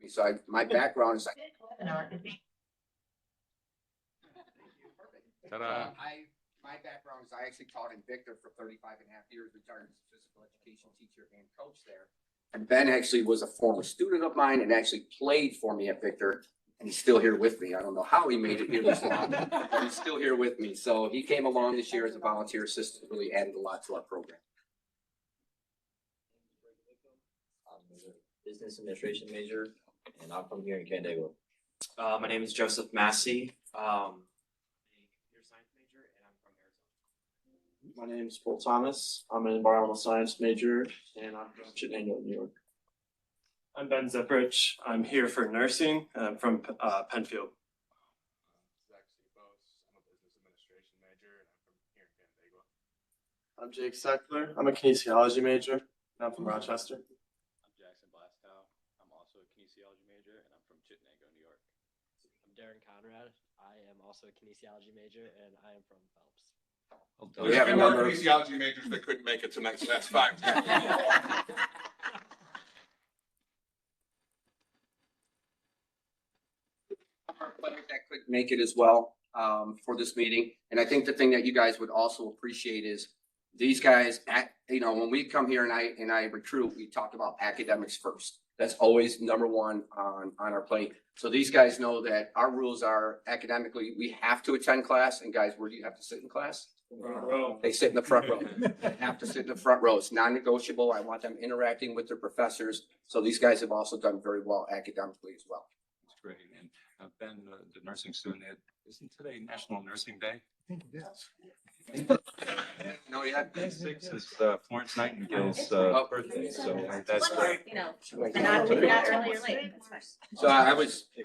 So my background is Ta-da. my background is I actually taught in Victor for 35 and a half years, retired as a physical education teacher and coach there. And Ben actually was a former student of mine and actually played for me at Victor. And he's still here with me. I don't know how he made it here this long, but he's still here with me. So he came along this year as a volunteer assistant, really added a lot to our program. I'm a business administration major, and I'm from here in Canandaigua. My name is Joseph Massey. A computer science major, and I'm from Arizona. My name is Paul Thomas. I'm an environmental science major, and I'm from Chittenden, New York. I'm Ben Zeprich. I'm here for nursing. I'm from Penfield. Zach Sipos. I'm a business administration major, and I'm from here in Canandaigua. I'm Jake Seckler. I'm a kinesiology major, and I'm from Rochester. I'm Jackson Blastow. I'm also a kinesiology major, and I'm from Chittenden, New York. I'm Darren Conrad. I am also a kinesiology major, and I am from Phelps. We have a more number of- kinesiology majors that couldn't make it tonight, so that's fine. That could make it as well for this meeting. And I think the thing that you guys would also appreciate is these guys, when we come here and I recruit, we talk about academics first. That's always number one on our plate. So these guys know that our rules are academically, we have to attend class. And guys, where do you have to sit in class? They sit in the front row. They have to sit in the front row. It's non-negotiable. I want them interacting with their professors. So these guys have also done very well academically as well. That's great. And Ben, the nursing student, isn't today National Nursing Day? I think it is. No, yeah. May 6th is Florence Nightingale's birthday, so that's great. You know, not early or late. That's fine. So I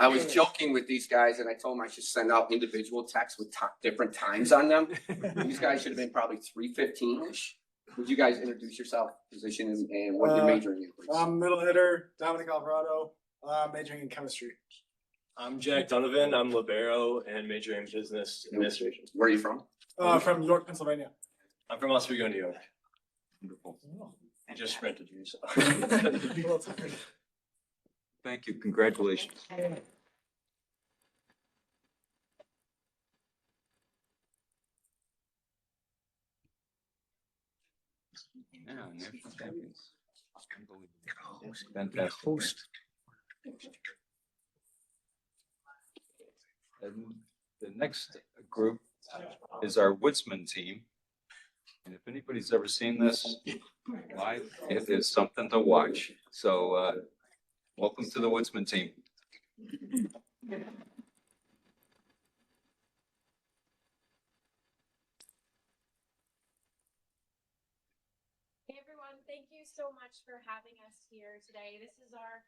was joking with these guys and I told them I should send out individual texts with different times on them. These guys should have been probably 3:15-ish. Would you guys introduce yourself, position, and what you're majoring in, please? I'm middle hitter, Dominic Alvarado, majoring in chemistry. I'm Jack Donovan. I'm libero and majoring in business administration. Where are you from? From York, Pennsylvania. I'm from Oswego, New York. Wonderful. I just sprinted you, so. Thank you. Congratulations. Yeah, national champions. Unbelievable. Fantastic. And the next group is our Woodsman team. And if anybody's ever seen this live, it is something to watch. So welcome to the Woodsman team. Hey everyone, thank you so much for having us here today. This is our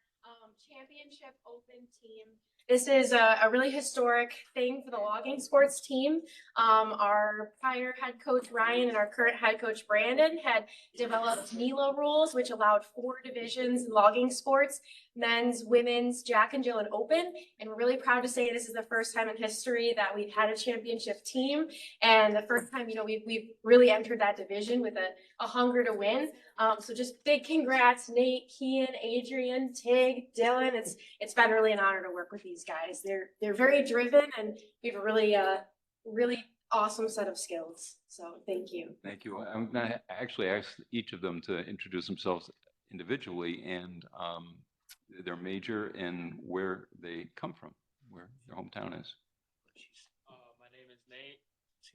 championship open team. This is a really historic thing for the logging sports team. Our prior head coach Ryan and our current head coach Brandon had developed NELO rules, which allowed 4 divisions in logging sports: men's, women's, Jack and Jill, and open. And we're really proud to say this is the first time in history that we've had a championship team, and the first time we've really entered that division with a hunger to win. So just big congrats, Nate, Kian, Adrian, Tig, Dylan. It's been really an honor to work with these guys. They're very driven, and we have a really awesome set of skills. So thank you. Thank you. I'm going to actually ask each of them to introduce themselves individually and their major and where they come from, where their hometown is. My name is Nate.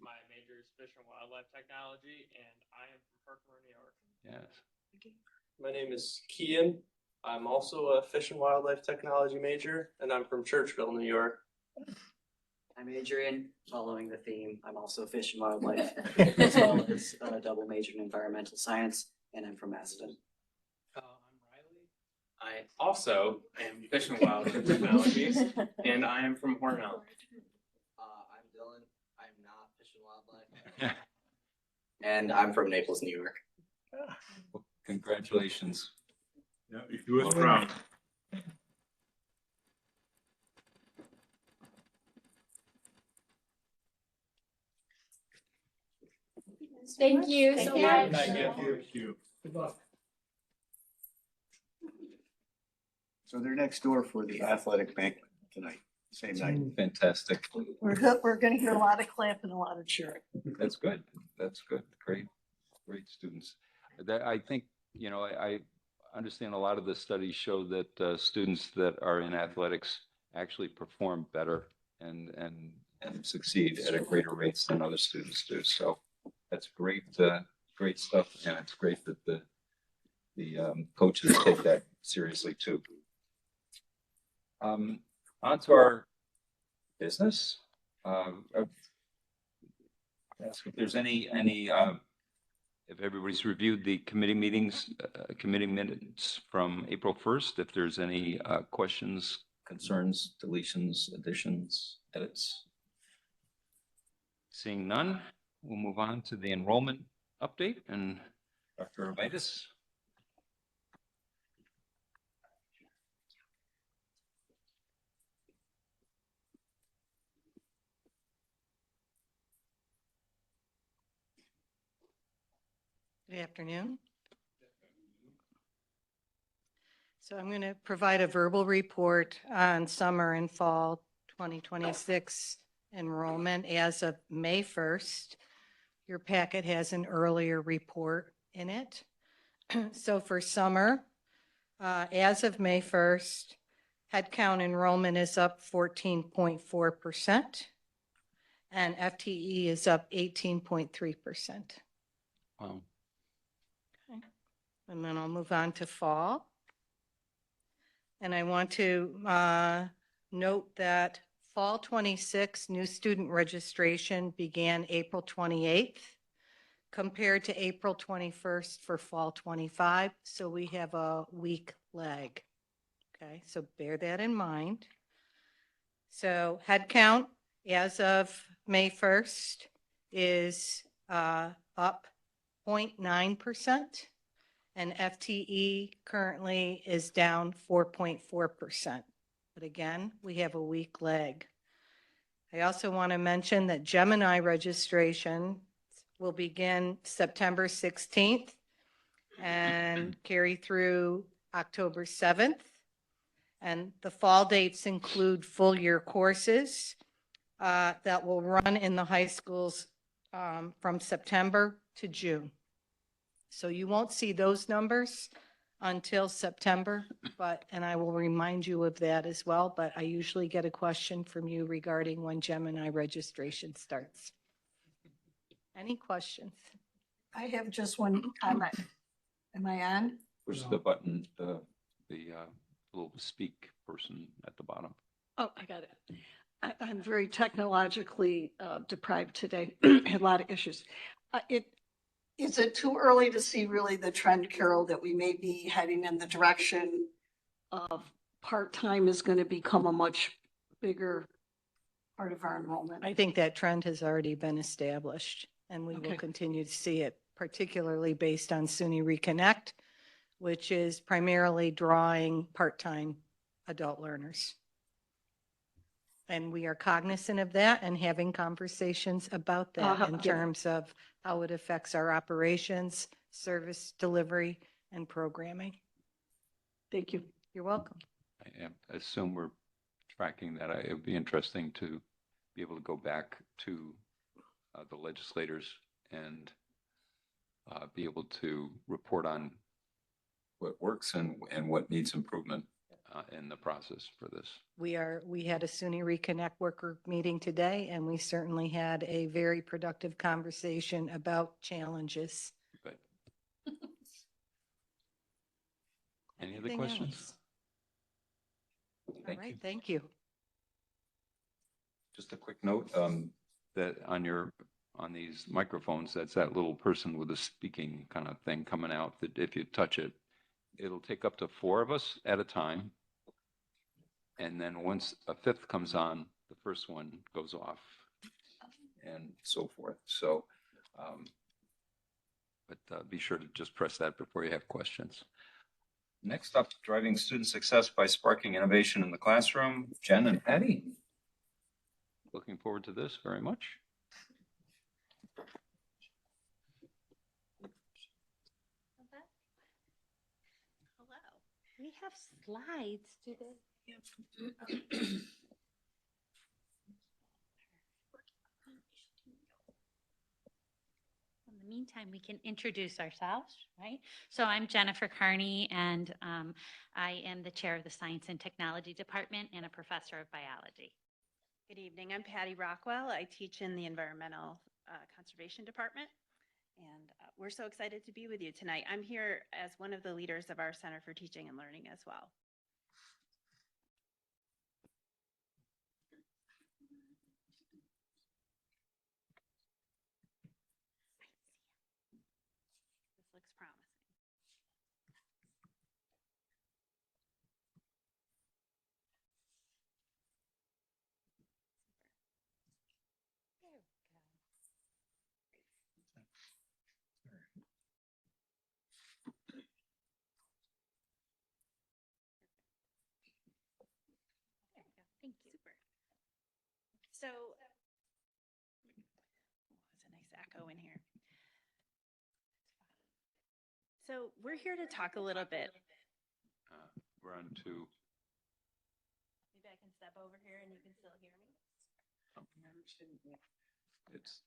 My major is Fish and Wildlife Technology, and I am from Herkimer, New York. Yes. My name is Kian. I'm also a fish and wildlife technology major, and I'm from Churchville, New York. I'm Adrian, following the theme. I'm also fish and wildlife, as well as a double major in environmental science, and I'm from Macedon. I'm Riley. I also am Fish and Wildlife Technologies, and I am from Hornell. I'm Dylan. I'm not fish and wildlife. And I'm from Naples, New York. Well, congratulations. Yeah, he was proud. Thank you so much. Thank you. Good luck. So they're next door for the athletic banquet tonight, same night. Fantastic. We're gonna hear a lot of clapping, a lot of cheering. That's good. That's good. Great, great students. That, I think, I understand a lot of the studies show that students that are in athletics actually perform better and succeed at a greater rates than other students do. So that's great, great stuff. And it's great that the coaches take that seriously too. On to our business. Ask if there's any, if everybody's reviewed the committee meetings, committee minutes from April 1st, if there's any questions, concerns, deletions, additions, edits. Seeing none, we'll move on to the enrollment update and Dr. Arvidas. Good afternoon. So I'm going to provide a verbal report on summer and fall 2026 enrollment as of May 1st. Your packet has an earlier report in it. So for summer, as of May 1st, headcount enrollment is up 14.4% and FTE is up 18.3%. Wow. And then I'll move on to fall. And I want to note that fall 26 new student registration began April 28th compared to April 21st for fall 25. So we have a week lag. Okay, so bear that in mind. So head count as of May 1st is up 0.9%. And FTE currently is down 4.4%. But again, we have a weak lag. I also want to mention that Gemini registration will begin September 16th and carry through October 7th. And the fall dates include full year courses that will run in the high schools from September to June. So you won't see those numbers until September, and I will remind you of that as well, but I usually get a question from you regarding when Gemini registration starts. Any questions? I have just one comment. Am I on? Push the button, the little speak person at the bottom. Oh, I got it. I'm very technologically deprived today. Had a lot of issues. Is it too early to see really the trend, Carol, that we may be heading in the direction of part-time is going to become a much bigger part of our enrollment? I think that trend has already been established, and we will Okay. continue to see it, particularly based on SUNY Reconnect, which is primarily drawing part-time adult learners. And we are cognizant of that and having conversations about that in yeah. terms of how it affects our operations, service delivery, and programming. Thank you. You're welcome. I assume we're tracking that. It would be interesting to be able to go back to the legislators and be able to report on what works and what needs improvement in the process for this. We had a SUNY Reconnect worker meeting today, and we certainly had a very productive conversation about challenges. Good. Any other Anything questions? else? All Thank right, you. thank you. Just a quick note, that on these microphones, that's that little person with a speaking kind of thing coming out, that if you touch it, it'll take up to 4 of us at a time. And then once a 5th comes on, the first one goes off and so forth. So, but be sure to just press that before you have questions. Next up, driving student success by sparking innovation in the classroom, Jen and Patty. Looking forward to this very much. We have slides, do they? In the meantime, we can introduce ourselves, right? So I'm Jennifer Carney, and I am the chair of the Science and Technology Department and a professor of biology. Good evening. I'm Patty Rockwell. I teach in the Environmental Conservation Department, and we're so excited to be with you tonight. I'm here as one of the leaders of our Center for Teaching and Learning as well. This looks promising. There we go. There we go. Thank you. Super. So, it's a nice echo in here. So we're here to talk a little bit. We're on to, Maybe I can step over here and you can still hear me. it's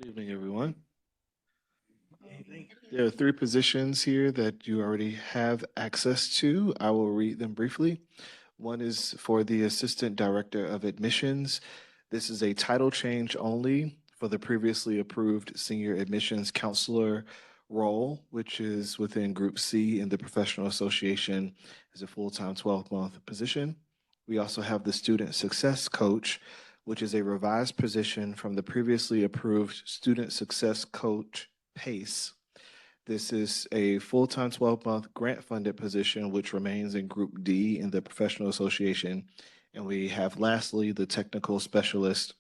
Good evening, everyone. There are 3 positions here that you already have access to. I will read them briefly. One is for the Assistant Director of Admissions. This is a title change only for the previously approved Senior Admissions Counselor role, which is within Group C in the Professional Association as a full-time 12-month position. We also have the Student Success Coach, which is a revised position from the previously approved Student Success Coach PACE. This is a full-time 12-month grant-funded position, which remains in Group D in the Professional Association. And we have lastly, the Technical Specialist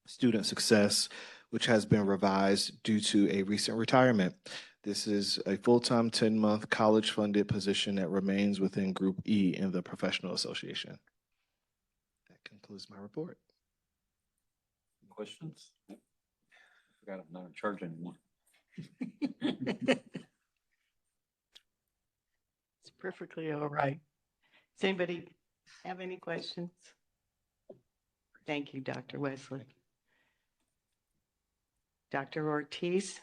Student Success, which has been revised due to a recent retirement. This is a full-time 10-month college-funded position that remains within Group E in the Professional Association. That concludes my report. Questions? I forgot I'm not in charge anymore. It's perfectly all right. Does anybody have any questions? Thank you, Dr. Wesley. Dr. Ortiz?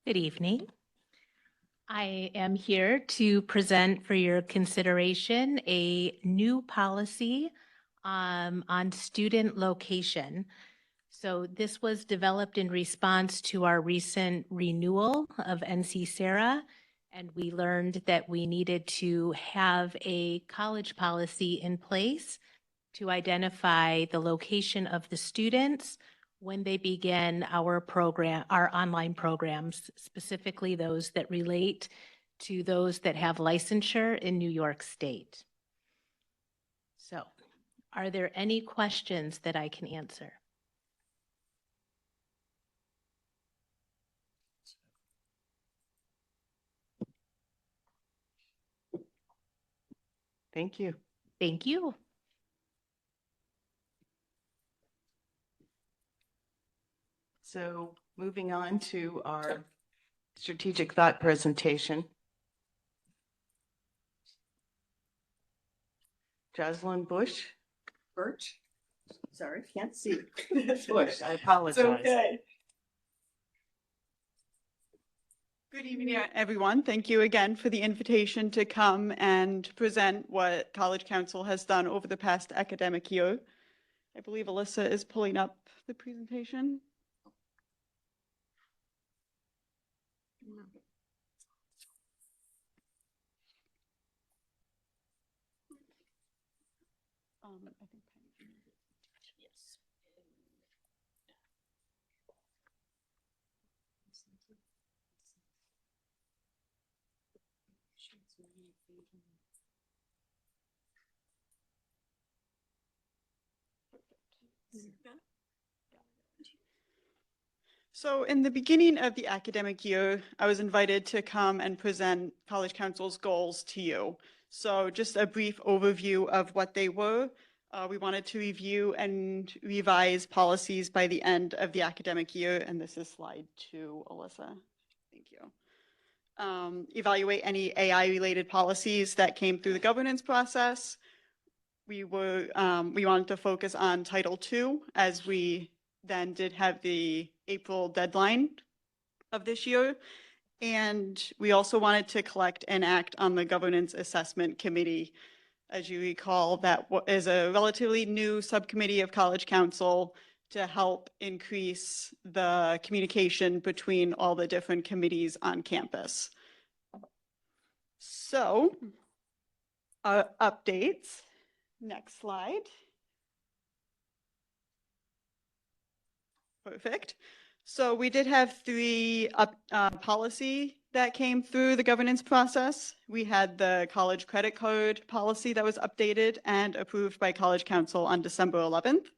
Good evening. I am here to present for your consideration a new policy on student location. So this was developed in response to our recent renewal of NC Sarah, and we learned that we needed to have a college policy in place to identify the location of the students when they begin our online programs, specifically those that relate to those that have licensure in New York State. So, are there any questions that I can answer? Thank you. Thank you. So moving on to our strategic thought presentation. Jocelyn Birch, sorry, can't see. Bush, I apologize. Okay. Good evening, everyone. Thank you again for the invitation to come and present what College Council has done over the past academic year. I believe Alyssa is pulling up the presentation. I think yes. So in the beginning of the academic year, I was invited to come and present College Council's goals to you. So just a brief overview of what they were. We wanted to review and revise policies by the end of the academic year, and this is slide 2, Alyssa. Thank you. Evaluate any AI-related policies that came through the governance process. We wanted to focus on Title II, as we then did have the April deadline of this year. And we also wanted to collect and act on the Governance Assessment Committee. As you recall, that is a relatively new subcommittee of College Council to help increase the communication between all the different committees on campus. So, updates. Next slide. Perfect. So we did have 3 policy that came through the governance process. We had the college credit card policy that was updated and approved by College Council on December 11th.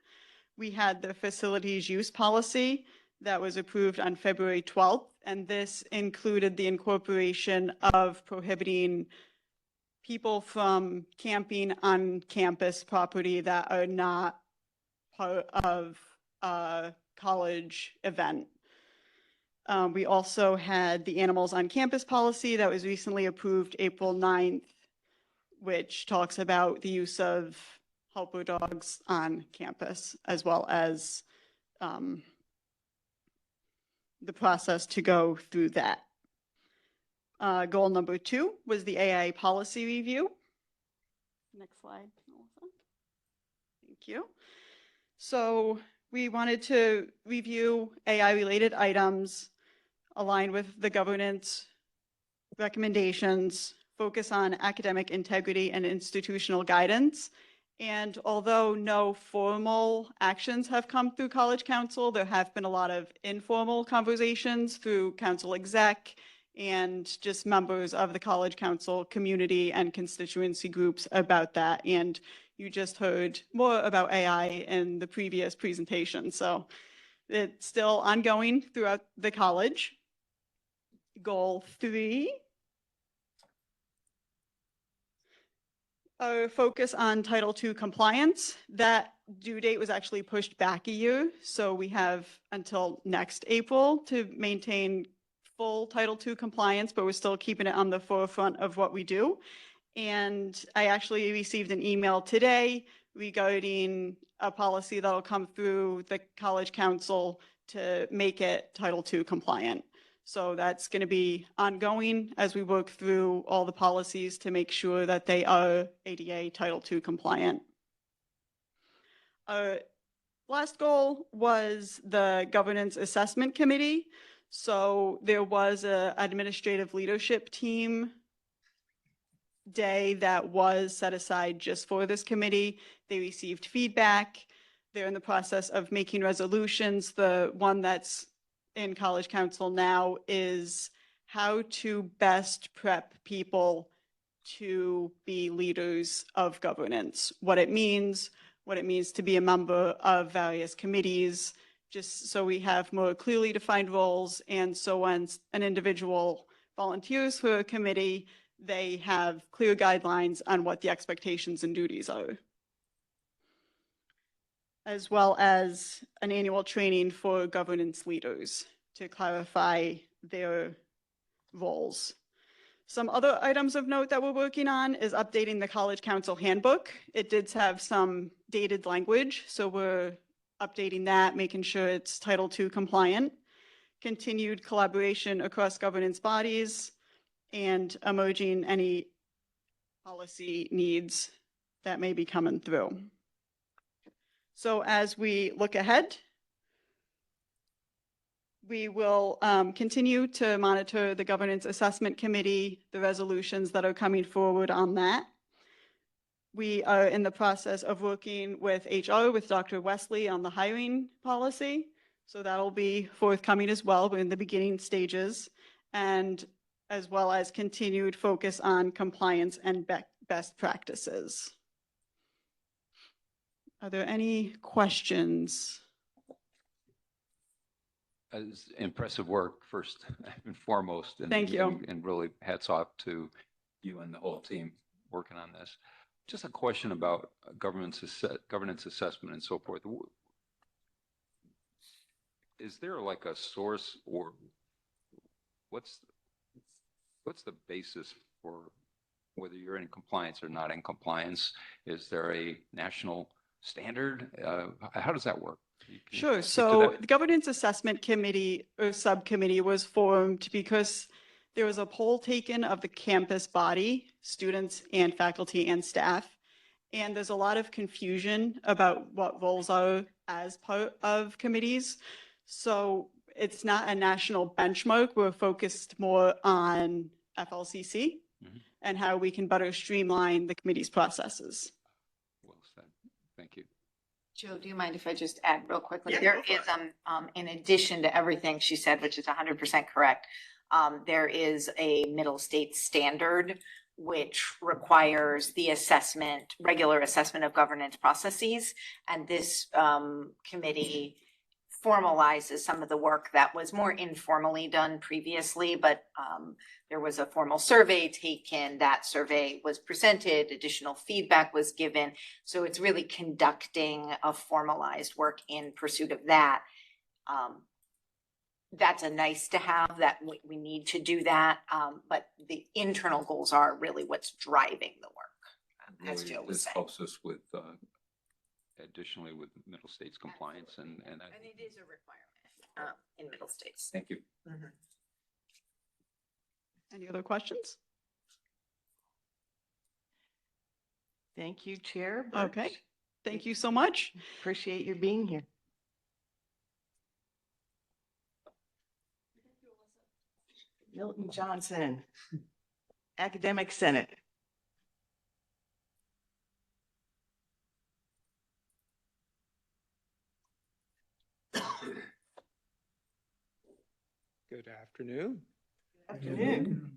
We had the facilities use policy that was approved on February 12th, and this included the incorporation of prohibiting people from camping on campus property that are not part of a college event. We also had the animals on campus policy that was recently approved April 9th, which talks about the use of helper dogs on campus, as well as the process to go through that. Goal number 2 was the AI policy review. Next slide, Melissa. Thank you. So we wanted to review AI-related items, align with the governance recommendations, focus on academic integrity and institutional guidance. And although no formal actions have come through College Council, there have been a lot of informal conversations through Council Exec and just members of the College Council community and constituency groups about that. And you just heard more about AI in the previous presentation. So it's still ongoing throughout the college. Goal 3. Focus on Title II compliance. That due date was actually pushed back a year, so we have until next April to maintain full Title II compliance, but we're still keeping it on the forefront of what we do. And I actually received an email today regarding a policy that'll come through the College Council to make it Title II compliant. So that's going to be ongoing as we work through all the policies to make sure that they are ADA Title II compliant. Our last goal was the Governance Assessment Committee. So there was an administrative leadership team day that was set aside just for this committee. They received feedback. They're in the process of making resolutions. The one that's in College Council now is how to best prep people to be leaders of governance, what it means to be a member of various committees, just so we have more clearly defined roles. And so when an individual volunteers for a committee, they have clear guidelines on what the expectations and duties are, as well as an annual training for governance leaders to clarify their roles. Some other items of note that we're working on is updating the College Council handbook. It did have some dated language, so we're updating that, making sure it's Title II compliant. Continued collaboration across governance bodies, and emerging any policy needs that may be coming through. So as we look ahead, we will continue to monitor the Governance Assessment Committee, the resolutions that are coming forward on that. We are in the process of working with HR, with Dr. Wesley on the hiring policy. So that'll be forthcoming as well. We're in the beginning stages, and as well as continued focus on compliance and best practices. Are there any questions? It's impressive work, first and foremost. And, Thank you. And really hats off to you and the whole team working on this. Just a question about governance assessment and so forth. Is there like a source, or what's the basis for whether you're in compliance or not in compliance? Is there a national standard? How does that work? Sure. So the Governance Assessment Committee or Subcommittee was formed because there was a poll taken of the campus body, students and faculty and staff. And there's a lot of confusion about what roles are as part of committees. So it's not a national benchmark. We're focused more on FLCC and how we can better streamline the committee's processes. Well said. Thank you. Joe, do you mind if I just add real quickly? Yeah, there is, in addition to everything she said, which is 100% correct, there is a middle state standard which requires the assessment, regular assessment of governance processes. And this committee formalizes some of the work that was more informally done previously, but there was a formal survey taken. That survey was presented, additional feedback was given. So it's really conducting a formalized work in pursuit of that. That's a nice to have, that we need to do that, but the internal goals are really what's driving the work. as really, Joe was this saying. helps us with, additionally with Middle States compliance and And it is a requirement, in middle states. thank you. Any other questions? Thank you, Chair. Okay, Birch. thank you so much. Appreciate your being here. Milton Johnson, Academic Senate. Good afternoon. Afternoon.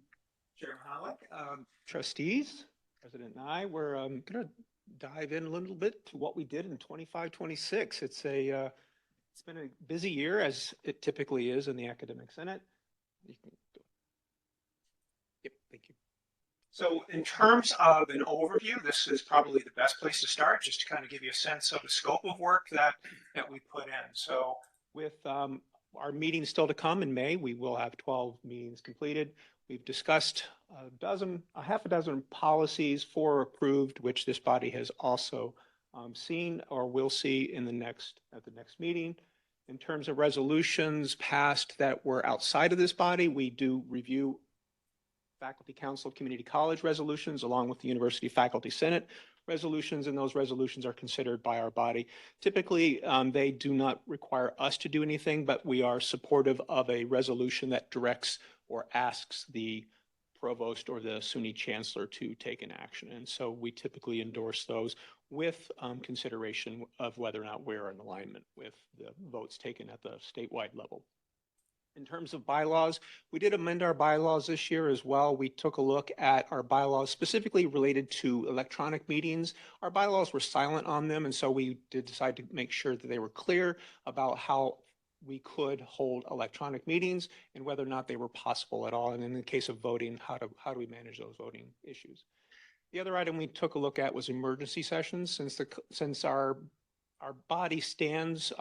Chairman Hollick, trustees, President and I, we're going to dive in a little bit to what we did in 25-26. It's been a busy year, as it typically is in the Academic Senate. You can go. Yep, thank you. So in terms of an overview, this is probably the best place to start, just to kind of give you a sense of the scope of work that we put in. So with our meetings still to come in May, we will have 12 meetings completed. We've discussed a half a dozen policies, 4 approved, which this body has also seen or will see in at the next meeting. In terms of resolutions passed that were outside of this body, we do review Faculty Council Community College resolutions along with the University Faculty Senate resolutions, and those resolutions are considered by our body. Typically, they do not require us to do anything, but we are supportive of a resolution that directs or asks the provost or the SUNY chancellor to take an action. And so we typically endorse those with consideration of whether or not we're in alignment with the votes taken at the statewide level. In terms of bylaws, we did amend our bylaws this year as well. We took a look at our bylaws specifically related to electronic meetings. Our bylaws were silent on them, and so we did decide to make sure that they were clear about how we could hold electronic meetings and whether or not they were possible at all. And in the case of voting, how do we manage those voting issues? The other item we took a look at was emergency sessions. Since our body stands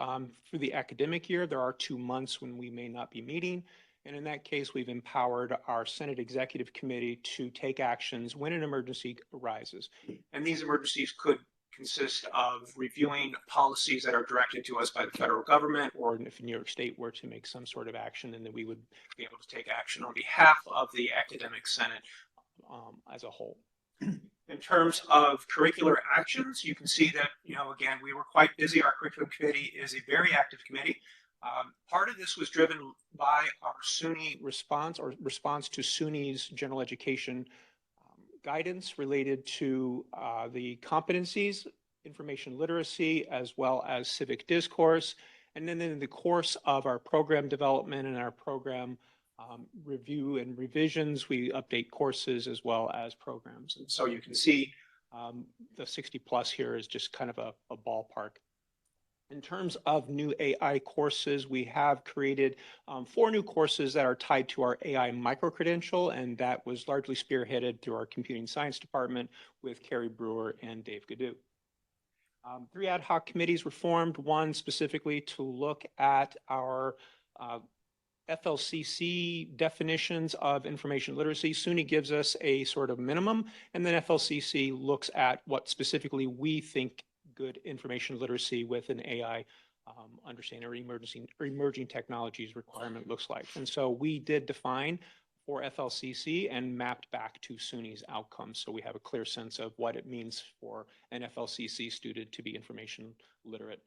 through the academic year, there are 2 months when we may not be meeting. And in that case, we've empowered our Senate Executive Committee to take actions when an emergency arises. And these emergencies could consist of reviewing policies that are directed to us by the federal government, or if New York State were to make some sort of action, and then we would be able to take action on behalf of the Academic Senate as a whole. In terms of curricular actions, you can see that, again, we were quite busy. Our curriculum committee is a very active committee. Part of this was driven by our SUNY response to SUNY's general education guidance related to the competencies, information literacy, as well as civic discourse. And then in the course of our program development and our program review and revisions, we update courses as well as programs. And so you can see the 60 plus here is just kind of a ballpark. In terms of new AI courses, we have created 4 new courses that are tied to our AI micro-credential, and that was largely spearheaded through our computing science department with Carrie Brewer and Dave Gaddu. 3 ad hoc committees were formed, one specifically to look at our FLCC definitions of information literacy. SUNY gives us a sort of minimum, and then FLCC looks at what specifically we think good information literacy with an AI understanding or emerging technologies requirement looks like. And so we did define for FLCC and mapped back to SUNY's outcomes. So we have a clear sense of what it means for an FLCC student to be information literate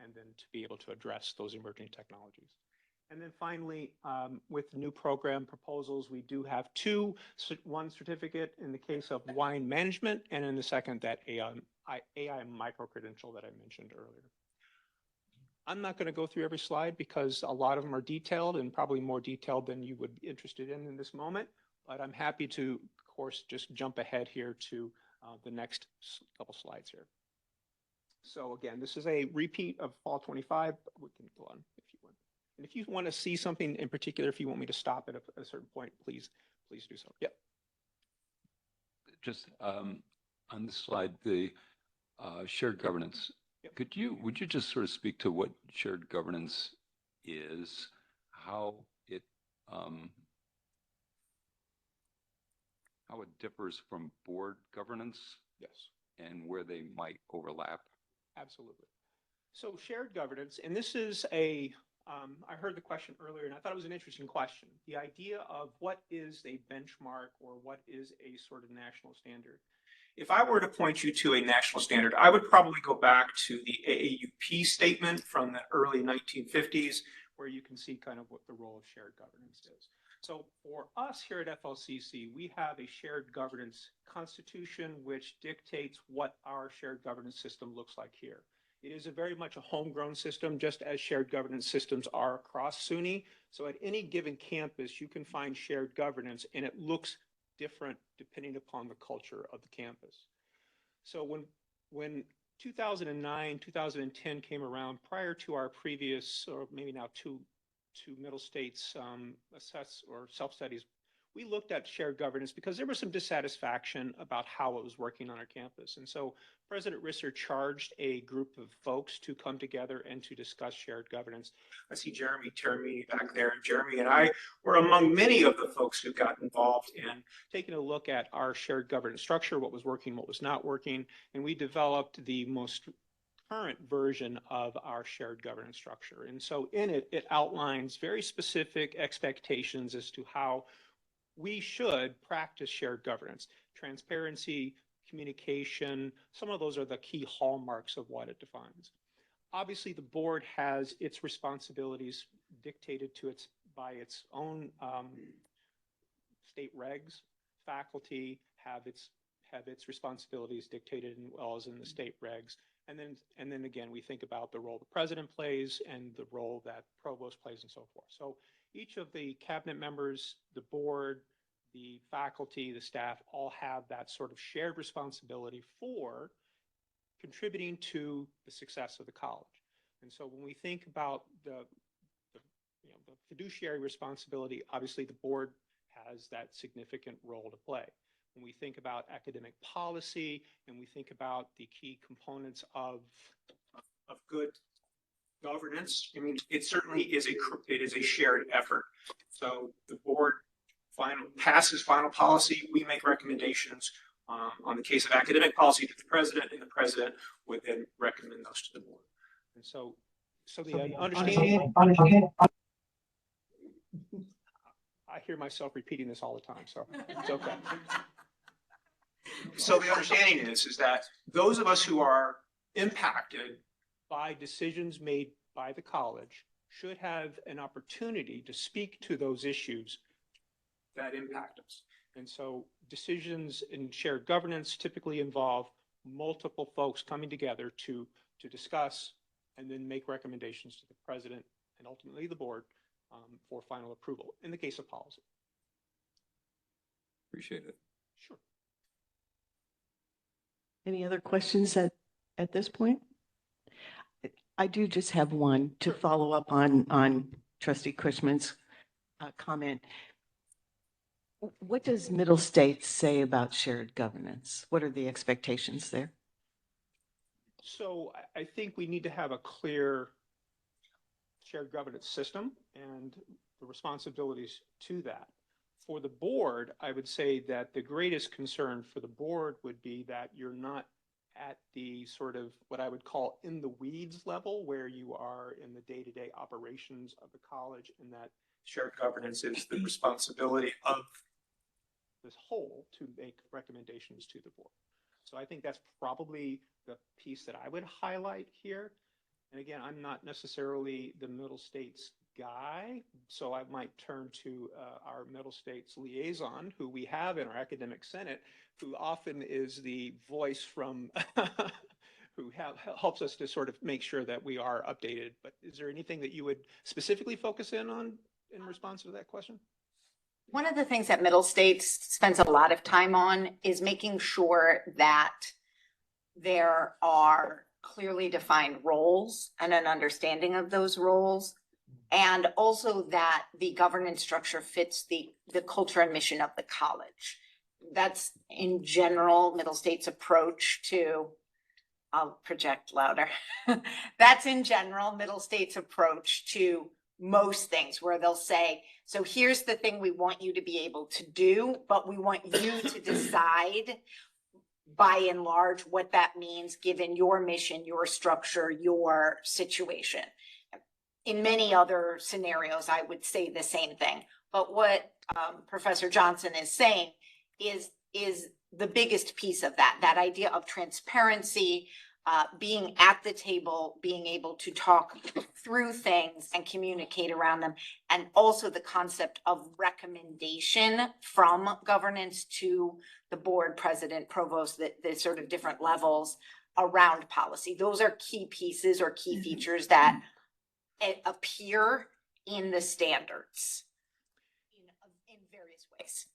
and then to be able to address those emerging technologies. And then finally, with new program proposals, we do have 2, one certificate in the case of wine management, and in the second, that AI micro-credential that I mentioned earlier. I'm not going to go through every slide because a lot of them are detailed and probably more detailed than you would be interested in this moment, but I'm happy to, of course, just jump ahead here to the next couple slides here. So again, this is a repeat of fall 25. We can go on if you want. And if you want to see something in particular, if you want me to stop at a certain point, please do so. Yep. Just on this slide, the shared governance. Yep. Would you just sort of speak to what shared governance is, how it differs from board governance, Yes. and where they might overlap? Absolutely. So shared governance, and this is I heard the question earlier and I thought it was an interesting question. The idea of what is a benchmark or what is a sort of national standard. If I were to point you to a national standard, I would probably go back to the AAUP statement from the early 1950s, where you can see kind of what the role of shared governance is. So for us here at FLCC, we have a shared governance constitution which dictates what our shared governance system looks like here. It is very much a homegrown system, just as shared governance systems are across SUNY. So at any given campus, you can find shared governance, and it looks different depending upon the culture of the campus. So when 2009, 2010 came around, prior to our previous, or maybe now two Middle States assess or self-studies, we looked at shared governance because there was some dissatisfaction about how it was working on our campus. And so President Risser charged a group of folks to come together and to discuss shared governance. I see Jeremy Termini back there, and Jeremy and I were among many of the folks who got involved in taking a look at our shared governance structure, what was working, what was not working, and we developed the most current version of our shared governance structure. And so in it, it outlines very specific expectations as to how we should practice shared governance. Transparency, communication, some of those are the key hallmarks of what it defines. Obviously, the board has its responsibilities dictated to its by its own state regs. Faculty have its responsibilities dictated as well as in the state regs. And then again, we think about the role the president plays and the role that provost plays and so forth. So each of the cabinet members, the board, the faculty, the staff all have that sort of shared responsibility for contributing to the success of the college. And so when we think about the fiduciary responsibility, obviously the board has that significant role to play. When we think about academic policy and we think about the key components of good governance, I mean, it certainly is a shared effort. So the board passes final policy, we make recommendations on the case of academic policy to the president, and the president would then recommend those to the board. And so the understanding, I hear myself repeating this all the time, so it's okay. So the understanding is that those of us who are impacted by decisions made by the college should have an opportunity to speak to those issues that impact us. And so decisions in shared governance typically involve multiple folks coming together to discuss and then make recommendations to the president and ultimately the board for final approval in the case of policy. Appreciate it. Sure. Any other questions at this point? I do just have one to follow up on Trustee Cushman's comment. What does Middle States say about shared governance? What are the expectations there? So I think we need to have a clear shared governance system and the responsibilities to that. For the board, I would say that the greatest concern for the board would be that you're not at the sort of what I would call in the weeds level, where you are in the day-to-day operations of the college, and that shared governance is the responsibility of this whole to make recommendations to the board. So I think that's probably the piece that I would highlight here. And again, I'm not necessarily the Middle States guy, so I might turn to our Middle States liaison, who we have in our academic senate, who often is the voice from who helps us to sort of make sure that we are updated. But is there anything that you would specifically focus in on in response to that question? One of the things that Middle States spends a lot of time on is making sure that there are clearly defined roles and an understanding of those roles, and also that the governance structure fits the culture and mission of the college. That's in general Middle States approach to, I'll project louder. That's in general Middle States approach to most things, where they'll say, so here's the thing we want you to be able to do, but we want you to decide by and large, what that means, given your mission, your structure, your situation. In many other scenarios, I would say the same thing. But what Professor Johnson is saying is the biggest piece of that idea of transparency, being at the table, being able to talk through things and communicate around them, and also the concept of recommendation from governance to the board, president, provost, the sort of different levels around policy. Those are key pieces or key features that appear in the standards in various ways.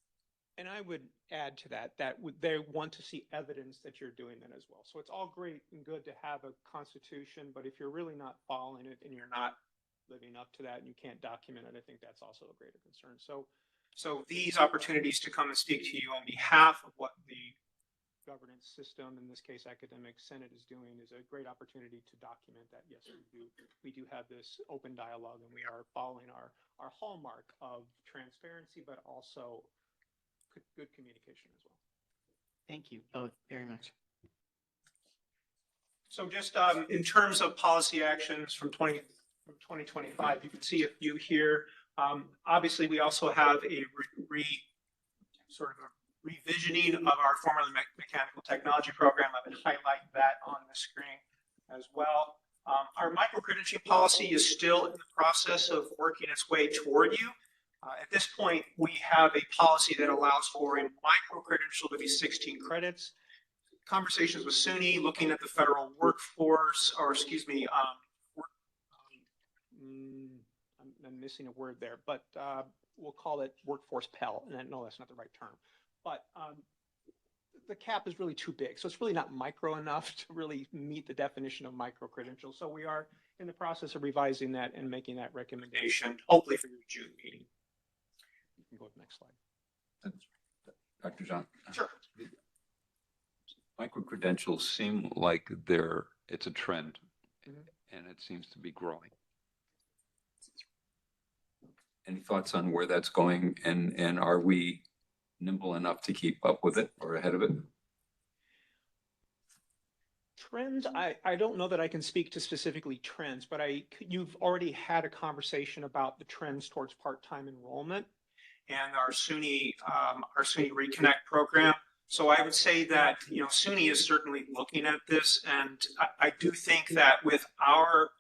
And I would add to that, they want to see evidence that you're doing that as well. So it's all great and good to have a constitution, but if you're really not following it and you're not living up to that and you can't document it, I think that's also a greater concern. So these opportunities to come and speak to you on behalf of what the governance system, in this case academic senate, is doing is a great opportunity to document that. Yes, we do have this open dialogue and we are following our hallmark of transparency, but also good communication as well. Thank you both very much. So just in terms of policy actions from 2025, you can see a few here. Obviously, we also have a revisioning of our formerly mechanical technology program. I would highlight that on the screen as well. Our micro-credentialing policy is still in the process of working its way toward you. At this point, we have a policy that allows for a micro-credential to be 16 credits. Conversations with SUNY, looking at the federal workforce, or excuse me, I'm missing a word there, but we'll call it workforce Pell. And no, that's not the right term. But the cap is really too big. So it's really not micro enough to really meet the definition of micro-credential. So we are in the process of revising that and making that recommendation, hopefully for your June meeting. You can go to the next slide. Dr. John? Sure. Micro-credentials seem like it's a trend, and it seems to be growing. Any thoughts on where that's going, and are we nimble enough to keep up with it or ahead of it? Trends, I don't know that I can speak to specifically trends, but you've already had a conversation about the trends towards part-time enrollment and our SUNY Reconnect program. So I would say that, SUNY is certainly looking at this, and I do think that with our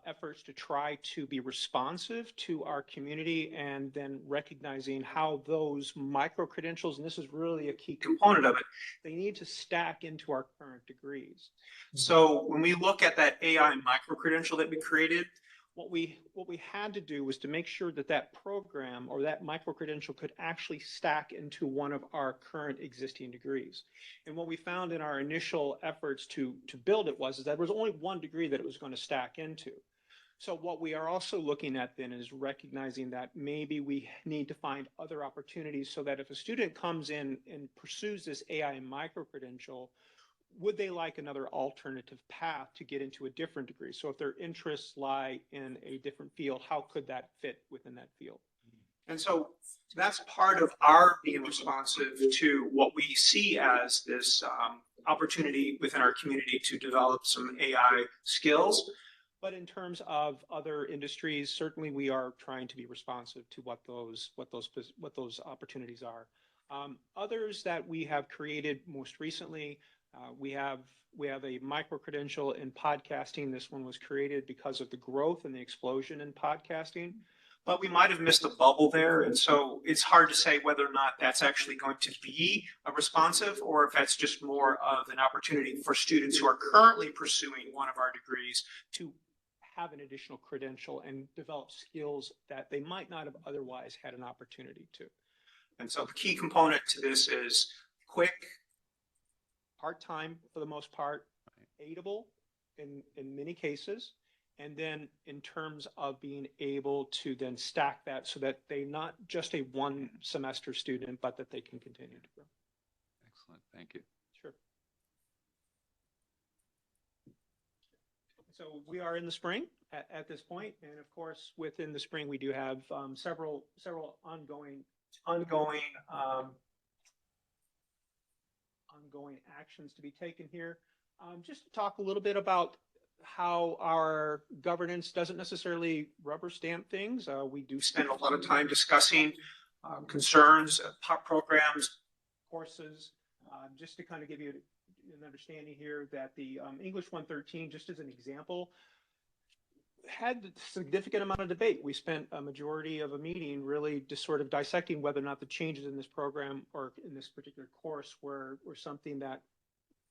efforts to try to be responsive to our community and then recognizing how those micro-credentials, and this is really a key component of it, they need to stack into our current degrees. So when we look at that AI micro-credential that we created, what we had to do was to make sure that that program or that micro-credential could actually stack into one of our current existing degrees. And what we found in our initial efforts to build it was that there was only one degree that it was going to stack into. So what we are also looking at then is recognizing that maybe we need to find other opportunities so that if a student comes in and pursues this AI micro-credential, would they like another alternative path to get into a different degree? So if their interests lie in a different field, how could that fit within that field? And so that's part of our being responsive to what we see as this opportunity within our community to develop some AI skills. But in terms of other industries, certainly we are trying to be responsive to what those opportunities are. Others that we have created most recently, we have a micro-credential in podcasting. This one was created because of the growth and the explosion in podcasting, but we might have missed a bubble there. And so it's hard to say whether or not that's actually going to be a responsive or if that's just more of an opportunity for students who are currently pursuing one of our degrees to have an additional credential and develop skills that they might not have otherwise had an opportunity to. And so the key component to this is quick, part-time for the most part, aidable in many cases, and then in terms of being able to then stack that so that they're not just a one semester student, but that they can continue to grow. Excellent, thank you. Sure. So we are in the spring at this point, and of course within the spring we do have several ongoing actions to be taken here. Just to talk a little bit about how our governance doesn't necessarily rubber stamp things. We do spend a lot of time discussing concerns, programs, courses, just to kind of give you an understanding here that the English 113, just as an example, had a significant amount of debate. We spent a majority of a meeting really just sort of dissecting whether or not the changes in this program or in this particular course were something that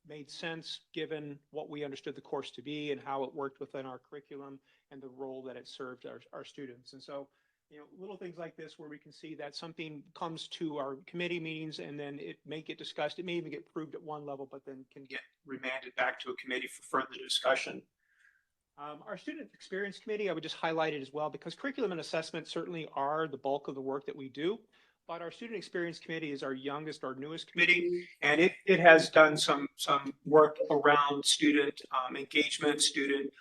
made sense given what we understood the course to be and how it worked within our curriculum and the role that it served our students. And so, you know, little things like this where we can see that something comes to our committee meetings and then it may get discussed. It may even get approved at one level, but then can get remanded back to a committee for further discussion. Our Student Experience Committee, I would just highlight it as well because curriculum and assessment certainly are the bulk of the work that we do. But our Student Experience Committee is our youngest, our newest committee, and it has done some work around student engagement, student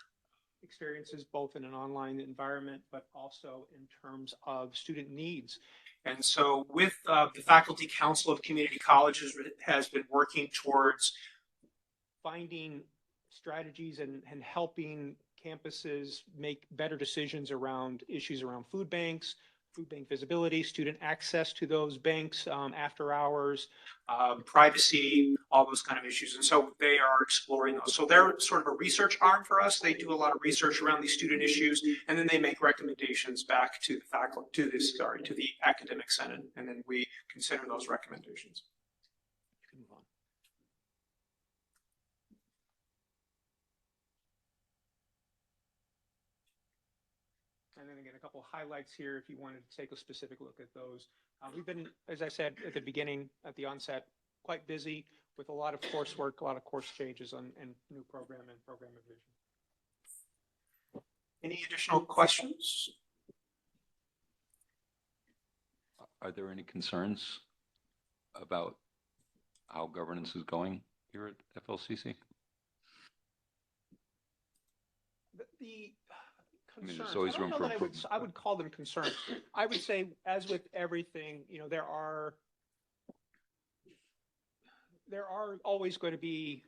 experiences, both in an online environment, but also in terms of student needs. And so with the Faculty Council of Community Colleges has been working towards finding strategies and helping campuses make better decisions around issues around food bank visibility, student access to those banks after hours, privacy, all those kind of issues. And so they are exploring those. So they're sort of a research arm for us. They do a lot of research around these student issues, and then they make recommendations back to the faculty, to the academic senate, and then we consider those recommendations. And then again, a couple of highlights here if you wanted to take a specific look at those. We've been, as I said at the beginning, at the onset, quite busy with a lot of coursework, a lot of course changes and new program and program revision. Any additional questions? Are there any concerns about how governance is going here at FLCC? I mean, there's always room for improvement. I would call them concerns. I would say, as with everything, you know, there are always going to be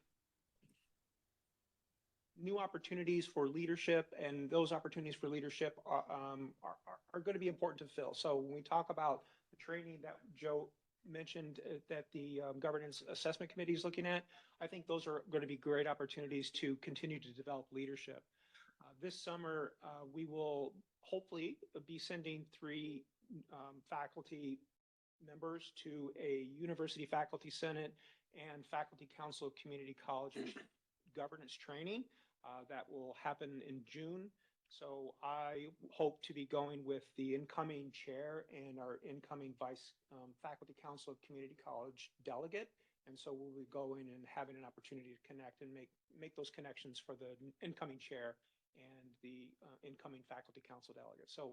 new opportunities for leadership, and those opportunities for leadership are going to be important to fill. So when we talk about the training that Joe mentioned that the Governance Assessment Committee is looking at, I think those are going to be great opportunities to continue to develop leadership. This summer, we will hopefully be sending 3 faculty members to a University Faculty Senate and Faculty Council of Community Colleges governance training that will happen in June. So I hope to be going with the incoming chair and our incoming vice Faculty Council of Community College delegate. And so we'll be going and having an opportunity to connect and make those connections for the incoming chair and the incoming faculty council delegate. So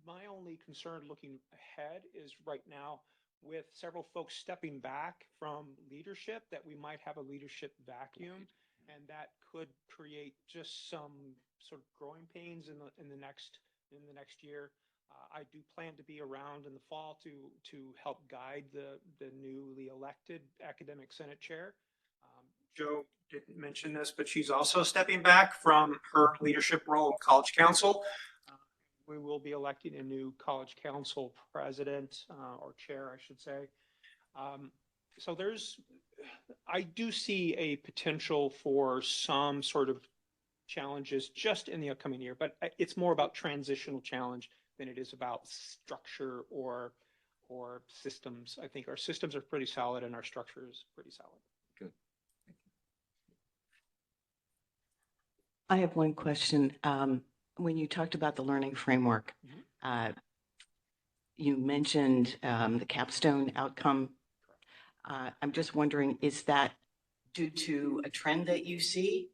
my only concern looking ahead is right now with several folks stepping back from leadership that we might have a leadership vacuum, and that could create just some sort of growing pains in the next year. I do plan to be around in the fall to help guide the newly elected academic senate chair. Joe didn't mention this, but she's also stepping back from her leadership role in College Council. We will be electing a new College Council president or chair, I should say. So I do see a potential for some sort of challenges just in the upcoming year, but it's more about transitional challenge than it is about structure or systems. I think our systems are pretty solid and our structure is pretty solid. Good. I have one question. When you talked about the learning framework, you mentioned the capstone outcome. I'm just wondering, is that due to a trend that you see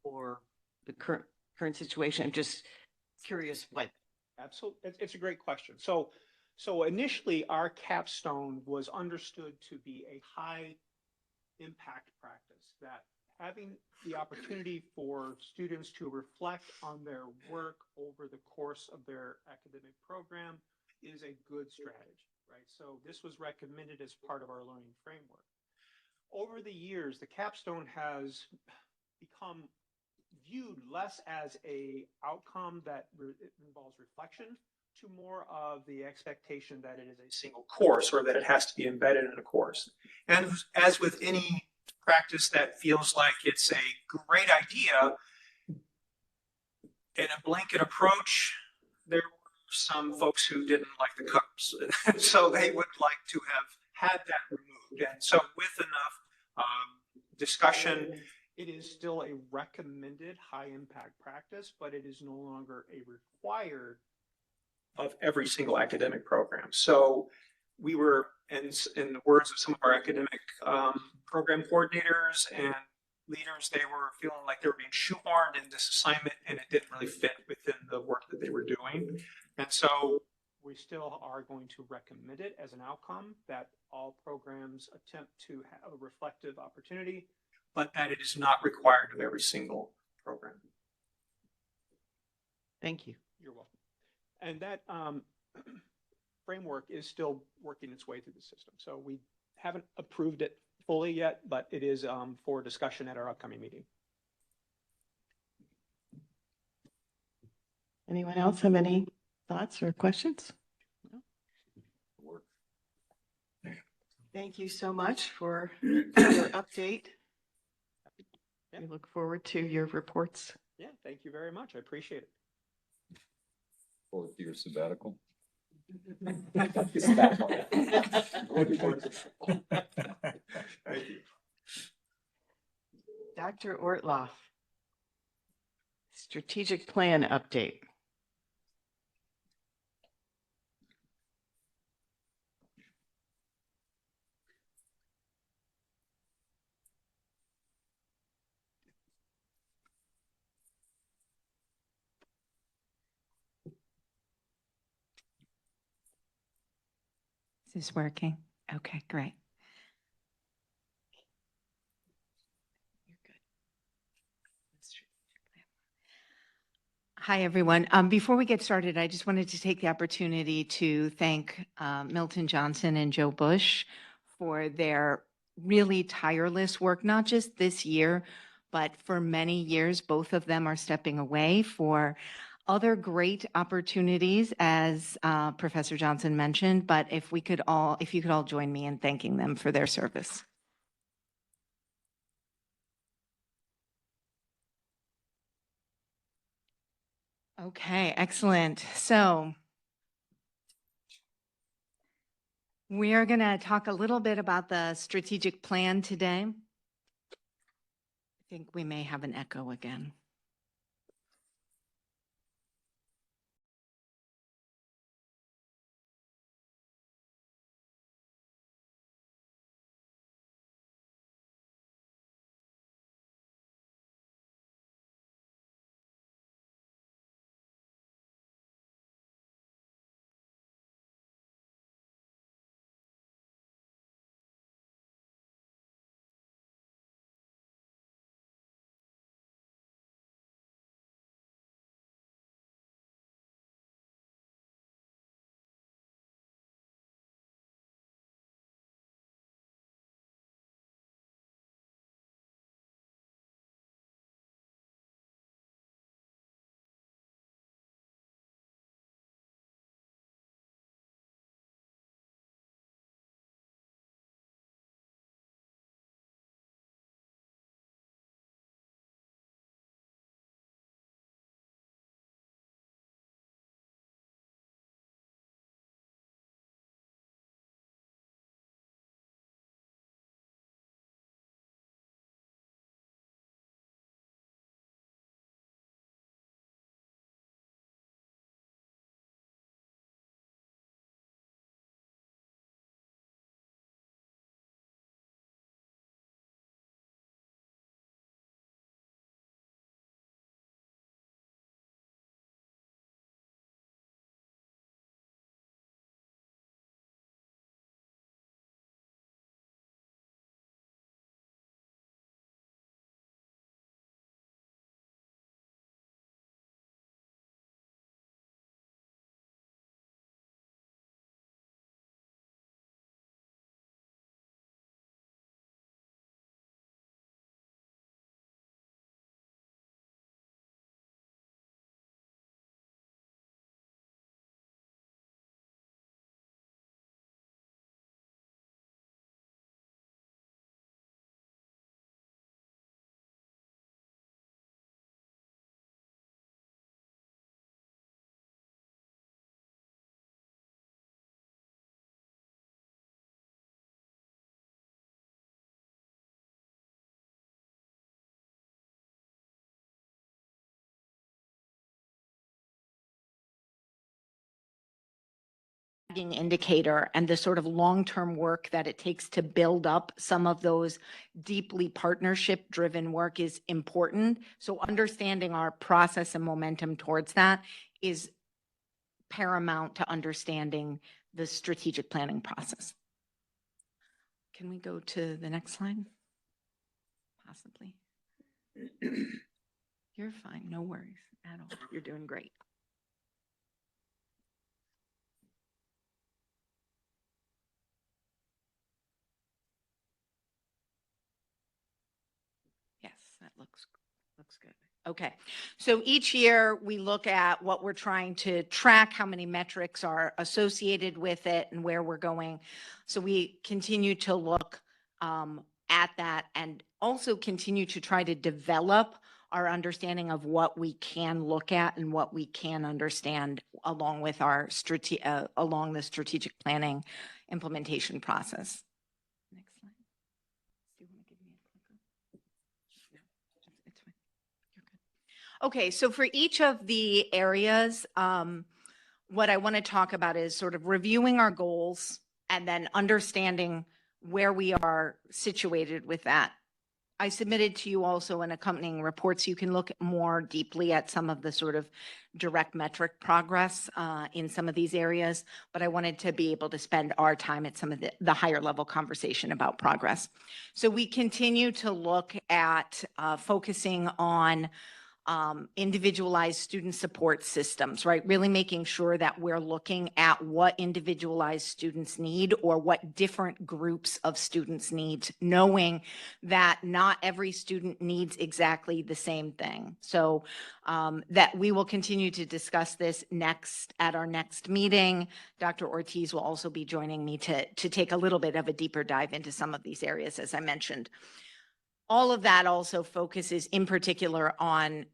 or the current situation? I'm just curious what. Absolutely. It's a great question. So initially our capstone was understood to be a high impact practice, that having the opportunity for students to reflect on their work over the course of their academic program is a good strategy, right? So this was recommended as part of our learning framework. over the years, the capstone has become viewed less as a outcome that involves reflection to more of the expectation that it is a single course or that it has to be embedded in a course. And as with any practice that feels like it's a great idea, in a blanket approach, there were some folks who didn't like the cups. So they would like to have had that removed. And so with enough discussion, it is still a recommended high impact practice, but it is no longer a required of every single academic program. So we were, in the words of some of our academic program coordinators and leaders, they were feeling like they were being shoehorned in this assignment and it didn't really fit within the work that they were doing. And so we still are going to recommend it as an outcome that all programs attempt to have a reflective opportunity, but that it is not required of every single program. Thank you. You're welcome. And that framework is still working its way through the system. So we haven't approved it fully yet, but it is for discussion at our upcoming meeting. Anyone else have any thoughts or questions? No? Thank you so much for your update. We look forward to your reports. Yeah, thank you very much. I appreciate it. Forward to your sabbatical. Thank you. Dr. Ortloff, strategic plan update. Is this working? Okay, great. Hi, everyone. Before we get started, I just wanted to take the opportunity to thank Milton Johnson and Joe Bush for their really tireless work, not just this year, but for many years. Both of them are stepping away for other great opportunities, as Professor Johnson mentioned, but if you could all join me in thanking them for their service. Okay, excellent. So we are going to talk a little bit about the strategic plan today. I think we may have an echo again. indicator and the sort of long-term work that it takes to build up some of those deeply partnership-driven work is important. So understanding our process and momentum towards that is paramount to understanding the strategic planning process. Can we go to the next slide? Possibly. You're fine, no worries at all. You're doing great. Yes, that looks good. Okay, so each year we look at what we're trying to track, how many metrics are associated with it and where we're going. So we continue to look at that and also continue to try to develop our understanding of what we can look at and what we can understand along with our along the strategic planning implementation process. Next slide. Do you want to give me a clicker? No, it's fine. You're good. Okay, so for each of the areas, what I want to talk about is sort of reviewing our goals and then understanding where we are situated with that. I submitted to you also an accompanying report, so you can look more deeply at some of the sort of direct metric progress in some of these areas, but I wanted to be able to spend our time at some of the higher level conversation about progress. So we continue to look at focusing on individualized student support systems, right? Really making sure that we're looking at what individualized students need or what different groups of students need, knowing that not every student needs exactly the same thing. So that we will continue to discuss this next at our next meeting. Dr. Ortiz will also be joining me to take a little bit of a deeper dive into some of these areas, as I mentioned. All of that also focuses in particular on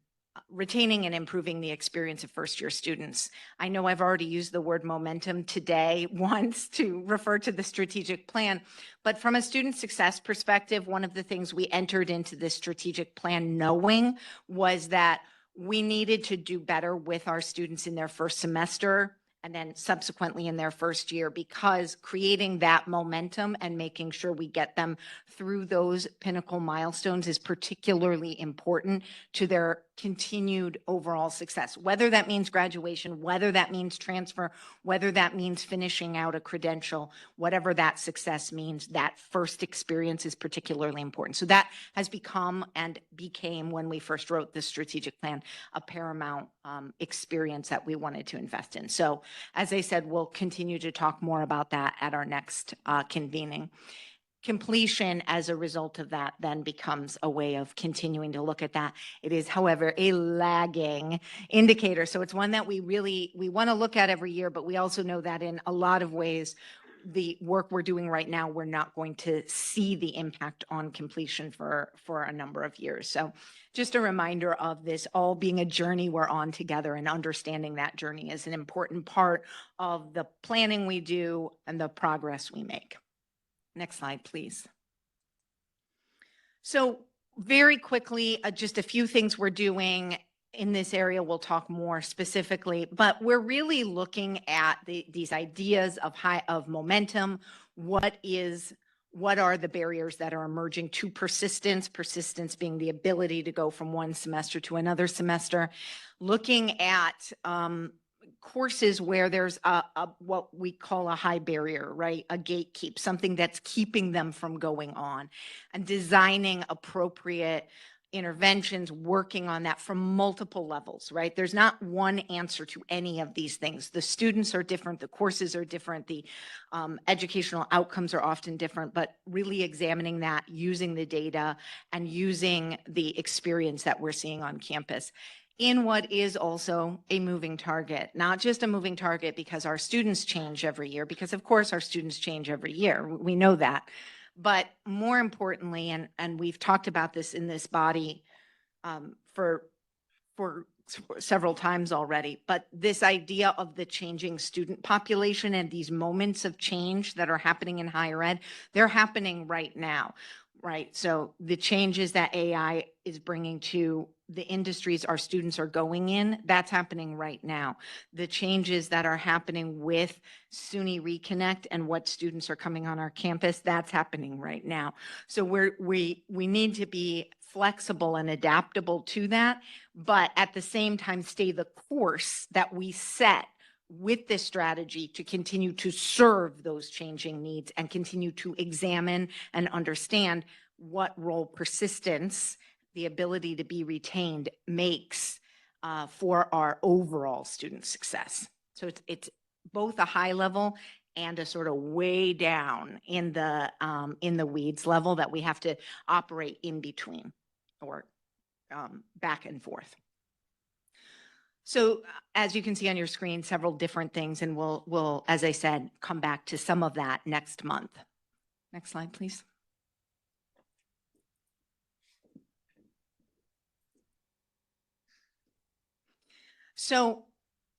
retaining and improving the experience of first-year students. I know I've already used the word momentum today once to refer to the strategic plan, but from a student success perspective, one of the things we entered into this strategic plan knowing was that we needed to do better with our students in their first semester and then subsequently in their first year, because creating that momentum and making sure we get them through those pinnacle milestones is particularly important to their continued overall success, whether that means graduation, whether that means transfer, whether that means finishing out a credential, whatever that success means, that first experience is particularly important. So that has become and became, when we first wrote the strategic plan, a paramount experience that we wanted to invest in. So as I said, we'll continue to talk more about that at our next convening. Completion as a result of that then becomes a way of continuing to look at that. It is, however, a lagging indicator. So it's one that we want to look at every year, but we also know that in a lot of ways, the work we're doing right now, we're not going to see the impact on completion for a number of years. So just a reminder of this all being a journey we're on together, and understanding that journey is an important part of the planning we do and the progress we make. Next slide, please. So very quickly, just a few things we're doing in this area. We'll talk more specifically, but we're really looking at these ideas of momentum. What are the barriers that are emerging to persistence? Persistence being the ability to go from one semester to another semester. Looking at courses where there's what we call a high barrier, right? A gatekeep, something that's keeping them from going on, and designing appropriate interventions, working on that from multiple levels, right? There's not one answer to any of these things. The students are different, the courses are different, the educational outcomes are often different, but really examining that, using the data and using the experience that we're seeing on campus in what is also a moving target. Not just a moving target because our students change every year, because of course our students change every year. We know that. But more importantly, and we've talked about this in this body for several times already, but this idea of the changing student population and these moments of change that are happening in higher ed, they're happening right now. right? So the changes that AI is bringing to the industries our students are going in, that's happening right now. The changes that are happening with SUNY Reconnect and what students are coming on our campus, that's happening right now. So we need to be flexible and adaptable to that, but at the same time, stay the course that we set with this strategy to continue to serve those changing needs and continue to examine and understand what role persistence, the ability to be retained, makes for our overall student success. So it's both a high level and a sort of way down in the weeds level that we have to operate in between or back and forth. So as you can see on your screen, several different things, and we'll, as I said, come back to some of that next month. Next slide, please. So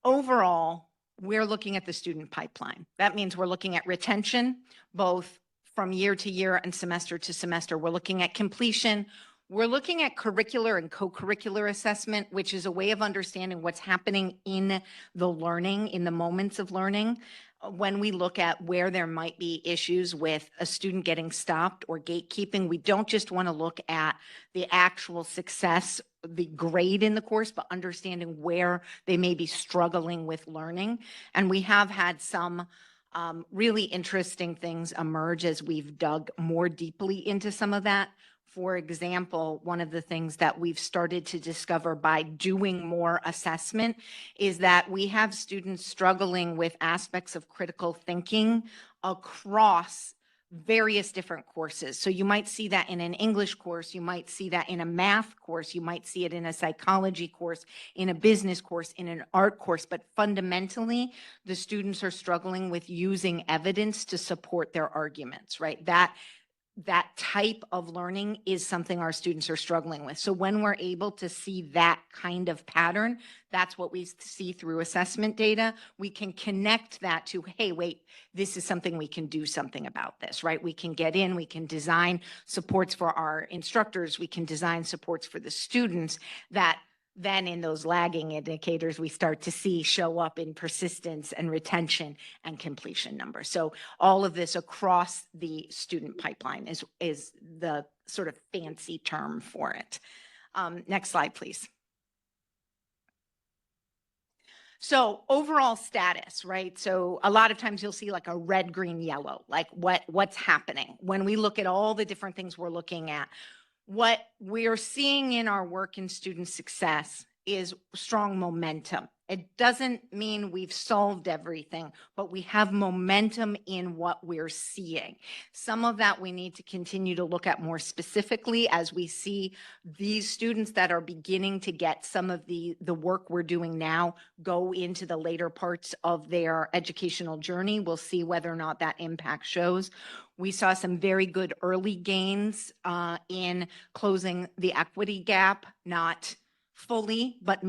overall, we're looking at the student pipeline. That means we're looking at retention, both from year to year and semester to semester. We're looking at completion. We're looking at curricular and co-curricular assessment, which is a way of understanding what's happening in the learning, in the moments of learning. When we look at where there might be issues with a student getting stopped or gatekeeping, we don't just want to look at the actual success, the grade in the course, but understanding where they may be struggling with learning. And we have had some really interesting things emerge as we've dug more deeply into some of that. For example, one of the things that we've started to discover by doing more assessment is that we have students struggling with aspects of critical thinking across various different courses. So you might see that in an English course, you might see that in a math course, you might see it in a psychology course, in a business course, in an art course, but fundamentally, the students are struggling with using evidence to support their arguments, right? That type of learning is something our students are struggling with. So when we're able to see that kind of pattern, that's what we see through assessment data. We can connect that to, hey, wait, this is something we can do something about this, right? We can get in, we can design supports for our instructors, we can design supports for the students that then in those lagging indicators, we start to see show up in persistence and retention and completion numbers. So all of this across the student pipeline is the sort of fancy term for it. Next slide, please. So overall status, right? So a lot of times you'll see like a red, green, yellow, like what's happening. When we look at all the different things we're looking at, what we're seeing in our work in student success is strong momentum. It doesn't mean we've solved everything, but we have momentum in what we're seeing. Some of that we need to continue to look at more specifically as we see these students that are beginning to get some of the work we're doing now go into the later parts of their educational journey. We'll see whether or not that impact shows. We saw some very good early gains in closing the equity gap, not fully, but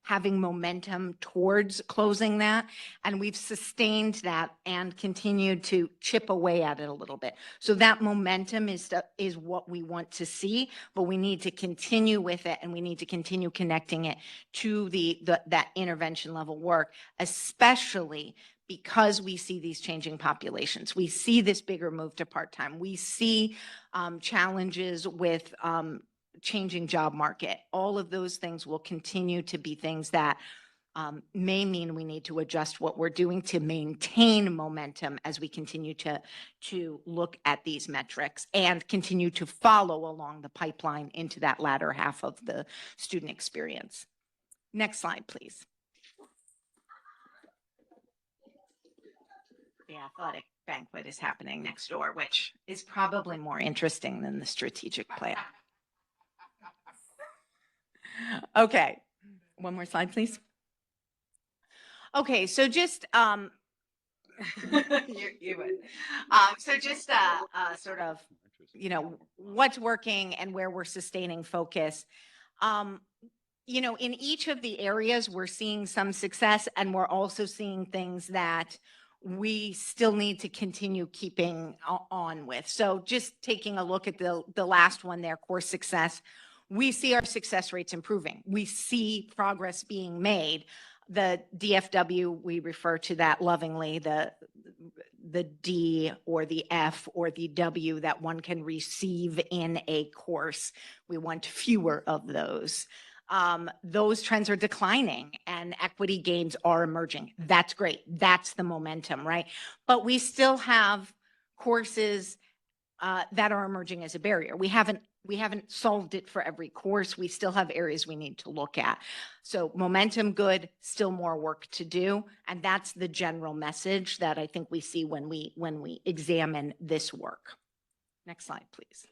having momentum towards closing that. And we've sustained that and continued to chip away at it a little bit. So that momentum is what we want to see, but we need to continue with it and we need to continue connecting it to that intervention level work, especially because we see these changing populations. We see this bigger move to part-time. We see challenges with changing job market. All of those things will continue to be things that may mean we need to adjust what we're doing to maintain momentum as we continue to look at these metrics and continue to follow along the pipeline into that latter half of the student experience. Next slide, please. The athletic banquet is happening next door, which is probably more interesting than the strategic plan. Okay, one more slide, please. Okay, so just so just sort of, what's working and where we're sustaining focus. In each of the areas, we're seeing some success and we're also seeing things that we still need to continue keeping on with. So just taking a look at the last one there, course success, we see our success rates improving. We see progress being made. The DFW, we refer to that lovingly, the D or the F or the W that one can receive in a course. We want fewer of those. Those trends are declining and equity gains are emerging. That's great. That's the momentum, right? But we still have courses that are emerging as a barrier. We haven't solved it for every course. We still have areas we need to look at. So momentum good, still more work to do. And that's the general message that I think we see when we examine this work. Next slide, please.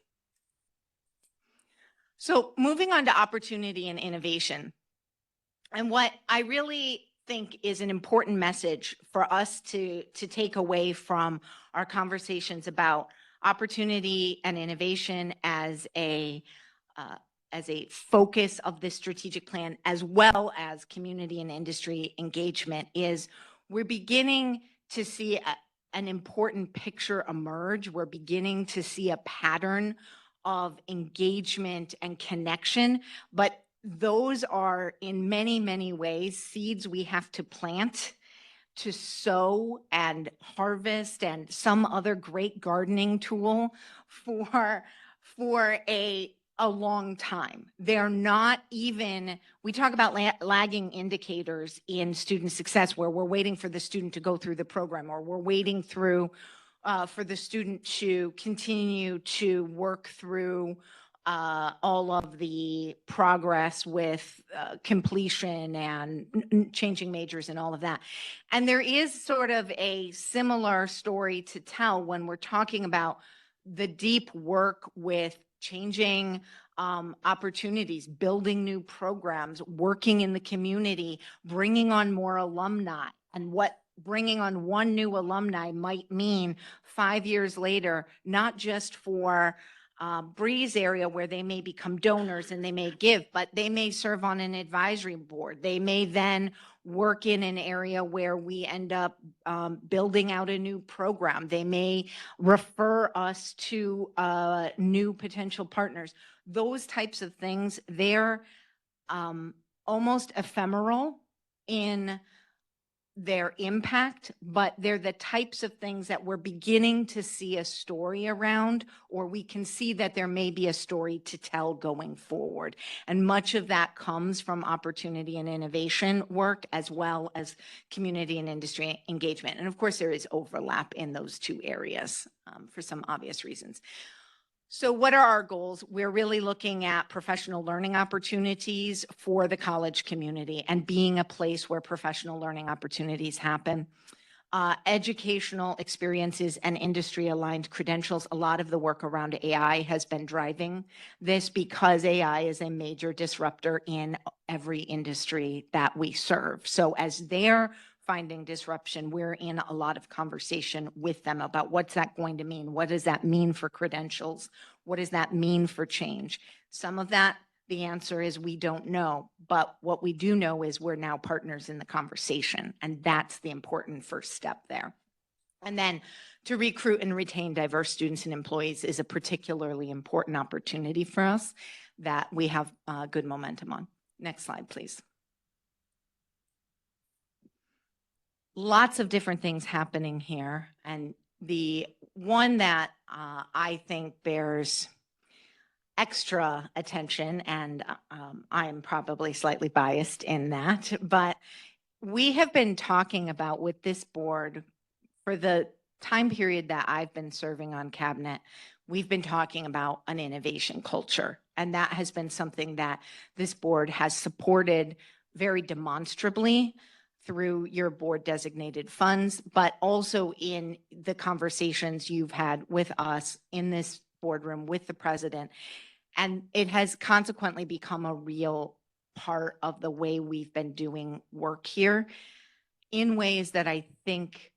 So moving on to opportunity and innovation. And what I really think is an important message for us to take away from our conversations about opportunity and innovation as a focus of this strategic plan, as well as community and industry engagement, is we're beginning to see an important picture emerge. We're beginning to see a pattern of engagement and connection, but those are in many, many ways seeds we have to plant, to sow and harvest, and some other great gardening tool for a long time. They're not even, we talk about lagging indicators in student success where we're waiting for the student to go through the program, or we're waiting through for the student to continue to work through all of the progress with completion and changing majors and all of that. And there is sort of a similar story to tell when we're talking about the deep work with changing opportunities, building new programs, working in the community, bringing on more alumni, and what bringing on one new alumni might mean 5 years later, not just for Breeze area where they may become donors and they may give, but they may serve on an advisory board. They may then work in an area where we end up building out a new program. They may refer us to new potential partners. Those types of things, they're almost ephemeral in their impact, but they're the types of things that we're beginning to see a story around, or we can see that there may be a story to tell going forward. And much of that comes from opportunity and innovation work, as well as community and industry engagement. And of course, there is overlap in those two areas for some obvious reasons. So what are our goals? We're really looking at professional learning opportunities for the college community and being a place where professional learning opportunities happen. Educational experiences and industry-aligned credentials. A lot of the work around AI has been driving this because AI is a major disruptor in every industry that we serve. So as they're finding disruption, we're in a lot of conversation with them about what's that going to mean? What does that mean for credentials? What does that mean for change? Some of that, the answer is we don't know, but what we do know is we're now partners in the conversation, and that's the important first step there. And then to recruit and retain diverse students and employees is a particularly important opportunity for us that we have good momentum on. Next slide, please. Lots of different things happening here. And the one that I think bears extra attention, and I am probably slightly biased in that, but we have been talking about with this board for the time period that I've been serving on cabinet, we've been talking about an innovation culture. And that has been something that this board has supported very demonstrably through your board designated funds, but also in the conversations you've had with us in this boardroom with the president. And it has consequently become a real part of the way we've been doing work here in ways that I think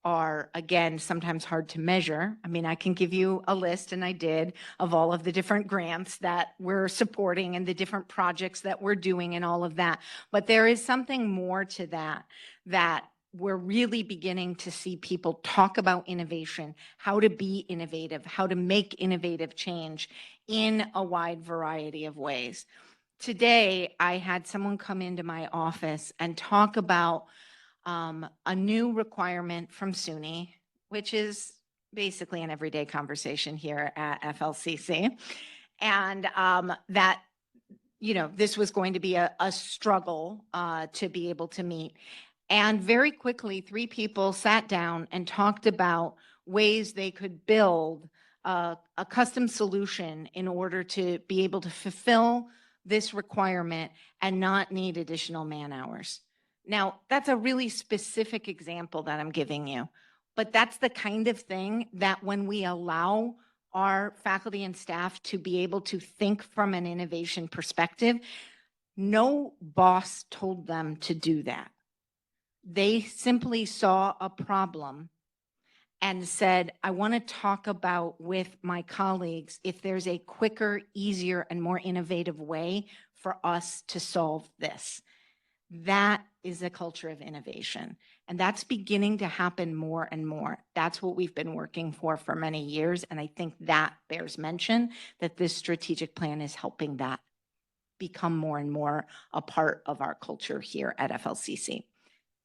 are, again, sometimes hard to measure. I mean, I can give you a list, and I did, of all of the different grants that we're supporting and the different projects that we're doing and all of that. But there is something more to that, that we're really beginning to see people talk about innovation, how to be innovative, how to make innovative change in a wide variety of ways. Today, I had someone come into my office and talk about a new requirement from SUNY, which is basically an everyday conversation here at FLCC. And that, you know, this was going to be a struggle to be able to meet. And very quickly, 3 people sat down and talked about ways they could build a custom solution in order to be able to fulfill this requirement and not need additional man hours. Now, that's a really specific example that I'm giving you, but that's the kind of thing that when we allow our faculty and staff to be able to think from an innovation perspective, no boss told them to do that. They simply saw a problem and said, I want to talk about with my colleagues if there's a quicker, easier, and more innovative way for us to solve this. That is a culture of innovation. And that's beginning to happen more and more. That's what we've been working for many years. And I think that bears mention that this strategic plan is helping that become more and more a part of our culture here at FLCC.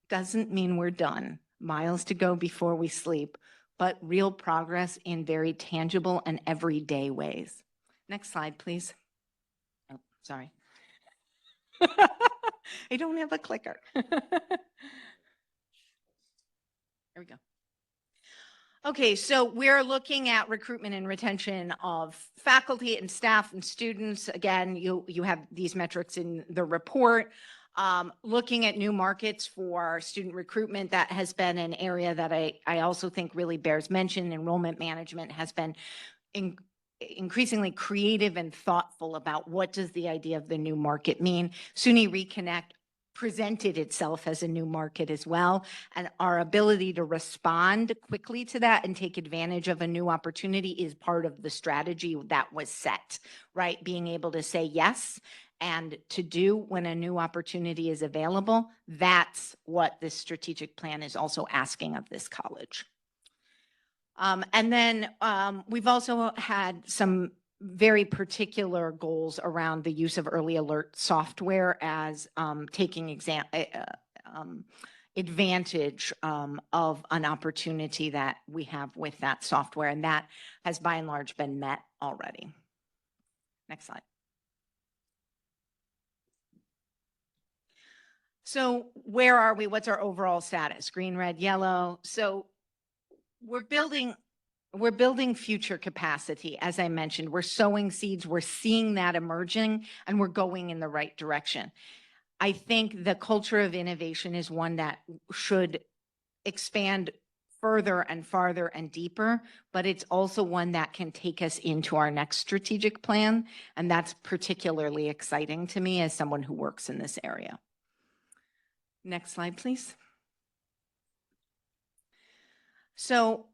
Doesn't mean we're done. Miles to go before we sleep, but real progress in very tangible and everyday ways. Next slide, please. Oh, sorry. I don't have a clicker. There we go. Okay, so we're looking at recruitment and retention of faculty and staff and students. Again, you have these metrics in the report. Looking at new markets for student recruitment, that has been an area that I also think really bears mention. Enrollment management has been increasingly creative and thoughtful about what does the idea of the new market mean. SUNY Reconnect presented itself as a new market as well, and our ability to respond quickly to that and take advantage of a new opportunity is part of the strategy that was set, right? Being able to say yes and to do when a new opportunity is available, that's what this strategic plan is also asking of this college. And then we've also had some very particular goals around the use of early alert software as taking advantage of an opportunity that we have with that software. And that has by and large been met already. Next slide. So where are we? What's our overall status? Green, red, yellow. So we're building future capacity. As I mentioned, we're sowing seeds. We're seeing that emerging, and we're going in the right direction. I think the culture of innovation is one that should expand further and farther and deeper, but it's also one that can take us into our next strategic plan. And that's particularly exciting to me as someone who works in this area. Next slide, please. So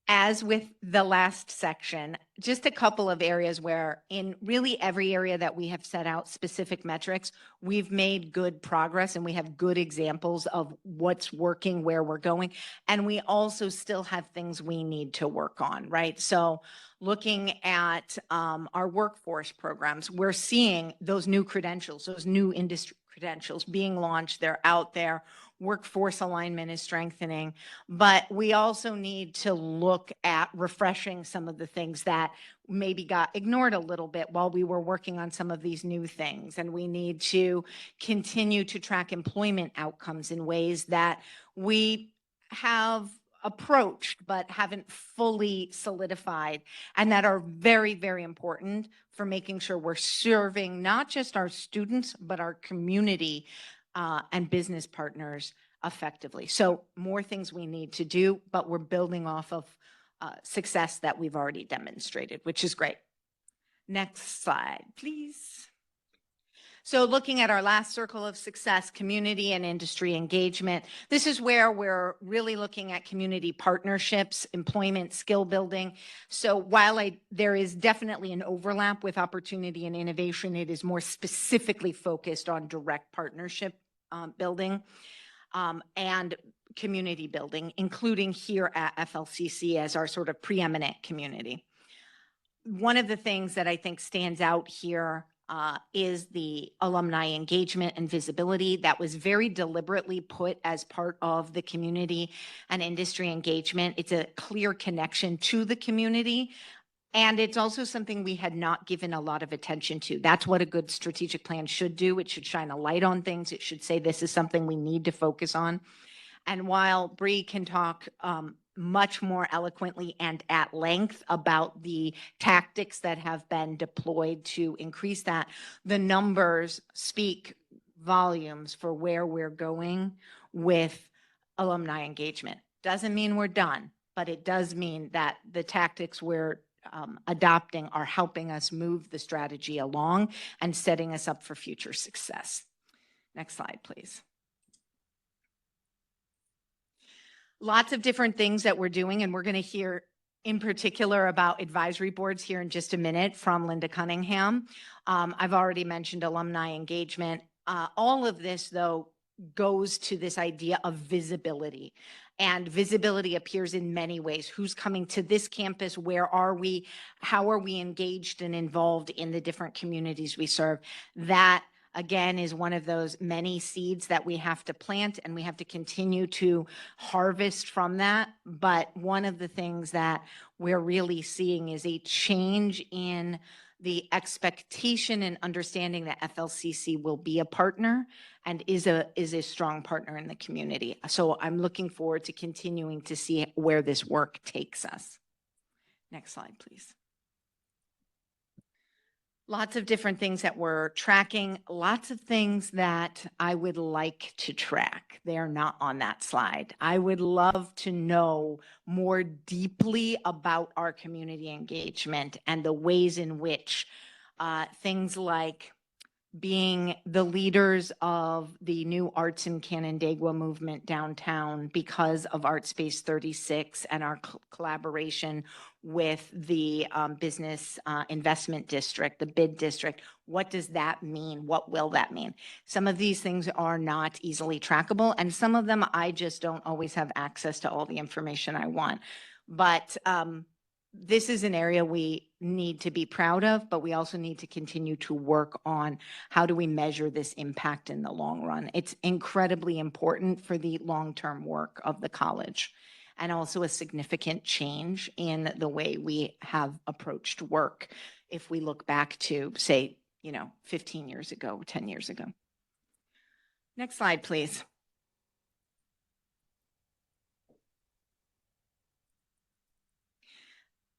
as with the last section, just a couple of areas where in really every area that we have set out specific metrics, we've made good progress and we have good examples of what's working, where we're going. And we also still have things we need to work on, right? So looking at our workforce programs, we're seeing those new credentials, those new industry credentials being launched. They're out there. Workforce alignment is strengthening, but we also need to look at refreshing some of the things that maybe got ignored a little bit while we were working on some of these new things. And we need to continue to track employment outcomes in ways that we have approached but haven't fully solidified, and that are very, very important for making sure we're serving not just our students, but our community and business partners effectively. So more things we need to do, but we're building off of success that we've already demonstrated, which is great. Next slide, please. So looking at our last circle of success, community and industry engagement, this is where we're really looking at community partnerships, employment, skill building. So while there is definitely an overlap with opportunity and innovation, it is more specifically focused on direct partnership building. and community building, including here at FLCC as our sort of preeminent community. One of the things that I think stands out here is the alumni engagement and visibility that was very deliberately put as part of the community and industry engagement. It's a clear connection to the community. And it's also something we had not given a lot of attention to. That's what a good strategic plan should do. It should shine a light on things. It should say this is something we need to focus on. And while Bree can talk much more eloquently and at length about the tactics that have been deployed to increase that, the numbers speak volumes for where we're going with alumni engagement. Doesn't mean we're done, but it does mean that the tactics we're adopting are helping us move the strategy along and setting us up for future success. Next slide, please. Lots of different things that we're doing, and we're going to hear in particular about advisory boards here in just a minute from Linda Cunningham. I've already mentioned alumni engagement. All of this, though, goes to this idea of visibility. And visibility appears in many ways. Who's coming to this campus? Where are we? How are we engaged and involved in the different communities we serve? That, again, is one of those many seeds that we have to plant, and we have to continue to harvest from that. But one of the things that we're really seeing is a change in the expectation and understanding that FLCC will be a partner and is a strong partner in the community. So I'm looking forward to continuing to see where this work takes us. Next slide, please. Lots of different things that we're tracking, lots of things that I would like to track. They're not on that slide. I would love to know more deeply about our community engagement and the ways in which things like being the leaders of the new Arts in Canandaigua movement downtown because of Art Space 36 and our collaboration with the Business Investment District, the BID district. What does that mean? What will that mean? Some of these things are not easily trackable, and some of them I just don't always have access to all the information I want. But this is an area we need to be proud of, but we also need to continue to work on how do we measure this impact in the long run. It's incredibly important for the long-term work of the college, and also a significant change in the way we have approached work if we look back to, say, 15 years ago, 10 years ago. Next slide, please.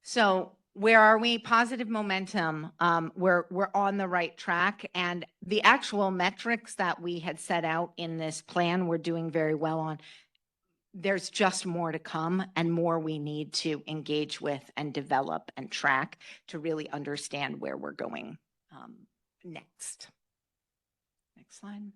So where are we? Positive momentum. We're on the right track, and the actual metrics that we had set out in this plan, we're doing very well on. There's just more to come and more we need to engage with and develop and track to really understand where we're going next. Next slide.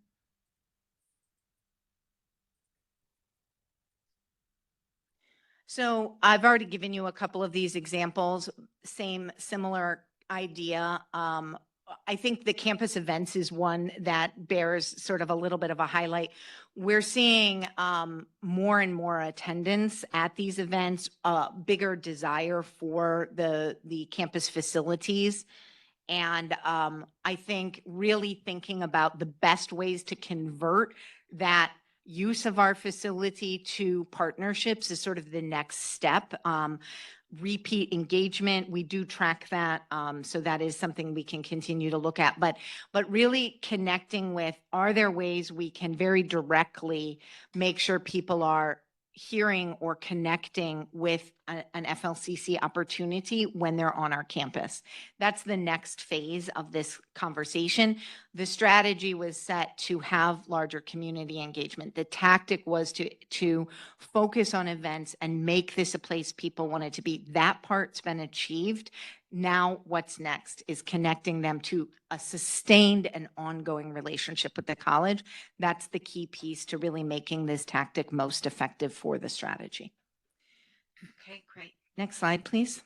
So I've already given you a couple of these examples, similar idea. I think the campus events is one that bears sort of a little bit of a highlight. We're seeing more and more attendance at these events, bigger desire for the campus facilities. And I think really thinking about the best ways to convert that use of our facility to partnerships is sort of the next step. Repeat engagement, we do track that. So that is something we can continue to look at, but really connecting with, are there ways we can very directly make sure people are hearing or connecting with an FLCC opportunity when they're on our campus? That's the next phase of this conversation. The strategy was set to have larger community engagement. The tactic was to focus on events and make this a place people wanted to be. That part's been achieved. Now what's next is connecting them to a sustained and ongoing relationship with the college. That's the key piece to really making this tactic most effective for the strategy. Okay, great. Next slide, please.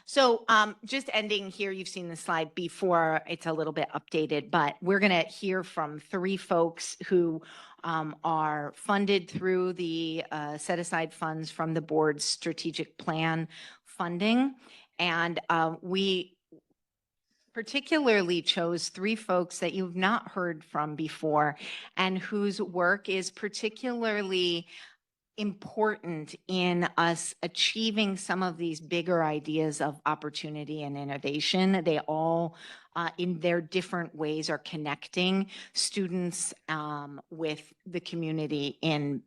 So just ending here, you've seen the slide before, it's a little bit updated, but we're going to hear from 3 folks who are funded through the set aside funds from the board's strategic plan funding. And we particularly chose 3 folks that you've not heard from before and whose work is particularly important in us achieving some of these bigger ideas of opportunity and innovation. They all, in their different ways, are connecting students with the community in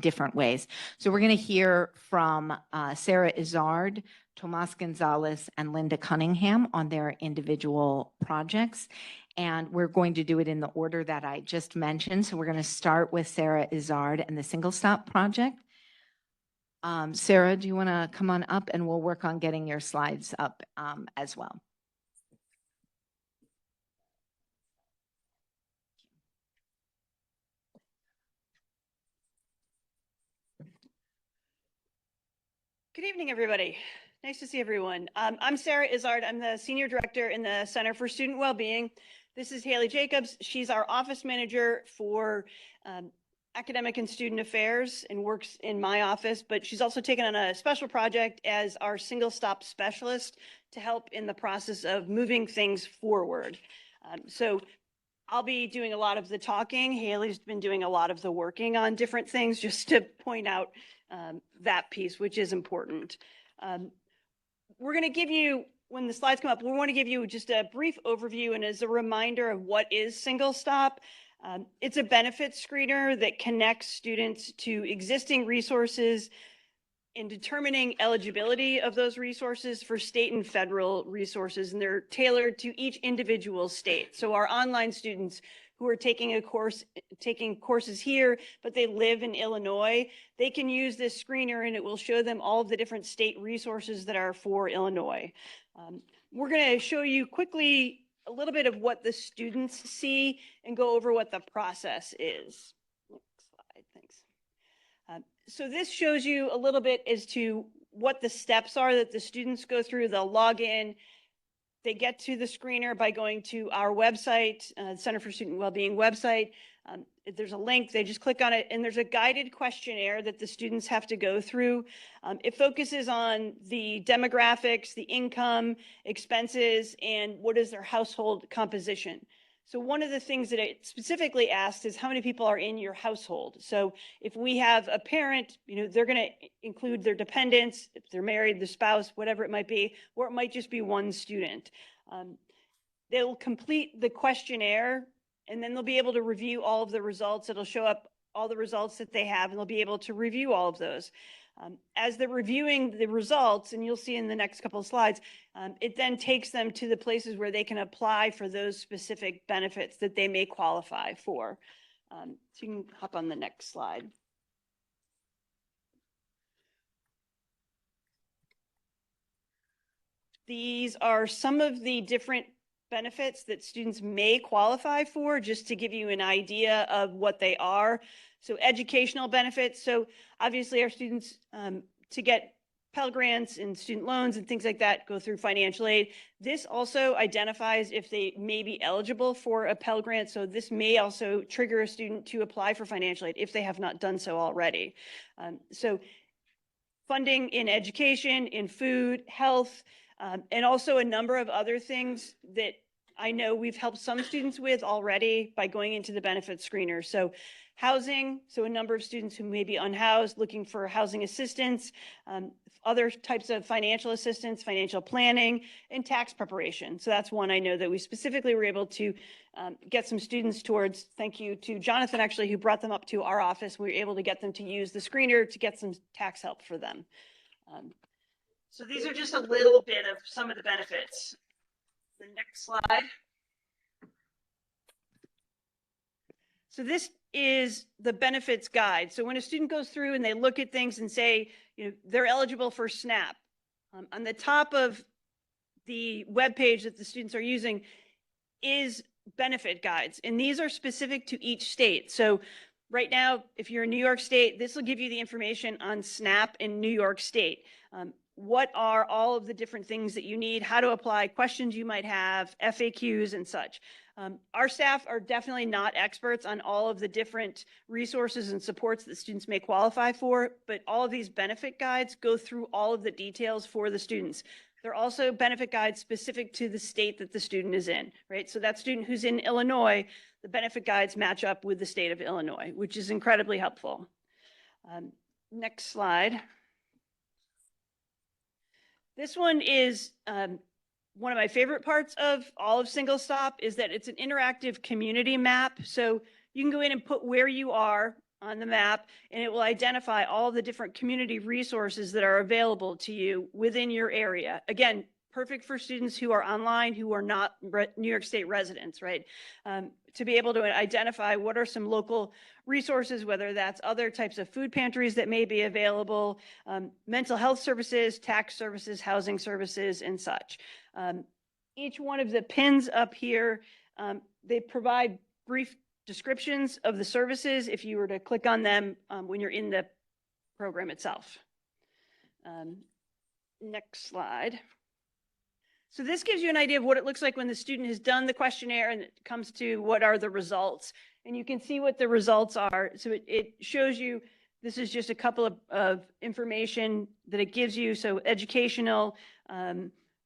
different ways. So we're going to hear from Sarah Izard, Tomas Gonzalez, and Linda Cunningham on their individual projects. And we're going to do it in the order that I just mentioned. So we're going to start with Sarah Izard and the Single Stop Project. Sarah, do you want to come on up and we'll work on getting your slides up as well. Good evening, everybody. Nice to see everyone. I'm Sarah Izard. I'm the Senior Director in the Center for Student Wellbeing. This is Haley Jacobs. She's our office manager for academic and student affairs and works in my office, but she's also taken on a special project as our single stop specialist to help in the process of moving things forward. So I'll be doing a lot of the talking. Haley's been doing a lot of the working on different things, just to point out that piece, which is important. We're going to give you, when the slides come up, we want to give you just a brief overview and as a reminder of what is Single Stop. It's a benefit screener that connects students to existing resources in determining eligibility of those resources for state and federal resources, and they're tailored to each individual state. So our online students who are taking courses here, but they live in Illinois, they can use this screener and it will show them all of the different state resources that are for Illinois. We're going to show you quickly a little bit of what the students see and go over what the process is. Next slide, thanks. So this shows you a little bit as to what the steps are that the students go through. They'll log in. They get to the screener by going to our website, Center for Student Wellbeing website. If there's a link, they just click on it, and there's a guided questionnaire that the students have to go through. It focuses on the demographics, the income, expenses, and what is their household composition. So one of the things that it specifically asks is how many people are in your household. So if we have a parent, they're going to include their dependents, if they're married, the spouse, whatever it might be, or it might just be one student. They'll complete the questionnaire and then they'll be able to review all of the results. It'll show up all the results that they have and they'll be able to review all of those. As they're reviewing the results, and you'll see in the next couple of slides, it then takes them to the places where they can apply for those specific benefits that they may qualify for. So you can hop on the next slide. These are some of the different benefits that students may qualify for, just to give you an idea of what they are. So educational benefits. So obviously our students, to get Pell Grants and student loans and things like that, go through financial aid. This also identifies if they may be eligible for a Pell Grant. So this may also trigger a student to apply for financial aid if they have not done so already. So funding in education, in food, health, and also a number of other things that I know we've helped some students with already by going into the benefit screener. So housing, so a number of students who may be unhoused looking for housing assistance, other types of financial assistance, financial planning, and tax preparation. So that's one I know that we specifically were able to get some students towards. Thank you to Jonathan, actually, who brought them up to our office. We were able to get them to use the screener to get some tax help for them. So these are just a little bit of some of the benefits. The next slide. So this is the benefits guide. So when a student goes through and they look at things and say, they're eligible for SNAP, on the top of the web page that the students are using is benefit guides. And these are specific to each state. So right now, if you're in New York State, this will give you the information on SNAP in New York State. what are all of the different things that you need, how to apply, questions you might have, FAQs and such. Our staff are definitely not experts on all of the different resources and supports that students may qualify for, but all of these benefit guides go through all of the details for the students. They're also benefit guides specific to the state that the student is in, right? So that student who's in Illinois, the benefit guides match up with the state of Illinois, which is incredibly helpful. Next slide. This one is one of my favorite parts of all of Single Stop is that it's an interactive community map. So you can go in and put where you are on the map, and it will identify all the different community resources that are available to you within your area. Again, perfect for students who are online, who are not New York State residents, right? To be able to identify what are some local resources, whether that's other types of food pantries that may be available, mental health services, tax services, housing services, and such. Each one of the pins up here, they provide brief descriptions of the services if you were to click on them when you're in the program itself. Next slide. So this gives you an idea of what it looks like when the student has done the questionnaire and it comes to what are the results. And you can see what the results are. So it shows you, this is just a couple of information that it gives you. So educational,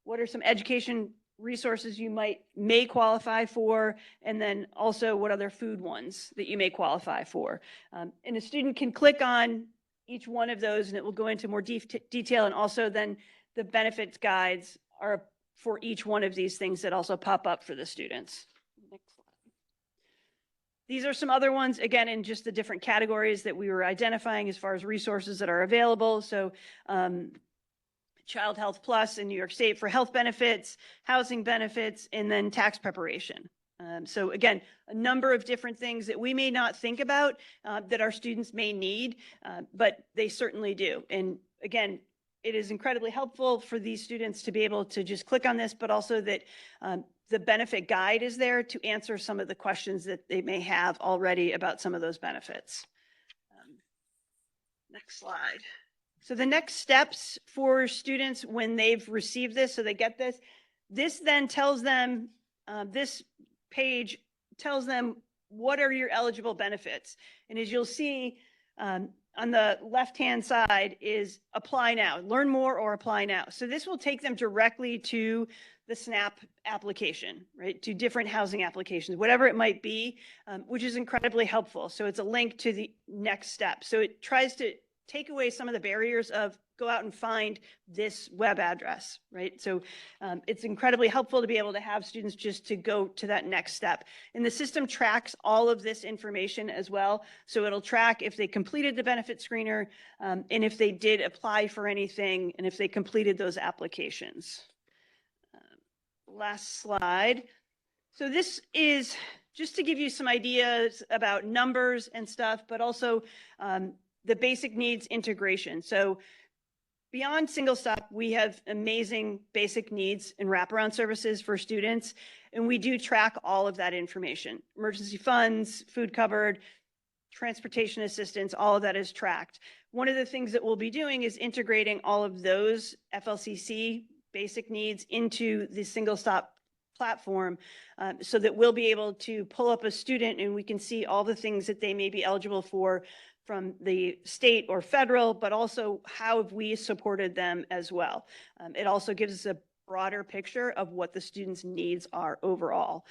what are some education resources you may qualify for, and then also what other food ones that you may qualify for. And a student can click on each one of those and it will go into more detail, and also then the benefits guides are for each one of these things that also pop up for the students. Next slide. These are some other ones, again, in just the different categories that we were identifying as far as resources that are available. So Child Health Plus in New York State for health benefits, housing benefits, and then tax preparation. So again, a number of different things that we may not think about that our students may need, but they certainly do. And again, it is incredibly helpful for these students to be able to just click on this, but also that the benefit guide is there to answer some of the questions that they may have already about some of those benefits. Next slide. So the next steps for students when they've received this, so they get this, this then tells them, this page tells them what are your eligible benefits. And as you'll see, on the left-hand side is apply now, learn more or apply now. So this will take them directly to the SNAP application, right? To different housing applications, whatever it might be, which is incredibly helpful. So it's a link to the next step. So it tries to take away some of the barriers of go out and find this web address, right? So it's incredibly helpful to be able to have students just to go to that next step. And the system tracks all of this information as well. So it'll track if they completed the benefit screener and if they did apply for anything and if they completed those applications. Last slide. So this is just to give you some ideas about numbers and stuff, but also the basic needs integration. So beyond Single Stop, we have amazing basic needs and wraparound services for students, and we do track all of that information. Emergency funds, food cupboard, transportation assistance, all of that is tracked. One of the things that we'll be doing is integrating all of those FLCC basic needs into the Single Stop platform so that we'll be able to pull up a student and we can see all the things that they may be eligible for from the state or federal, but also how have we supported them as well. It also gives us a broader picture of what the students' needs are overall.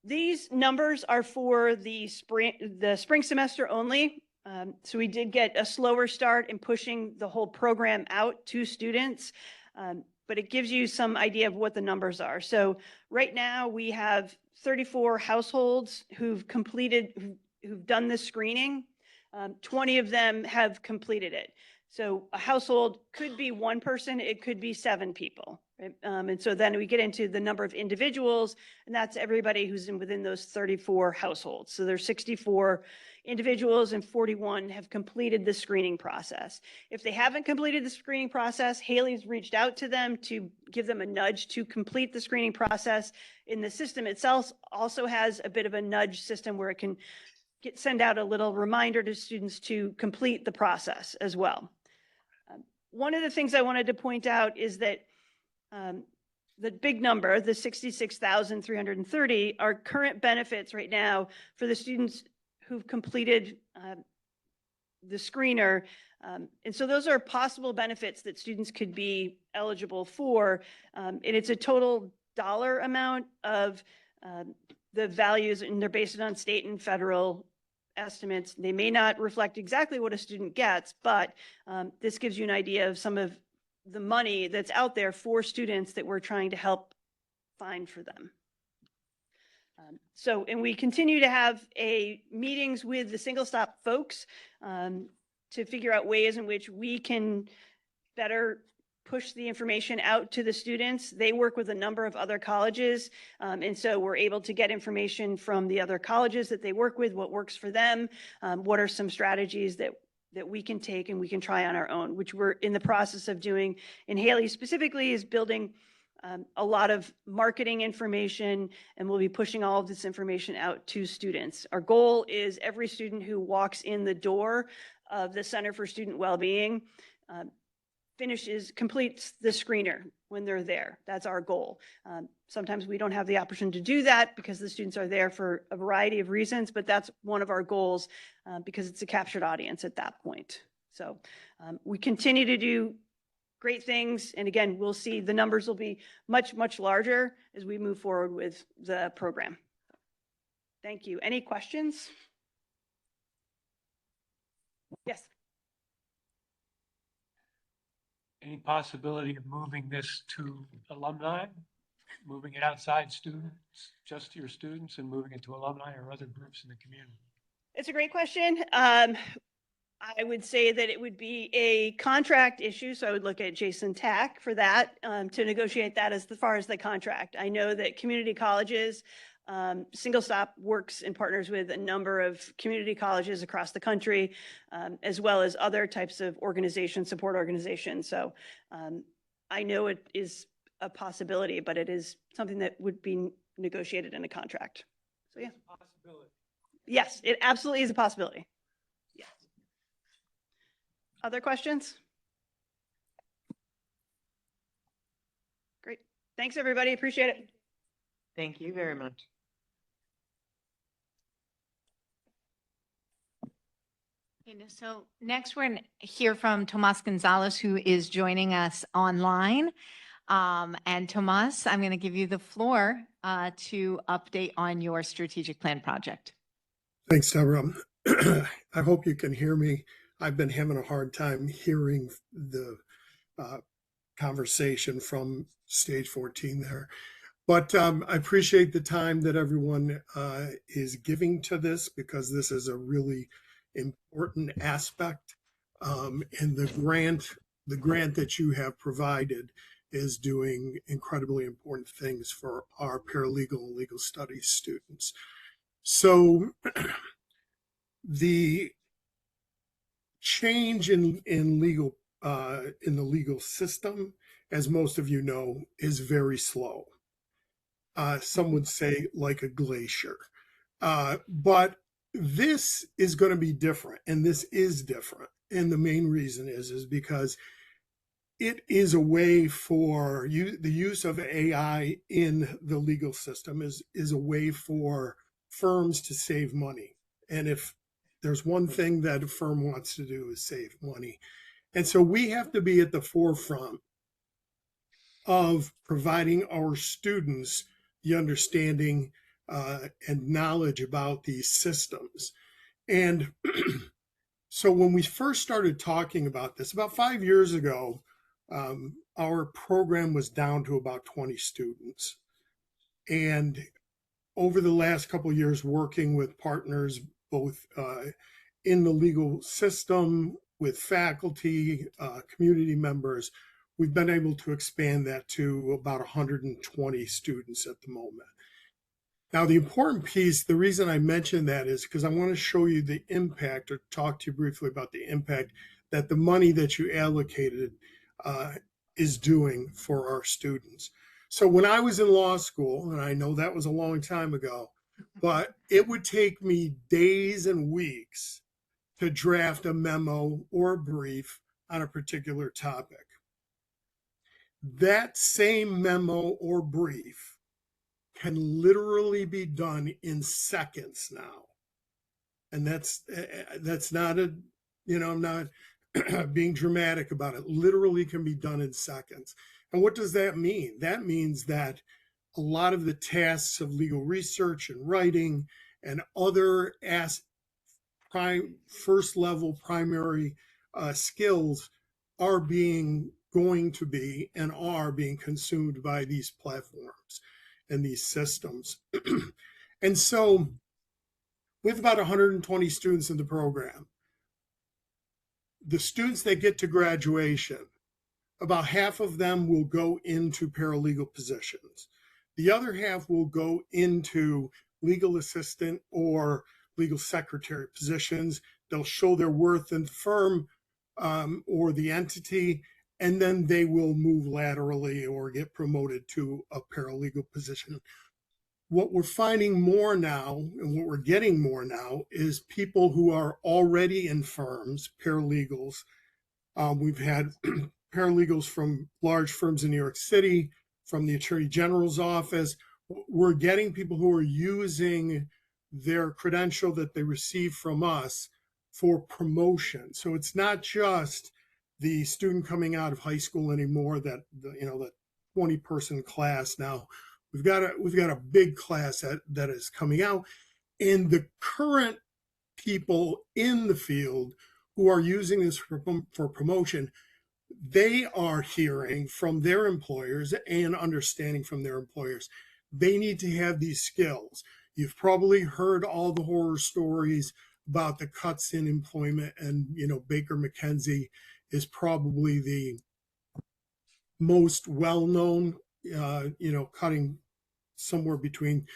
These numbers are for the spring semester only. So we did get a slower start in pushing the whole program out to students, but it gives you some idea of what the numbers are. So right now we have 34 households who've done this screening. 20 of them have completed it. So a household could be one person, it could be 7 people. Right? And so then we get into the number of individuals, and that's everybody who's within those 34 households. So there's 64 individuals and 41 have completed the screening process. If they haven't completed the screening process, Haley's reached out to them to give them a nudge to complete the screening process. In the system itself also has a bit of a nudge system where it can send out a little reminder to students to complete the process as well. one of the things I wanted to point out is that the big number, the 66,330, are current benefits right now for the students who've completed the screener. And so those are possible benefits that students could be eligible for. And it's a total dollar amount of the values, and they're based on state and federal estimates. They may not reflect exactly what a student gets, but this gives you an idea of some of the money that's out there for students that we're trying to help find for them. And we continue to have meetings with the Single Stop folks to figure out ways in which we can better push the information out to the students. They work with a number of other colleges, and so we're able to get information from the other colleges that they work with, what works for them, what are some strategies that we can take and we can try on our own, which we're in the process of doing. And Haley specifically is building a lot of marketing information, and we'll be pushing all of this information out to students. Our goal is every student who walks in the door of the Center for Student Wellbeing completes the screener when they're there. That's our goal. Sometimes we don't have the opportunity to do that because the students are there for a variety of reasons, but that's one of our goals because it's a captured audience at that point. So we continue to do great things. And again, we'll see the numbers will be much, much larger as we move forward with the program. Thank you. Any questions? Yes. Any possibility of moving this to alumni, moving it outside students, just to your students, and moving it to alumni or other groups in the community? It's a great question. I would say that it would be a contract issue, so I would look at Jason Tack for that, to negotiate that as far as the contract. I know that community colleges, Single Stop works and partners with a number of community colleges across the country, as well as other types of organizations, support organizations. So I know it is a possibility, but it is something that would be negotiated in a contract. So yeah. Possibility. Yes, it absolutely is a possibility. Yes. Other questions? Great. Thanks, everybody. Appreciate it. Thank you very much. So next we're going to hear from Tomas Gonzalez, who is joining us online. And Tomas, I'm going to give you the floor to update on your strategic plan project. Thanks, Deborah. I hope you can hear me. I've been having a hard time hearing the conversation from stage 14 there. But I appreciate the time that everyone is giving to this, because this is a really important aspect. And the grant that you have provided is doing incredibly important things for our paralegal and legal studies students. So the change in legal in the legal system, as most of you know, is very slow. Some would say like a glacier. But this is going to be different, and this is different. And the main reason is because it is a way for the use of AI in the legal system is a way for firms to save money. And if there's one thing that a firm wants to do is save money. And so we have to be at the forefront of providing our students the understanding and knowledge about these systems. And so when we first started talking about this, about 5 years ago, our program was down to about 20 students. And over the last couple of years, working with partners, both in the legal system, with faculty, community members, we've been able to expand that to about 120 students at the moment. Now, the important piece, the reason I mention that is because I want to show you the impact, or talk to you briefly about the impact that the money that you allocated is doing for our students. So when I was in law school, and I know that was a long time ago, but it would take me days and weeks to draft a memo or a brief on a particular topic. That same memo or brief can literally be done in seconds now. And that's not a, I'm not being dramatic about it. Literally can be done in seconds. And what does that mean? That means that a lot of the tasks of legal research and writing and other first level primary skills are going to be and are being consumed by these platforms and these systems. And so we have about 120 students in the program. The students that get to graduation, about half of them will go into paralegal positions. The other half will go into legal assistant or legal secretary positions. They'll show their worth in the firm or the entity, and then they will move laterally or get promoted to a paralegal position. What we're finding more now, and what we're getting more now, is people who are already in firms, paralegals. We've had paralegals from large firms in New York City, from the Attorney General's office. We're getting people who are using their credential that they receive from us for promotion. So it's not just the student coming out of high school anymore, that the 20-person class now. We've got a big class that is coming out, and the current people in the field who are using this for promotion, they are hearing from their employers and understanding from their employers they need to have these skills. You've probably heard all the horror stories about the cuts in employment, and Baker McKenzie is probably the most well-known, cutting somewhere between,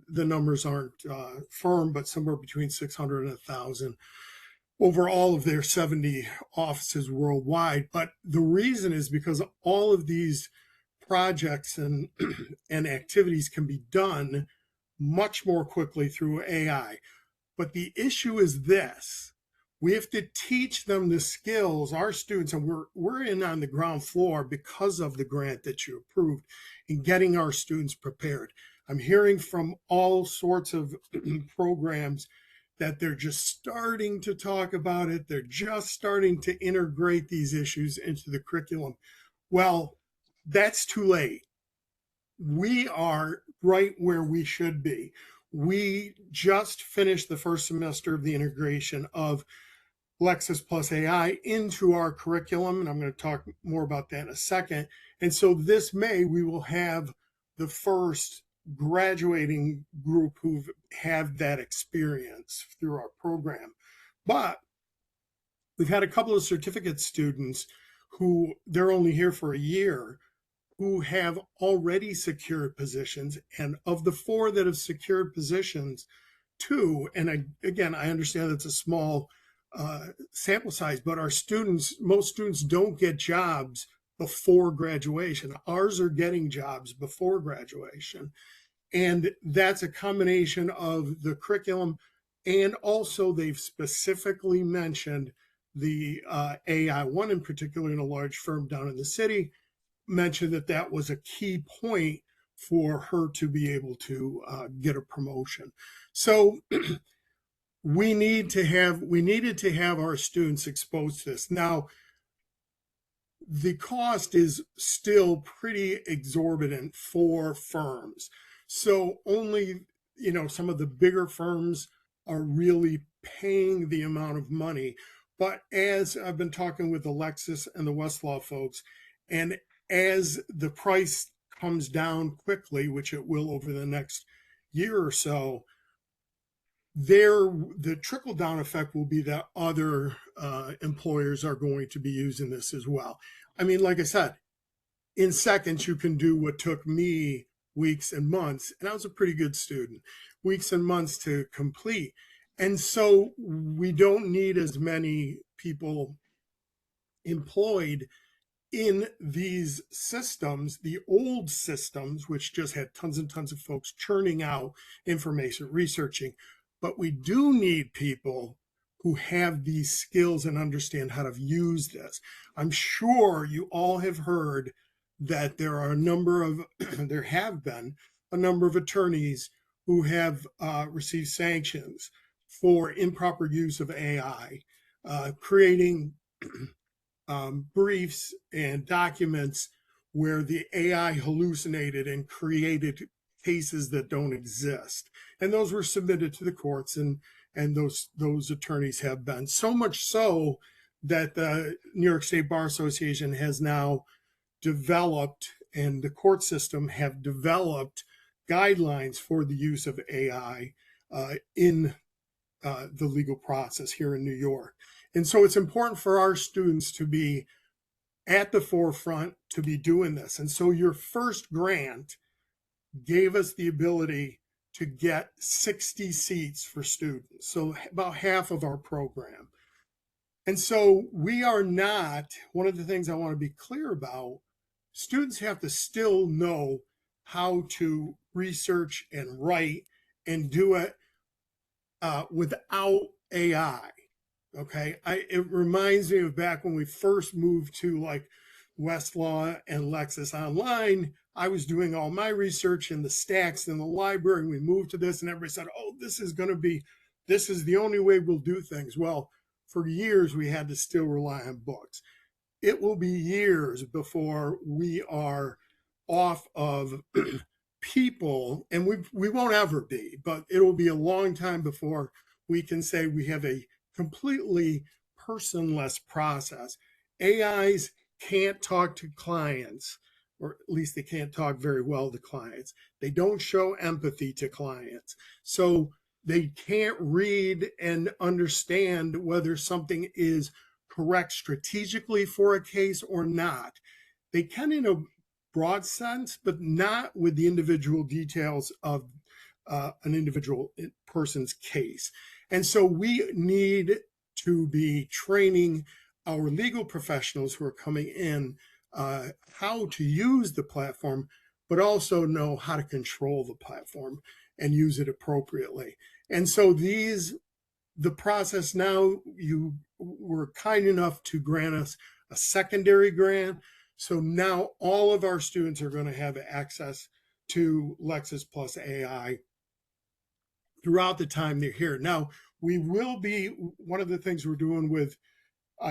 the numbers aren't firm, but somewhere between 600 and 1,000 over all of their 70 offices worldwide. But the reason is because all of these projects and activities can be done much more quickly through AI. But the issue is this: we have to teach them the skills, our students, and we're in on the ground floor because of the grant that you approved in getting our students prepared. I'm hearing from all sorts of programs that they're just starting to talk about it. They're just starting to integrate these issues into the curriculum. Well, that's too late. We are right where we should be. We just finished the first semester of the integration of Lexis Plus AI into our curriculum, and I'm going to talk more about that in a second. And so this May, we will have the first graduating group who have that experience through our program. But we've had a couple of certificate students who they're only here for a year, who have already secured positions. And of the 4 that have secured positions, 2, and again, I understand it's a small sample size, but most students don't get jobs before graduation. Ours are getting jobs before graduation. And that's a combination of the curriculum, and also they've specifically mentioned the AI. One in particular, in a large firm down in the city, mentioned that was a key point for her to be able to get a promotion. So we needed to have our students exposed to this. Now, the cost is still pretty exorbitant for firms. So only, some of the bigger firms are really paying the amount of money. But as I've been talking with the Lexis and the Westlaw folks, and as the price comes down quickly, which it will over the next year or so, the trickle-down effect will be that other employers are going to be using this as well. I mean, like I said, in seconds, you can do what took me weeks and months, and I was a pretty good student, weeks and months to complete. And so we don't need as many people employed in these systems, the old systems, which just had tons and tons of folks churning out information, researching. But we do need people who have these skills and understand how to use this. I'm sure you all have heard that there are a number of, there have been a number of attorneys who have received sanctions for improper use of AI, creating briefs and documents where the AI hallucinated and created cases that don't exist. And those were submitted to the courts, and those attorneys have been. So much so that the New York State Bar Association has now developed, and the court system have developed guidelines for the use of AI in the legal process here in New York. And so it's important for our students to be at the forefront, to be doing this. And so your first grant gave us the ability to get 60 seats for students, so about half of our program. And so we are not, one of the things I want to be clear about, students have to still know how to research and write and do it without AI. Okay, it reminds me of back when we first moved to like Westlaw and Lexis Online. I was doing all my research in the stacks in the library, and we moved to this, and everybody said, "Oh, this is the only way we'll do things." Well, for years we had to still rely on books. It will be years before we are off of people, and we won't ever be, but it will be a long time before we can say we have a completely personless process. AIs can't talk to clients, or at least they can't talk very well to clients. They don't show empathy to clients. So they can't read and understand whether something is correct strategically for a case or not. They can in a broad sense, but not with the individual details of an individual person's case. And so we need to be training our legal professionals who are coming in how to use the platform, but also know how to control the platform and use it appropriately. And so the process now, you were kind enough to grant us a secondary grant. So now all of our students are going to have access to Lexis Plus AI throughout the time they're here. Now, we will be, one of the things we're doing with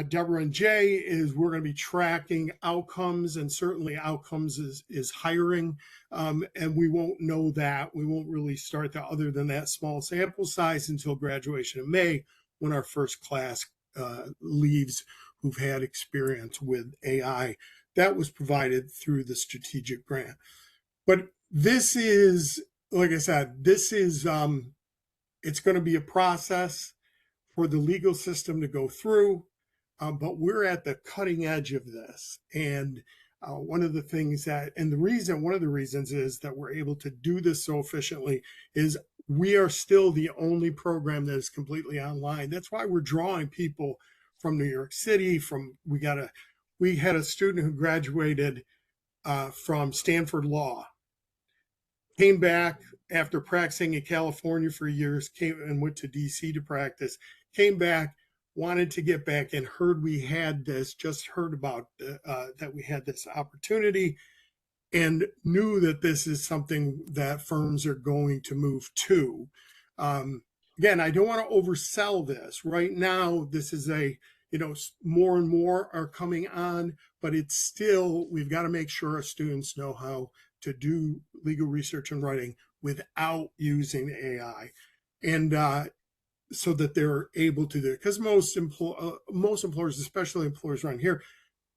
Deborah and Jay is we're going to be tracking outcomes, and certainly outcomes is hiring. And we won't know that. We won't really start that other than that small sample size until graduation in May, when our first class leaves who've had experience with AI. That was provided through the strategic grant. But this is, like I said, this is, it's going to be a process for the legal system to go through, but we're at the cutting edge of this. And one of the things that, and one of the reasons is that we're able to do this so efficiently is we are still the only program that is completely online. That's why we're drawing people from New York City, we had a student who graduated from Stanford Law, came back after practicing in California for years, came and went to DC to practice, came back, wanted to get back, and heard we had this, just heard about that we had this opportunity, and knew that this is something that firms are going to move to. Again, I don't want to oversell this. Right now, this is more and more are coming on, but it's still, we've got to make sure our students know how to do legal research and writing without using AI. And so that they're able to do it. Because most employers, especially employers around here,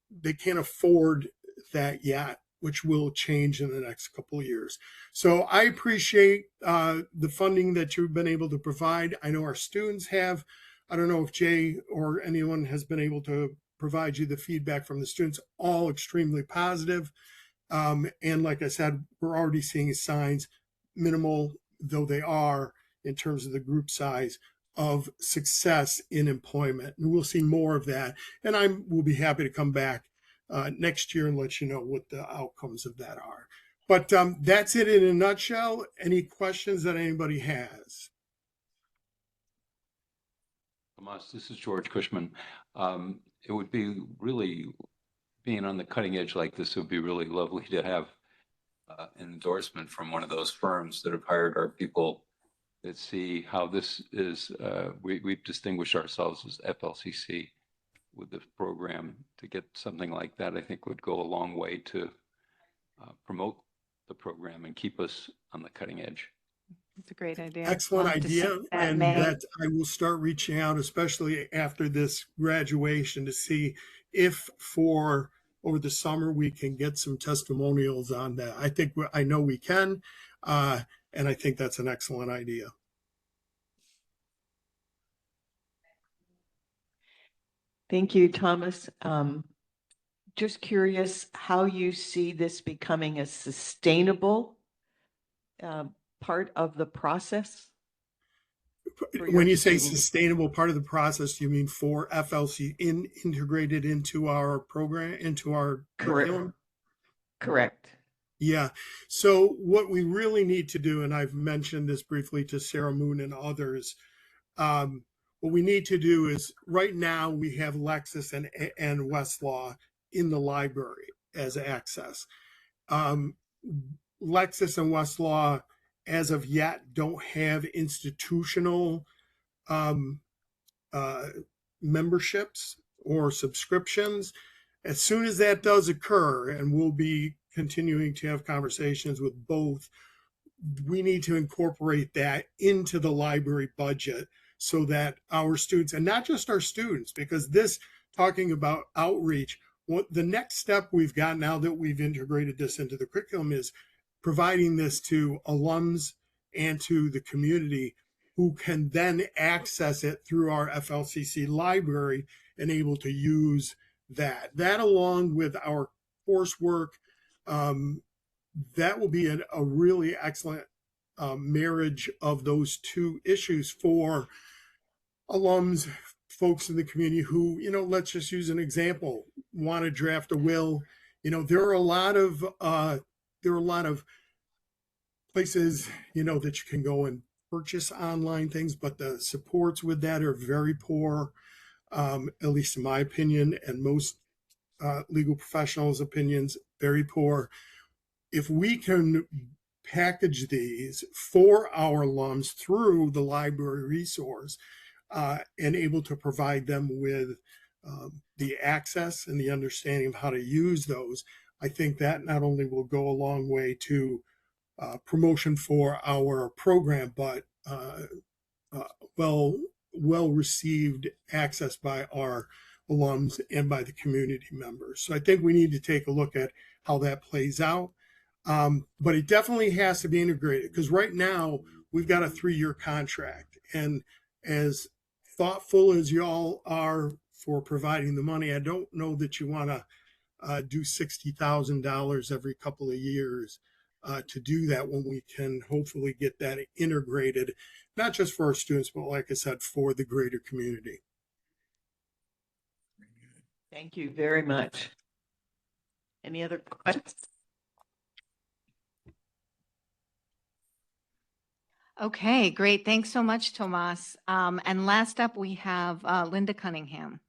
they can't afford that yet, which will change in the next couple of years. So I appreciate the funding that you've been able to provide. I know our students have. I don't know if Jay or anyone has been able to provide you the feedback from the students, all extremely positive. And like I said, we're already seeing signs, minimal though they are in terms of the group size, of success in employment. And we'll see more of that. And we'll be happy to come back next year and let you know what the outcomes of that are. But that's it in a nutshell. Any questions that anybody has? Tomas, this is George Cushman. It would be really, being on the cutting edge like this, it would be really lovely to have an endorsement from one of those firms that have hired our people that see how this is, we've distinguished ourselves as FLCC with this program. To get something like that, I think would go a long way to promote the program and keep us on the cutting edge. It's a great idea. Excellent Love to see idea. that And made. that I will start reaching out, especially after this graduation, to see if for over the summer we can get some testimonials on that. I know we can, and I think that's an excellent idea. Thank you, Thomas. Just curious how you see this becoming a sustainable part of the process? for your When you say students? sustainable part of the process, you mean for FLC integrated into our program, into our Correct. curriculum? Correct. Yeah. So what we really need to do, and I've mentioned this briefly to Sarah Moon and others, what we need to do is right now we have Lexis and Westlaw in the library as access. Lexis and Westlaw, as of yet, don't have institutional memberships or subscriptions. As soon as that does occur, and we'll be continuing to have conversations with both, we need to incorporate that into the library budget so that our students, and not just our students, because this, talking about outreach, what the next step we've got now that we've integrated this into the curriculum is providing this to alums and to the community, who can then access it through our FLCC library and able to use that. That, along with our coursework, that will be a really excellent marriage of those two issues for alums, folks in the community who, let's just use an example, want to draft a will. There are a lot of places, that you can go and purchase online things, but the supports with that are very poor, at least in my opinion, and most legal professionals' opinions, very poor. If we can package these for our alums through the library resource, and able to provide them with the access and the understanding of how to use those, I think that not only will go a long way to promotion for our program, but well received access by our alums and by the community members. So I think we need to take a look at how that plays out. But it definitely has to be integrated, because right now we've got a 3-year contract, and as thoughtful as y'all are for providing the money, I don't know that you want to do $60,000 every couple of years to do that, when we can hopefully get that integrated, not just for our students, but like I said, for the greater community. Thank you very much. Any other questions? Okay, great. Thanks so much, Tomas. And last up, we have Linda Cunningham.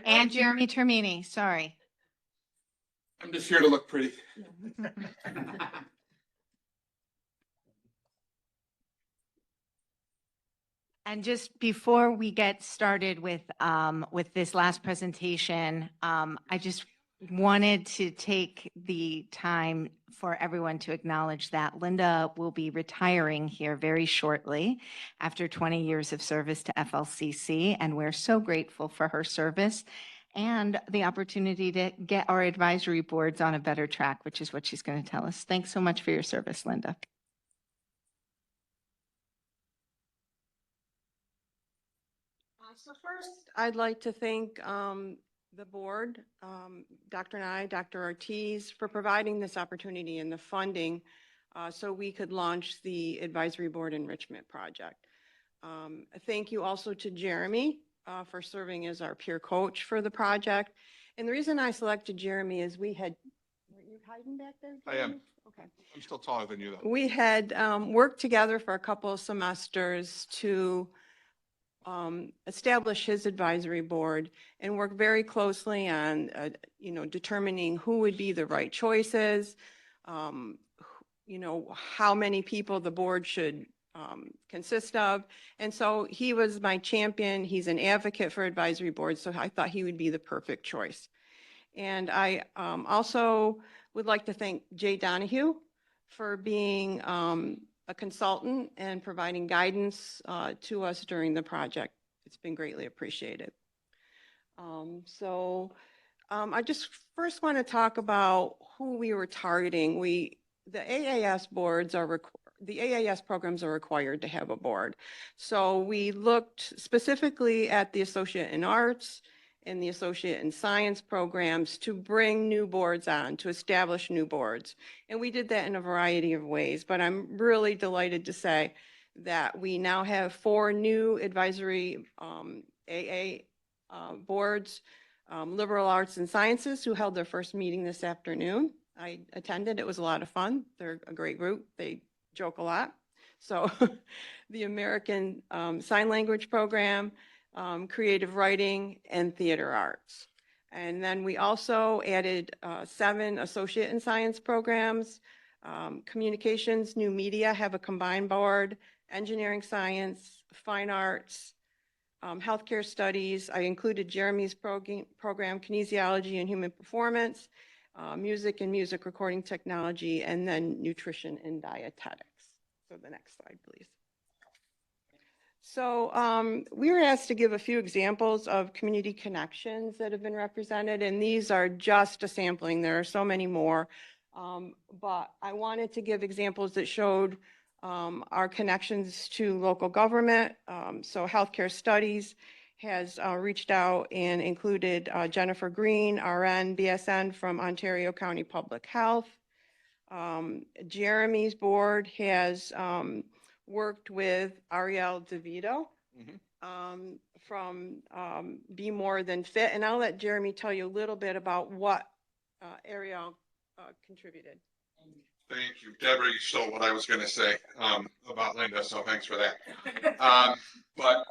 And Jeremy Termini, sorry. I'm just here to look pretty. And just before we get started with this last presentation, I just wanted to take the time for everyone to acknowledge that Linda will be retiring here very shortly after 20 years of service to FLCC, and we're so grateful for her service and the opportunity to get our advisory boards on a better track, which is what she's going to tell us. Thanks so much for your service, Linda. So first, I'd like to thank the board, Dr. Nye, Dr. Ortiz, for providing this opportunity and the funding so we could launch the Advisory Board Enrichment Project. Thank you also to Jeremy for serving as our peer coach for the project. And the reason I selected Jeremy is were you hiding back there, Jeremy? I am. Okay. I'm still taller than you though. We had worked together for a couple of semesters to establish his advisory board and work very closely on, determining who would be the right choices, how many people the board should consist of. And so he was my champion. He's an advocate for advisory boards, so I thought he would be the perfect choice. And I also would like to thank Jay Donahue for being a consultant and providing guidance to us during the project. It's been greatly appreciated. I just first want to talk about who we were targeting. The AAS boards the AAS programs are required to have a board. So we looked specifically at the Associate in Arts and the Associate in Science programs to bring new boards on, to establish new boards. And we did that in a variety of ways, but I'm really delighted to say that we now have 4 new advisory AA boards. Liberal Arts and Sciences, who held their first meeting this afternoon. I attended. It was a lot of fun. They're a great group. They joke a lot. So the American Sign Language Program, Creative Writing, and Theater Arts. And then we also added 7 Associate in Science programs. Communications, New Media have a combined board, Engineering Science, Fine Arts, Healthcare Studies. I included Jeremy's program, Kinesiology and Human Performance, Music and Music Recording Technology, and then Nutrition and Dietetics. So the next slide, please. So we were asked to give a few examples of community connections that have been represented, and these are just a sampling. There are so many more, but I wanted to give examples that showed our connections to local government. So Healthcare Studies has reached out and included Jennifer Green, RN, BSN from Ontario County Public Health. Jeremy's board has worked with Ariel DeVito from Be More Than Fit. And I'll let Jeremy tell you a little bit about what Ariel contributed. Thank you, Deborah. You stole what I was going to say about Linda, so thanks for that. But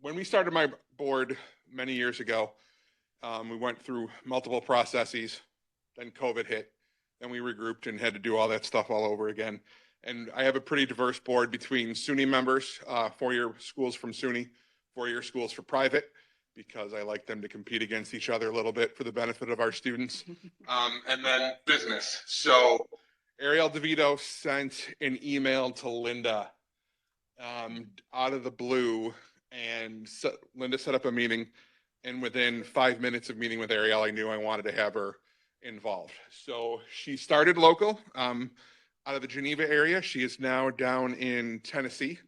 when we started my board many years ago, we went through multiple processes, then COVID hit, then we regrouped and had to do all that stuff all over again. And I have a pretty diverse board between SUNY members, 4-year schools from SUNY, 4-year schools for private, because I like them to compete against each other a little bit for the benefit of our students, and then business. So Ariel DeVito sent an email to Linda out of the blue, and Linda set up a meeting, and within 5 minutes of meeting with Ariel, I knew I wanted to have her involved. So she started local out of the Geneva area. She is now down in Tennessee.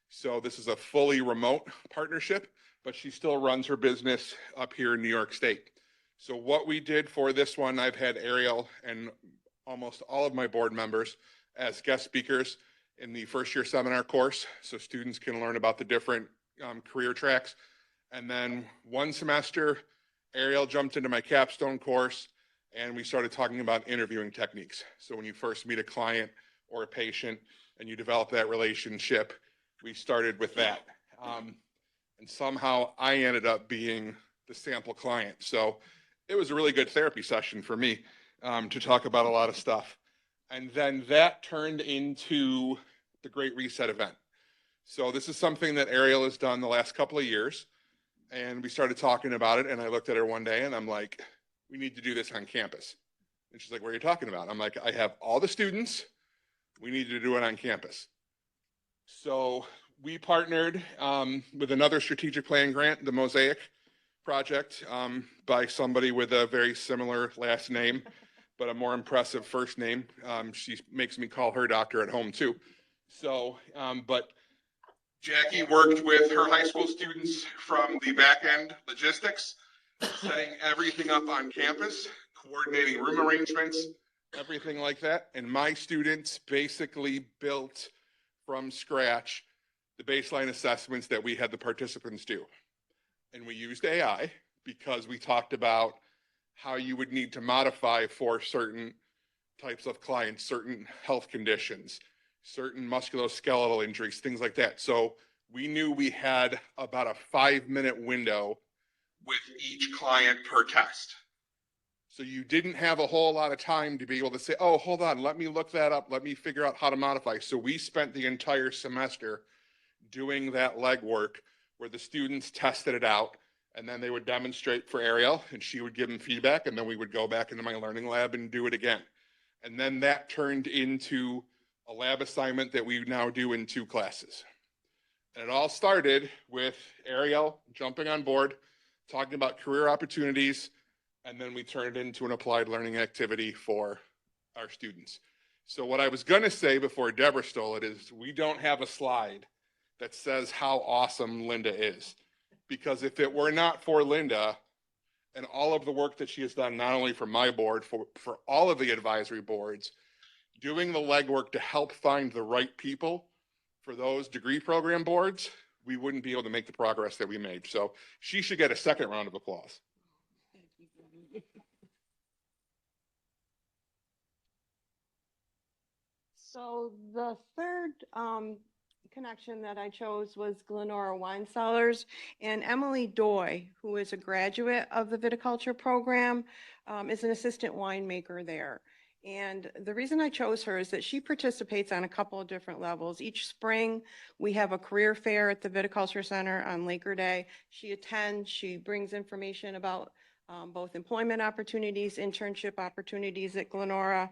So this is a fully remote partnership, but she still runs her business up here in New York State. So what we did for this one, I've had Ariel and almost all of my board members as guest speakers in the first year seminar course, so students can learn about the different career tracks. And then one semester, Ariel jumped into my capstone course, and we started talking about interviewing techniques. So when you first meet a client or a patient and you develop that relationship, we started with that. And somehow I ended up being the sample client. So it was a really good therapy session for me to talk about a lot of stuff. And then that turned into the Great Reset event. So this is something that Ariel has done the last couple of years. And we started talking about it. And I looked at her one day and I'm like, we need to do this on campus. And she's like, what are you talking about? I'm like, I have all the students. We need to do it on campus. So we partnered with another strategic plan grant, the Mosaic Project, by somebody with a very similar last name, but a more impressive first name. She makes me call her doctor at home too. So, but Jackie worked with her high school students from the back end logistics, setting everything up on campus, coordinating room arrangements, everything like that. And my students basically built from scratch the baseline assessments that we had the participants do. And we used AI because we talked about how you would need to modify for certain types of clients, certain health conditions, certain musculoskeletal injuries, things like that. So we knew we had about a 5-minute window with each client per test. So you didn't have a whole lot of time to be able to say, oh, hold on, let me look that up. Let me figure out how to modify. So we spent the entire semester doing that legwork where the students tested it out, and then they would demonstrate for Ariel and she would give them feedback, and then we would go back into my learning lab and do it again. And then that turned into a lab assignment that we now do in 2 classes. And it all started with Ariel jumping on board, talking about career opportunities, and then we turned it into an applied learning activity for our students. So what I was going to say before Deborah stole it is we don't have a slide that says how awesome Linda is. Because if it were not for Linda and all of the work that she has done, not only for my board, for all of the advisory boards, doing the legwork to help find the right people for those degree program boards, we wouldn't be able to make the progress that we made. So she should get a second round of applause. So the third connection that I chose was Glenora Wine Cellars, and Emily Doy, who is a graduate of the viticulture program, is an assistant winemaker there. And the reason I chose her is that she participates on a couple of different levels. Each spring, we have a career fair at the Viticulture Center on Labor Day. She attends, she brings information about both employment opportunities, internship opportunities at Glenora.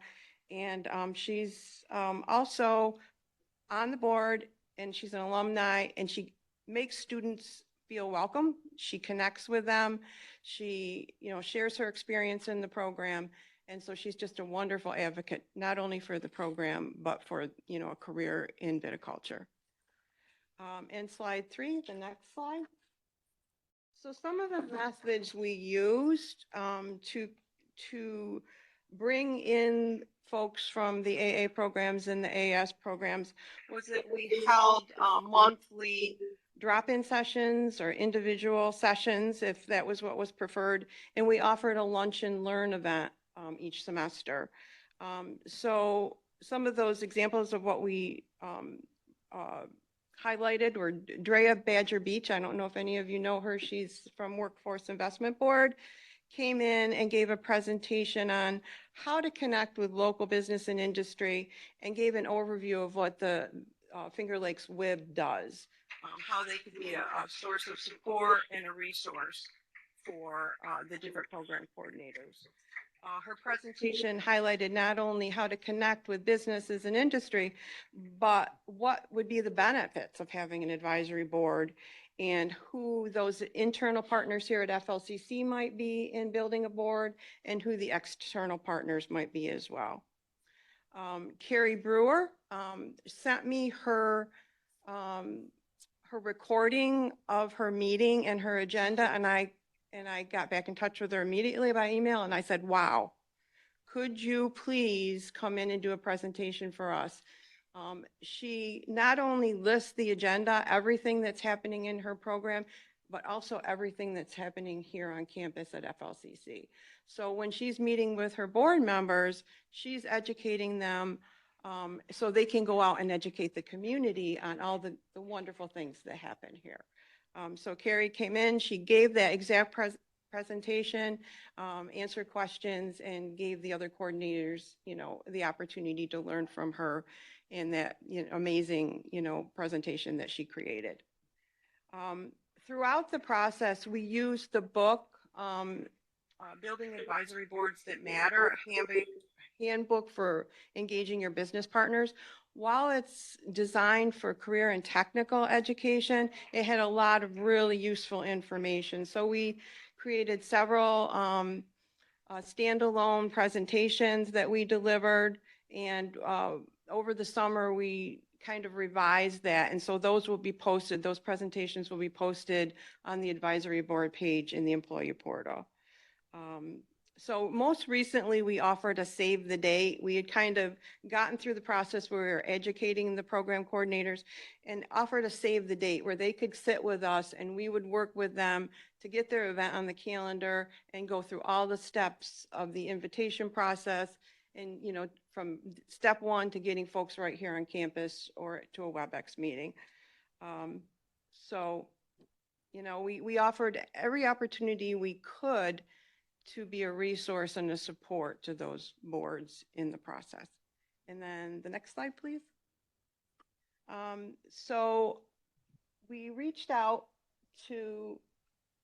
And she's also on the board, and she's an alumni, and she makes students feel welcome. She connects with them. She, shares her experience in the program. And so she's just a wonderful advocate, not only for the program, but for, a career in viticulture. And slide 3, the next slide. So some of the methods we used to bring in folks from the AA programs and the AS programs was that we held monthly drop-in sessions or individual sessions, if that was what was preferred, and we offered a lunch and learn event each semester. So some of those examples of what we highlighted were Drea Badger Beach. I don't know if any of you know her. She's from Workforce Investment Board. Came in and gave a presentation on how to connect with local business and industry, and gave an overview of what the Finger Lakes WIB does, how they could be a source of support and a resource for the different program coordinators. Her presentation highlighted not only how to connect with businesses and industry, but what would be the benefits of having an advisory board and who those internal partners here at FLCC might be in building a board and who the external partners might be as well. Carrie Brewer sent me her recording of her meeting and her agenda, and I got back in touch with her immediately by email, and I said, wow, could you please come in and do a presentation for us? She not only lists the agenda, everything that's happening in her program, but also everything that's happening here on campus at FLCC. So when she's meeting with her board members, she's educating them so they can go out and educate the community on all the wonderful things that happen here. So Carrie came in, she gave that exact presentation, answered questions, and gave the other coordinators, the opportunity to learn from her in that amazing, presentation that she created. Throughout the process, we used the book, Building Advisory Boards That Matter, a handbook for engaging your business partners. While it's designed for career and technical education, it had a lot of really useful information. So we created several standalone presentations that we delivered, and over the summer we kind of revised that, and so those will be posted, those presentations will be posted on the advisory board page in the employee portal. So most recently, we offered a save the date. We had kind of gotten through the process where we were educating the program coordinators and offered a save the date where they could sit with us and we would work with them to get their event on the calendar and go through all the steps of the invitation process and, from step one to getting folks right here on campus or to a WebEx meeting. So, you know, we offered every opportunity we could to be a resource and a support to those boards in the process. And then the next slide, please. So we reached out to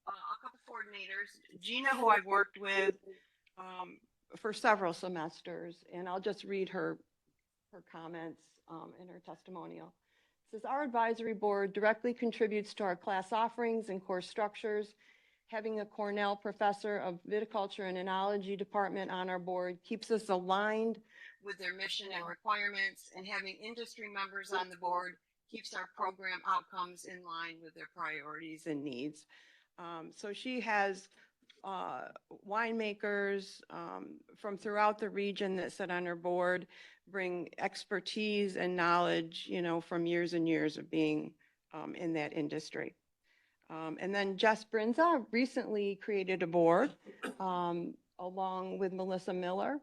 a couple coordinators, Gina, who I've worked with for several semesters, and I'll just read her comments in her testimonial. It says, our advisory board directly contributes to our class offerings and course structures. Having a Cornell professor of viticulture and enology department on our board keeps us aligned with their mission and requirements, and having industry members on the board keeps our program outcomes in line with their priorities and needs. So she has winemakers from throughout the region that sit on her board, bring expertise and knowledge, you know, from years and years of being in that industry. And then Jess Brinza recently created a board along with Melissa Miller.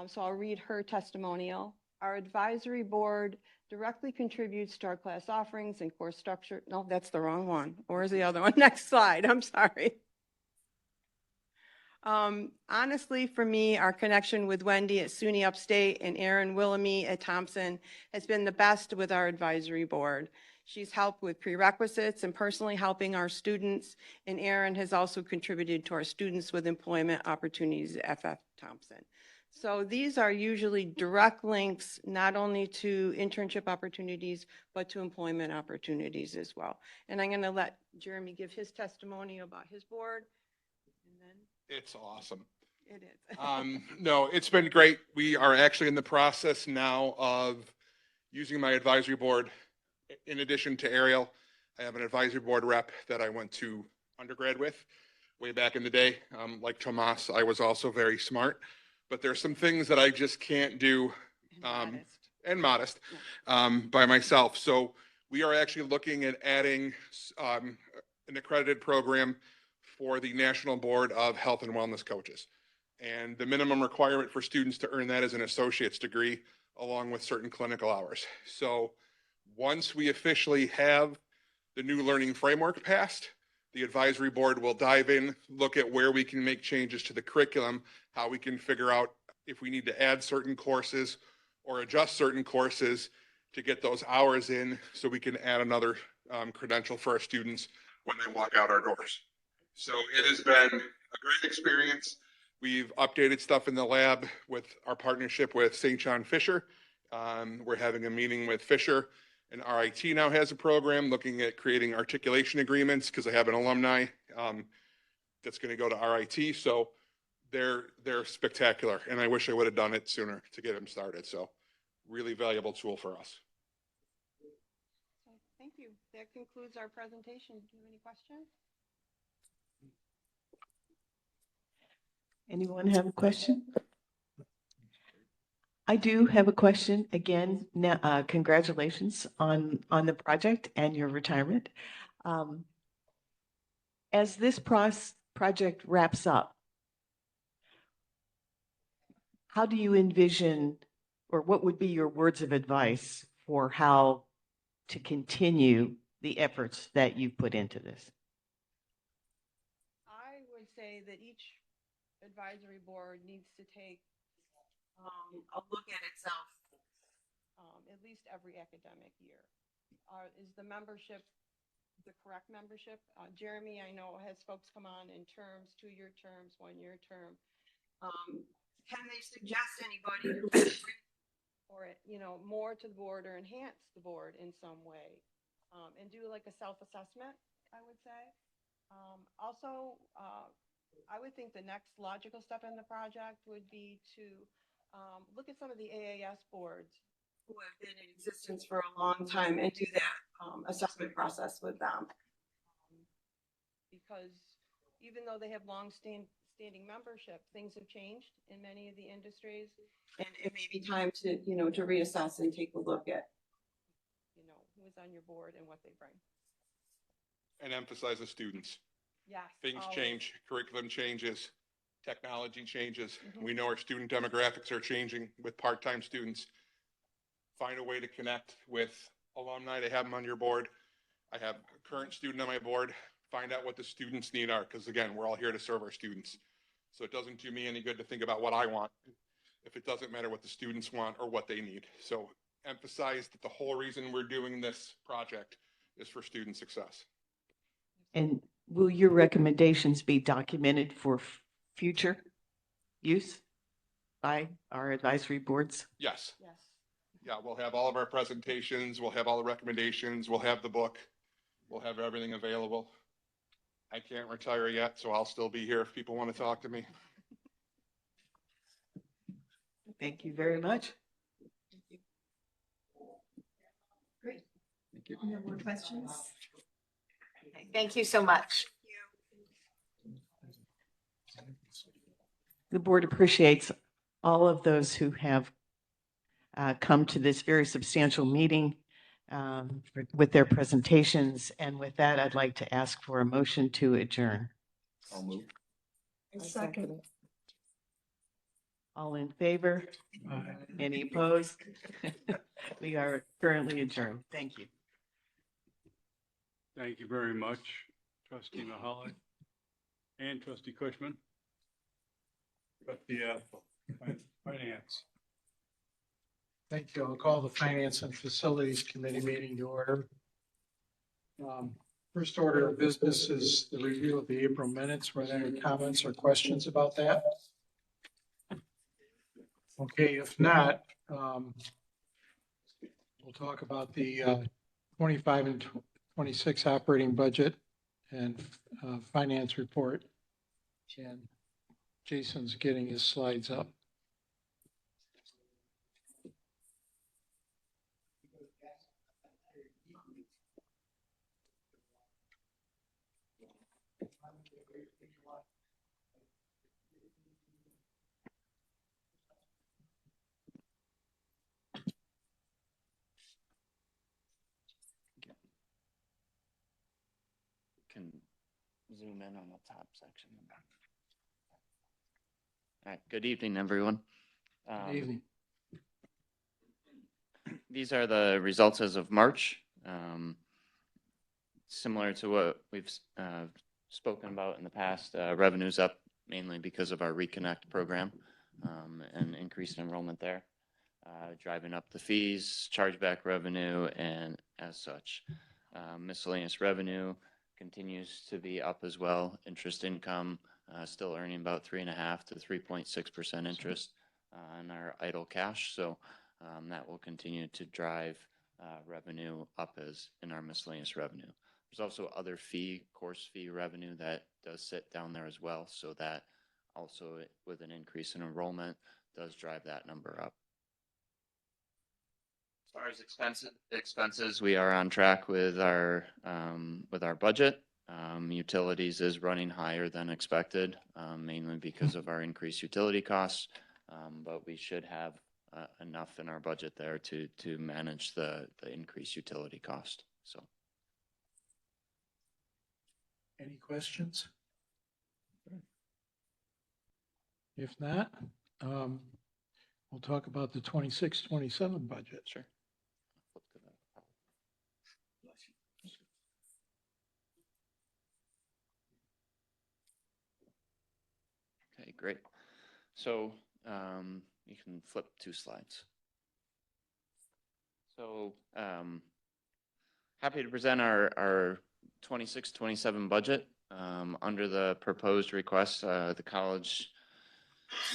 So I'll read her testimonial. Our advisory board directly contributes to our class offerings and course structure. No, that's the wrong one. Or is the other one? Next slide. I'm sorry. Honestly, for me, our connection with Wendy at SUNY Upstate and Erin Willamy at Thompson has been the best with our advisory board. She's helped with prerequisites and personally helping our students, and Erin has also contributed to our students with employment opportunities at FF Thompson. So these are usually direct links, not only to internship opportunities, but to employment opportunities as well. And I'm going to let Jeremy give his testimony about his board. And then It's awesome. it is. No, it's been great. We are actually in the process now of using my advisory board. In addition to Ariel, I have an advisory board rep that I went to undergrad with way back in the day. Like Tomas, I was also very smart, but there's some things that I just can't do and modest by myself. So we are actually looking at adding an accredited program for the National Board of Health and Wellness Coaches. And the minimum requirement for students to earn that is an associate's degree along with certain clinical hours. So once we officially have the new learning framework passed, the advisory board will dive in, look at where we can make changes to the curriculum, how we can figure out if we need to add certain courses or adjust certain courses to get those hours in so we can add another credential for our students when they walk out our doors. So it has been a great experience. We've updated stuff in the lab with our partnership with St. John Fisher. We're having a meeting with Fisher, and RIT now has a program looking at creating articulation agreements because I have an alumni that's going to go to RIT. So they're spectacular, and I wish I would have done it sooner to get them started. So really valuable tool for us. Thank you. That concludes our presentation. Do you have any questions? Anyone have a question? I do have a question. Again, congratulations on the project and your retirement. As this project wraps up, how do you envision, or what would be your words of advice for how to continue the efforts that you put into this? I would say that each advisory board needs to take a look at itself at least every academic year. Is the membership the correct membership? Jeremy, I know, has folks come on in terms, 2-year terms, 1-year term. Can they suggest anybody who can bring or, you know, more to the board or enhance the board in some way? And do like a self-assessment, I would say. Also, I would think the next logical step in the project would be to look at some of the AAS boards who have been in existence for a long time and do that assessment process with them. Because even though they have standing membership, things have changed in many of the industries, and it may be time to, you know, to reassess and take a look at, you know, who is on your board and what they bring. And emphasize the students. Yes. Things always. change, curriculum changes. technology changes. We know our student demographics are changing with part-time students. Find a way to connect with alumni to have them on your board. I have a current student on my board. Find out what the students' need are, because again, we're all here to serve our students. So it doesn't do me any good to think about what I want if it doesn't matter what the students want or what they need. So emphasize that the whole reason we're doing this project is for student success. And will your recommendations be documented for future use by our advisory boards? Yes. Yeah, we'll have all of our presentations, we'll have all the recommendations, we'll have the book, we'll have everything available. I can't retire yet, so I'll still be here if people want to talk to me. Thank you very much. Great. Any more questions? Okay, thank you so much. The board appreciates all of those who have come to this very substantial meeting with their presentations. And with that, I'd like to ask for a motion to adjourn. I'll move. Second. All in favor? Any opposed? We are currently adjourned. Thank you. Thank you very much, Trustee Mahalik and Trustee Cushman. Trustee Finance. Thank you. I'll call the Finance and Facilities Committee meeting to order. First order of business is the review of the April minutes. Were there any comments or questions about that? Okay, if not, we'll talk about the 25 and 26 operating budget and finance report. And Jason's getting his slides up. Can zoom in on the top section. All right, good evening, everyone. Good evening. These are the results as of March. Similar to what we've spoken about in the past, revenues up mainly because of our Reconnect program and increased enrollment there, driving up the fees, chargeback revenue, and as such. Miscellaneous revenue continues to be up as well. Interest income still earning about 3.5% to 3.6% interest on our idle cash. So that will continue to drive revenue up as in our miscellaneous revenue. There's also other course fee revenue that does sit down there as well. So that also with an increase in enrollment does drive that number up. As far as expenses, we are on track with our budget. Utilities is running higher than expected, mainly because of our increased utility costs. But we should have enough in our budget there to manage the increased utility cost. So. Any questions? If not, we'll talk about the 26-27 budget. Sure. Okay, great. So you can flip 2 slides. So happy to present our 26-27 budget. Under the proposed request, the college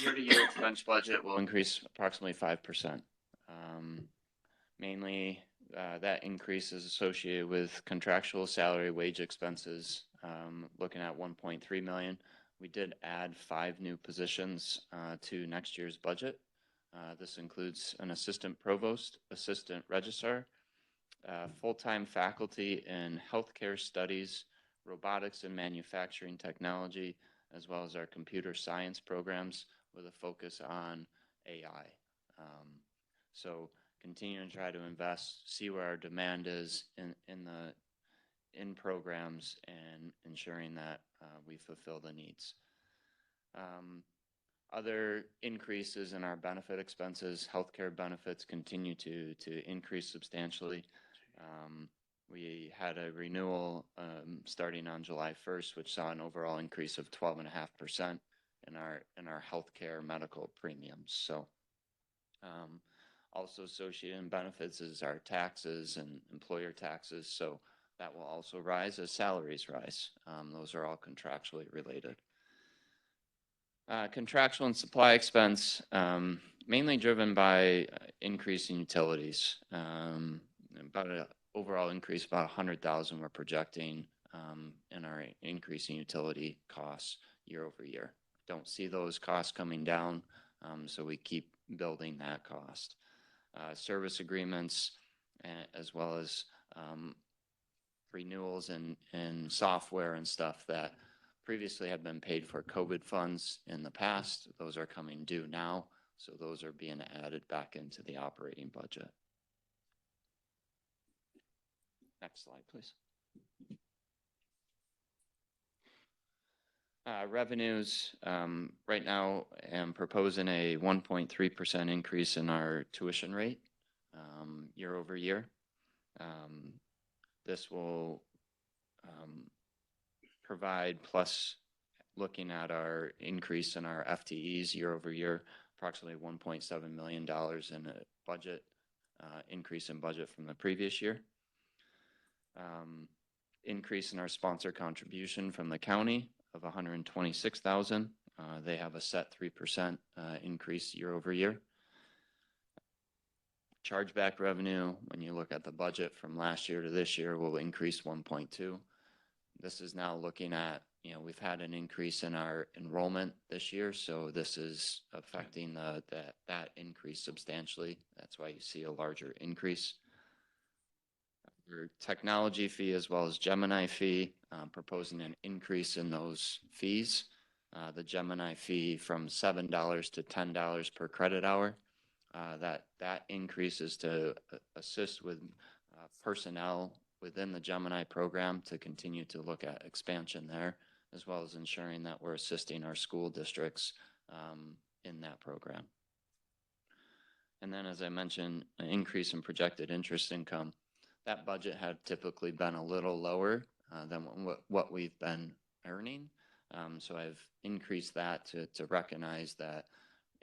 year-to-year expense budget will increase approximately 5%. Mainly that increase is associated with contractual salary wage expenses, looking at $1.3 million. We did add 5 new positions to next year's budget. This includes an assistant provost, assistant registrar, full-time faculty in healthcare studies, robotics and manufacturing technology, as well as our computer science programs with a focus on AI. So continuing to try to invest, see where our demand is in programs and ensuring that we fulfill the needs. Other increases in our benefit expenses, healthcare benefits continue to increase substantially. We had a renewal starting on July 1st, which saw an overall increase of 12.5% in our healthcare medical premiums. So also associated in benefits is our taxes and employer taxes. So that will also rise as salaries rise. Those are all contractually related. Contractual and supply expense, mainly driven by increase in utilities. About an overall increase, about 100,000 we're projecting in our increase in utility costs year over year. Don't see those costs coming down, so we keep building that cost. Service agreements, as well as renewals and software and stuff that previously had been paid for COVID funds in the past. Those are coming due now, so those are being added back into the operating budget. Next slide, please. Revenues, right now I'm proposing a 1.3% increase in our tuition rate year over year. This will provide, plus looking at our increase in our FTEs year over year, approximately $1.7 million in a budget increase in budget from the previous year. Increase in our sponsor contribution from the county of $126,000. They have a set 3% increase year over year. Chargeback revenue, when you look at the budget from last year to this year, will increase 1.2. This is now looking at, we've had an increase in our enrollment this year, so this is affecting that increase substantially. That's why you see a larger increase. Your technology fee as well as Gemini fee, proposing an increase in those fees. The Gemini fee from $7 to $10 per credit hour. That increases to assist with personnel within the Gemini program to continue to look at expansion there, as well as ensuring that we're assisting our school districts in that program. And then, as I mentioned, an increase in projected interest income. That budget had typically been a little lower than what we've been earning. So I've increased that to recognize that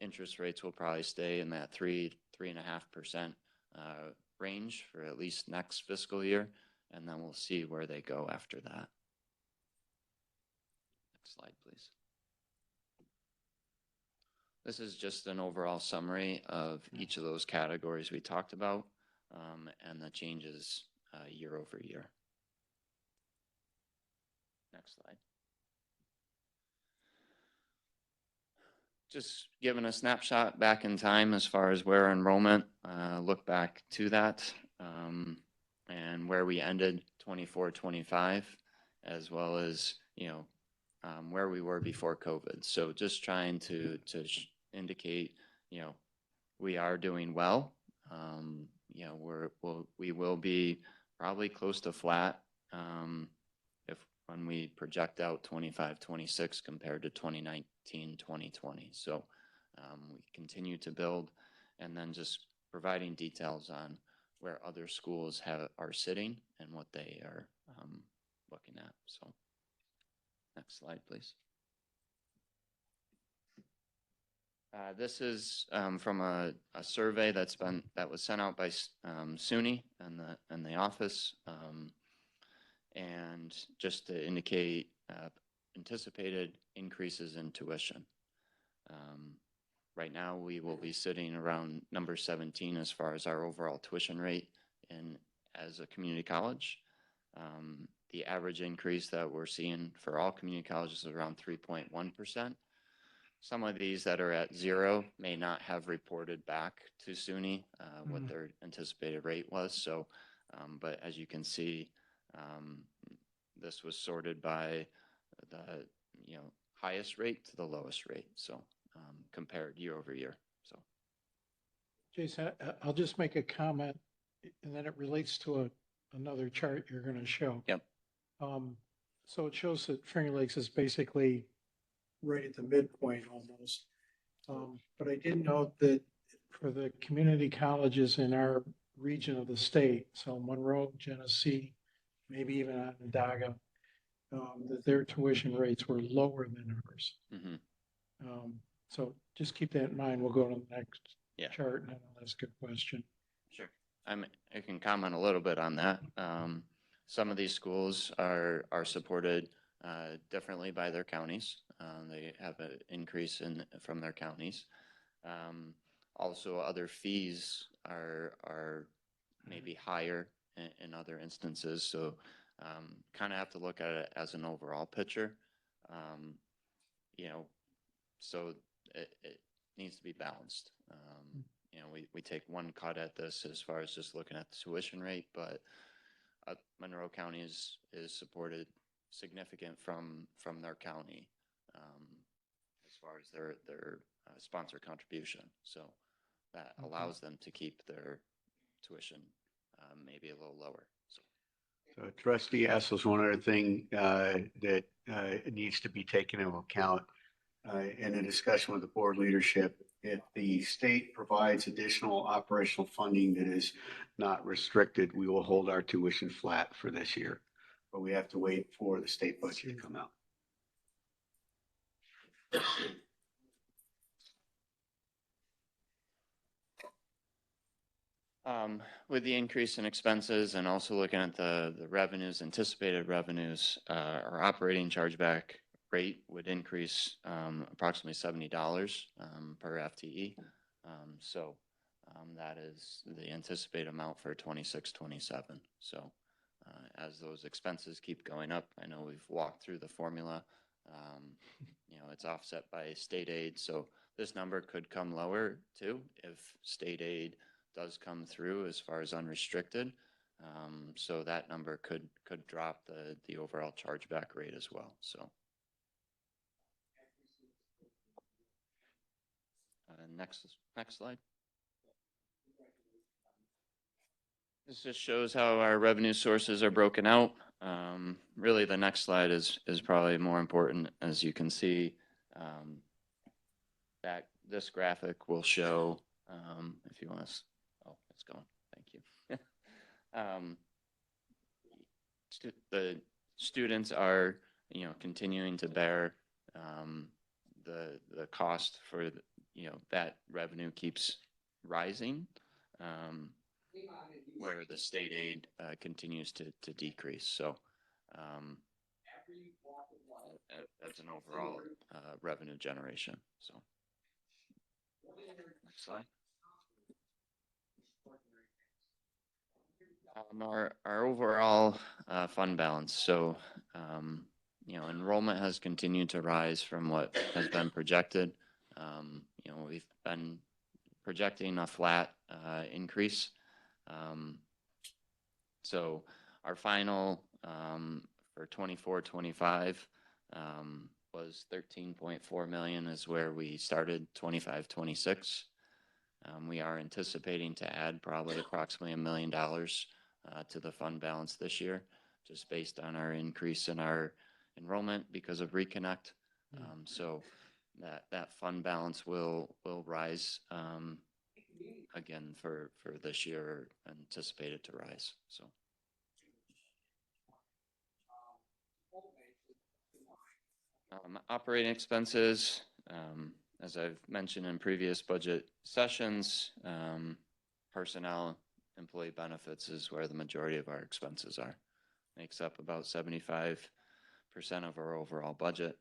interest rates will probably stay in that 3.5% range for at least next fiscal year, and then we'll see where they go after that. Next slide, please. This is just an overall summary of each of those categories we talked about and the changes year over year. Next slide. Just giving a snapshot back in time as far as where enrollment, look back to that and where we ended 24-25, as well as, where we were before COVID. So just trying to indicate, we are doing well. We will be probably close to flat when we project out 25-26 compared to 2019-2020. So we continue to build, and then just providing details on where other schools are sitting and what they are looking at. So next slide, please. This is from a survey that was sent out by SUNY and the office, and just to indicate anticipated increases in tuition. Right now, we will be sitting around number 17 as far as our overall tuition rate as a community college. The average increase that we're seeing for all community colleges is around 3.1%. Some of these that are at 0 may not have reported back to SUNY what their anticipated rate was. So, but as you can see, this was sorted by the highest rate to the lowest rate. So compared year over year. So, Jason, I'll just make a comment, and then it relates to another chart you're going to show. Yep. So it shows that Finger Lakes is basically right at the midpoint almost. But I did note that for the community colleges in our region of the state, so Monroe, Genesee, maybe even Onondaga, that their tuition rates were lower than ours. Mhm. So just keep that in mind. We'll go to the next Yeah. chart and I'll ask a question. Sure. I can comment a little bit on that. Some of these schools are supported differently by their counties. They have an increase from their counties. Also, other fees are maybe higher in other instances. So kind of have to look at it as an overall picture. You know, so it needs to be balanced. You know, we take one cut at this as far as just looking at the tuition rate, but Monroe County is supported significant from their county as far as their sponsor contribution. So that allows them to keep their tuition maybe a little lower. So Trustee Essel's one other thing that needs to be taken into account in a discussion with the board leadership. If the state provides additional operational funding that is not restricted, we will hold our tuition flat for this year. But we have to wait for the state budget to come out. With the increase in expenses and also looking at the revenues, anticipated revenues, our operating chargeback rate would increase approximately $70 per FTE. So that is the anticipated amount for 26-27. So as those expenses keep going up, I know we've walked through the formula. You know, it's offset by state aid. So this number could come lower too if state aid does come through as far as unrestricted. So that number could drop the overall chargeback rate as well. So next slide. This just shows how our revenue sources are broken out. Really, the next slide is probably more important. As you can see, that this graphic will show, if you want to, oh, it's gone. Thank you. The students are, you know, continuing to bear the cost for, you know, that revenue keeps rising. Where the state aid continues to decrease. So that's an overall revenue generation. So next slide. Our overall fund balance. So you know, enrollment has continued to rise from what has been projected. You know, we've been projecting a flat increase. So our final for 24-25 was 13.4 million is where we started 25-26. We are anticipating to add probably approximately $1 million to the fund balance this year, just based on our increase in our enrollment because of Reconnect. So that fund balance will rise again for this year, anticipated to rise. So operating expenses, as I've mentioned in previous budget sessions, personnel, employee benefits is where the majority of our expenses are. Makes up about 75% of our overall budget.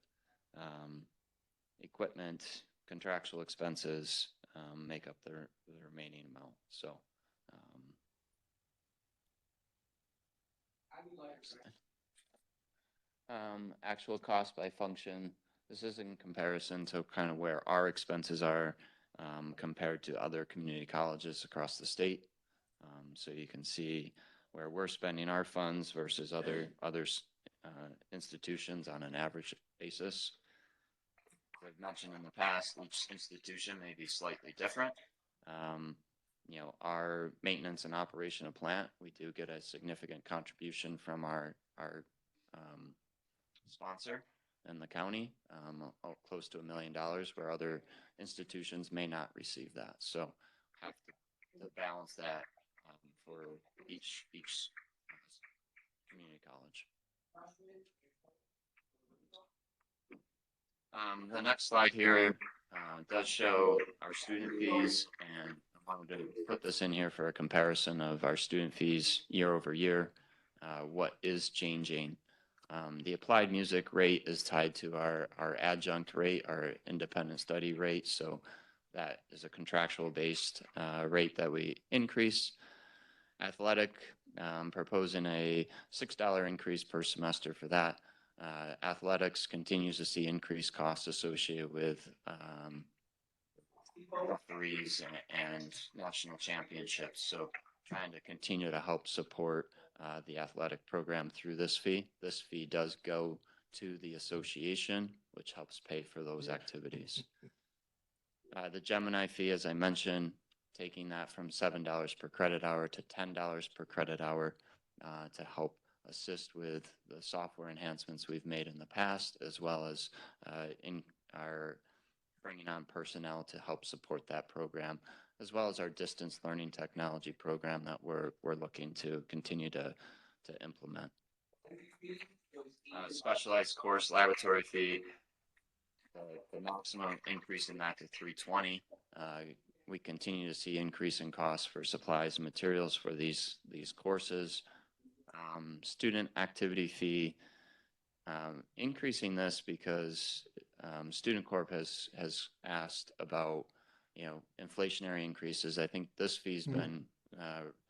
Equipment, contractual expenses make up the remaining amount. So actual cost by function. This is in comparison to kind of where our expenses are compared to other community colleges across the state. So you can see where we're spending our funds versus other institutions on an average basis. As I've mentioned in the past, each institution may be slightly different. You know, our maintenance and operation of plant, we do get a significant contribution from our sponsor. in the county, close to $1 million, where other institutions may not receive that. So have to balance that for each community college. The next slide here does show our student fees, and I wanted to put this in here for a comparison of our student fees year over year. What is changing? The applied music rate is tied to our adjunct rate, our independent study rate. So that is a contractual based rate that we increase. Athletic, proposing a $6 increase per semester for that. Athletics continues to see increased costs associated with referees and national championships. So trying to continue to help support the athletic program through this fee. This fee does go to the association, which helps pay for those activities. The Gemini fee, as I mentioned, taking that from $7 per credit hour to $10 per credit hour to help assist with the software enhancements we've made in the past, as well as in our bringing on personnel to help support that program, as well as our distance learning technology program that we're looking to continue to implement. Specialized course laboratory fee, the maximum increase in that to $320. We continue to see increase in costs for supplies and materials for these courses. Student activity fee, increasing this because Student Corp has asked about, inflationary increases. I think this fee's been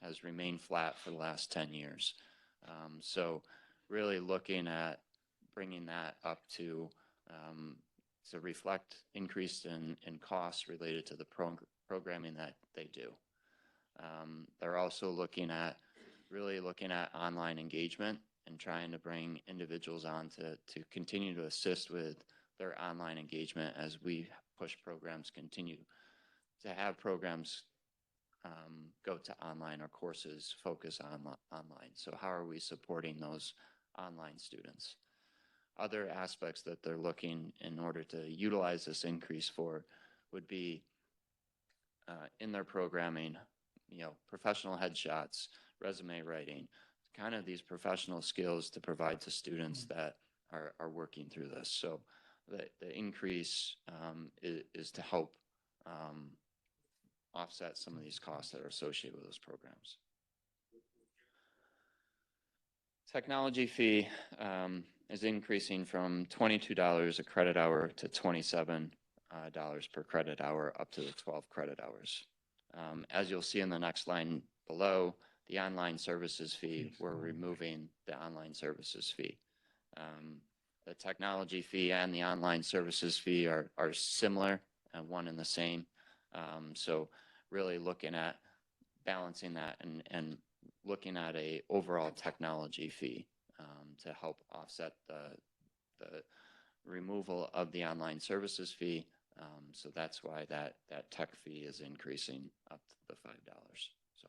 has remained flat for the last 10 years. So really looking at bringing that up to reflect increase in costs related to the programming that they do. They're also looking at online engagement and trying to bring individuals on to continue to assist with their online engagement as we push programs, continue to have programs go to online or courses focus on online. So how are we supporting those online students? Other aspects that they're looking in order to utilize this increase for would be in their programming, professional headshots, resume writing, kind of these professional skills to provide to students that are working through this. So the increase is to help offset some of these costs that are associated with those programs. Technology fee is increasing from $22 a credit hour to $27 per credit hour up to the 12 credit hours. As you'll see in the next line below, the online services fee, we're removing the online services fee. The technology fee and the online services fee are similar and one and the same. So really looking at balancing that and looking at a overall technology fee to help offset the removal of the online services fee. So that's why that tech fee is increasing up to the $5. So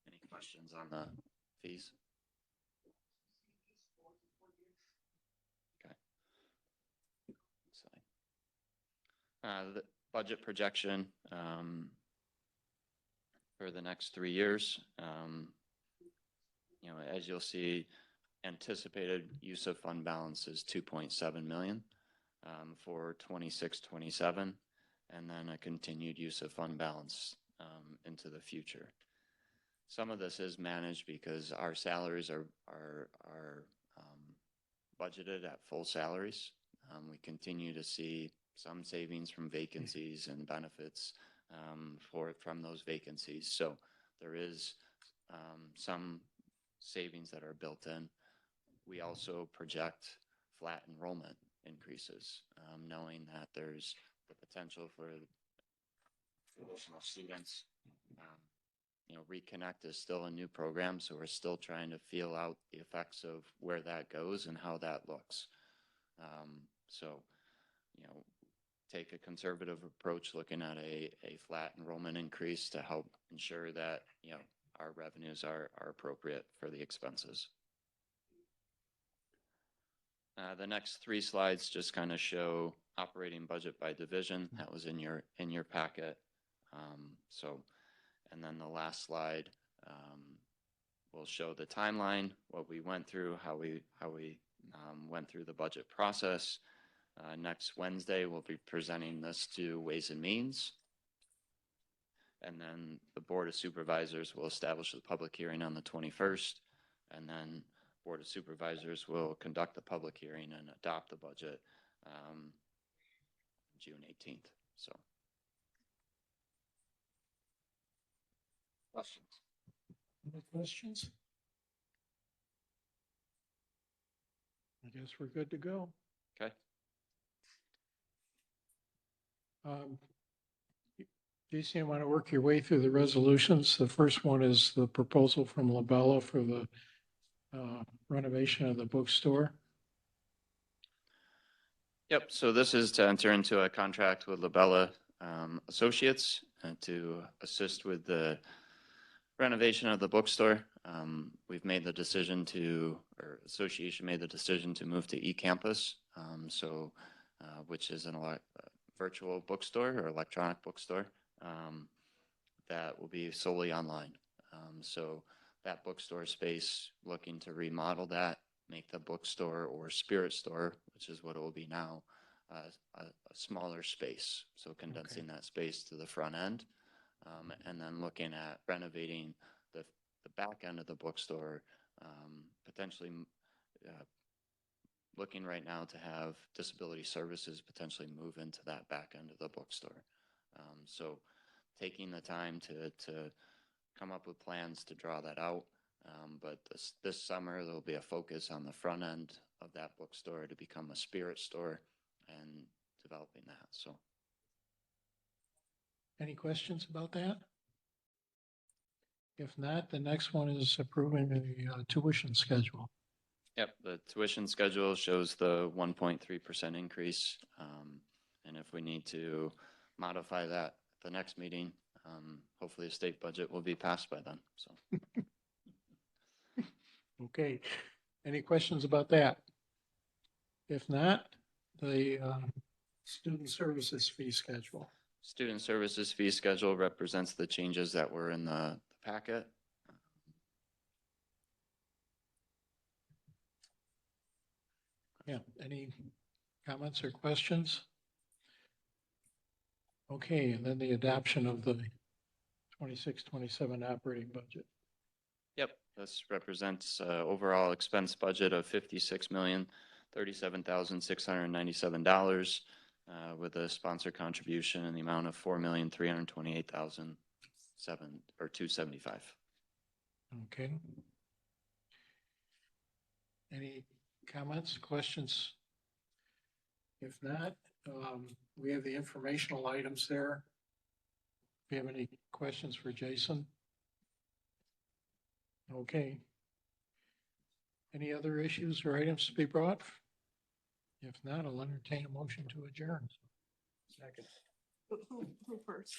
any questions on the fees? Okay. The budget projection for the next 3 years. As you'll see, anticipated use of fund balance is $2.7 million for 26-27, and then a continued use of fund balance into the future. Some of this is managed because our salaries are budgeted at full salaries. We continue to see some savings from vacancies and benefits from those vacancies. So there is some savings that are built in. We also project flat enrollment increases, knowing that there's the potential for additional students. Reconnect is still a new program, so we're still trying to feel out the effects of where that goes and how that looks. Take a conservative approach looking at a flat enrollment increase to help ensure that, our revenues are appropriate for the expenses. The next three slides just kind of show operating budget by division. That was in your packet. And then the last slide will show the timeline, what we went through, how we went through the budget process. Next Wednesday, we'll be presenting this to Ways and Means. And then the Board of Supervisors will establish the public hearing on the 21st. And then Board of Supervisors will conduct the public hearing and adopt the budget June 18th. So. Questions? Any questions? I guess we're good to go. Okay. Jason, you want to work your way through the resolutions? The first one is the proposal from Labella for the renovation of the bookstore. Yep, so this is to enter into a contract with Labella Associates to assist with the renovation of the bookstore. We've made the decision or association made the decision to move to eCampus, which is a virtual bookstore or electronic bookstore that will be solely online. So that bookstore space, looking to remodel that, make the bookstore or spirit store, which is what it will be now, a smaller space. So condensing that space to the front end, and then looking at renovating the back end of the bookstore, potentially looking right now to have disability services potentially move into that back end of the bookstore. So taking the time to come up with plans to draw that out. But this summer, there'll be a focus on the front end of that bookstore to become a spirit store and developing that. So. Any questions about that? If not, the next one is approving the tuition schedule. Yep, the tuition schedule shows the 1.3% increase. And if we need to modify that at the next meeting, hopefully the state budget will be passed by then. So. Okay, any questions about that? If not, the student services fee schedule. Student services fee schedule represents the changes that were in the packet. Yeah, any comments or questions? Okay, and then the adoption of the 26-27 operating budget. Yep, this represents overall expense budget of $56,037,697 with a sponsor contribution in the amount of $4,328,275. Okay. Any comments, questions? If not, we have the informational items there. Do you have any questions for Jason? Okay. Any other issues or items to be brought? If not, I'll entertain a motion to adjourn. Second. Who first?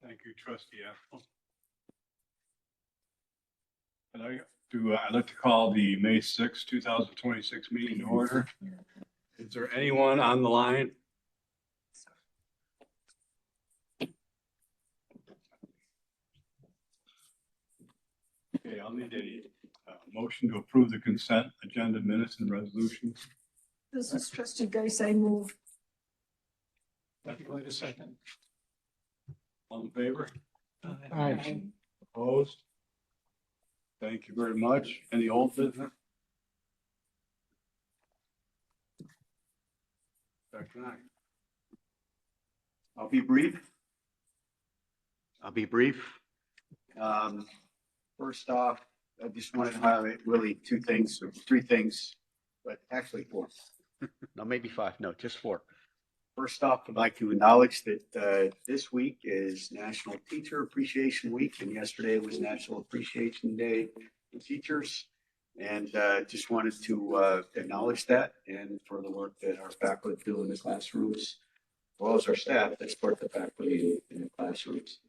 Thank you, Trustee Ethel. I'd like to call the May 6, 2026 meeting to order. Is there anyone on the line? Okay, I'll need a motion to approve the consent agenda minutes and resolutions. This is Trustee Geis, I move. Wait a second. All in favor? Aye. Opposed? Thank you very much. Any old business? Dr. Knight. I'll be brief. First off, I just wanted to highlight really two things, or three things, but actually four. No, maybe five. No, just four. First off, I'd like to acknowledge that this week is National Teacher Appreciation Week, and yesterday was National Appreciation Day for teachers. And just wanted to acknowledge that and for the work that our faculty do in the classrooms, as well as our staff that support the faculty in the classrooms.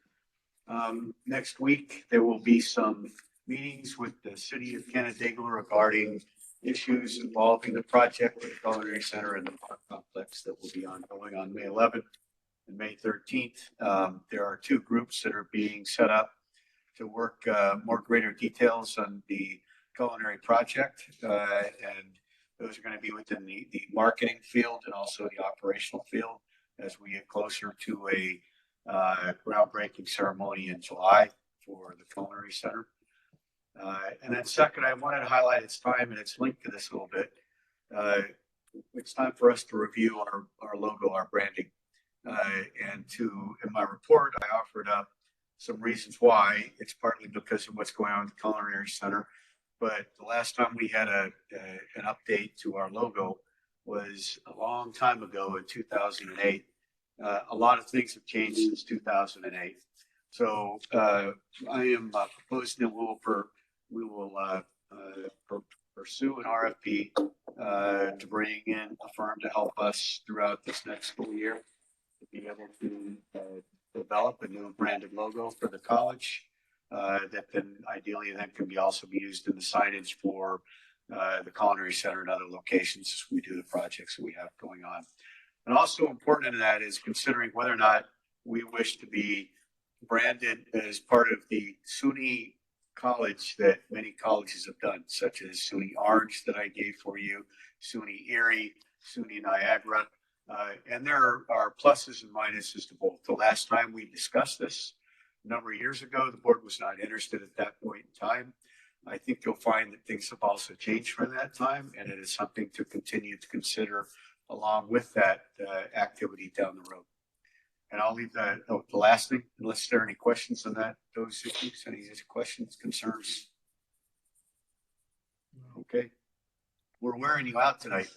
Next week, there will be some meetings with the city of Canandaigua regarding issues involving the project, the Culinary Center and the park complex that will be ongoing on May 11th and May 13th. There are two groups that are being set up to work more greater details on the culinary project. And those are going to be within the marketing field and also the operational field as we get closer to a groundbreaking ceremony in July for the Culinary Center. And then second, I wanted to highlight its time, and it's linked to this a little bit. It's time for us to review our logo, our branding. And in my report, I offered up some reasons why. It's partly because of what's going on with the Culinary Center. But the last time we had an update to our logo was a long time ago in 2008. A lot of things have changed since 2008. So I am proposing that we will pursue an RFP to bring in a firm to help us throughout this next school year to be able to develop a new branded logo for the college that then ideally can be also be used in the signage for the Culinary Center and other locations as we do the projects that we have going on. And also important in that is considering whether or not we wish to be branded as part of the SUNY college that many colleges have done, such as SUNY Orange that I gave for you, SUNY Erie, SUNY Niagara. And there are pluses and minuses to both. The last time we discussed this a number of years ago, the board was not interested at that point in time. I think you'll find that things have also changed from that time, and it is something to continue to consider along with that activity down the road. And I'll leave that the last thing, unless there are any questions on that, those issues, any questions, concerns? Okay. We're wearing you out tonight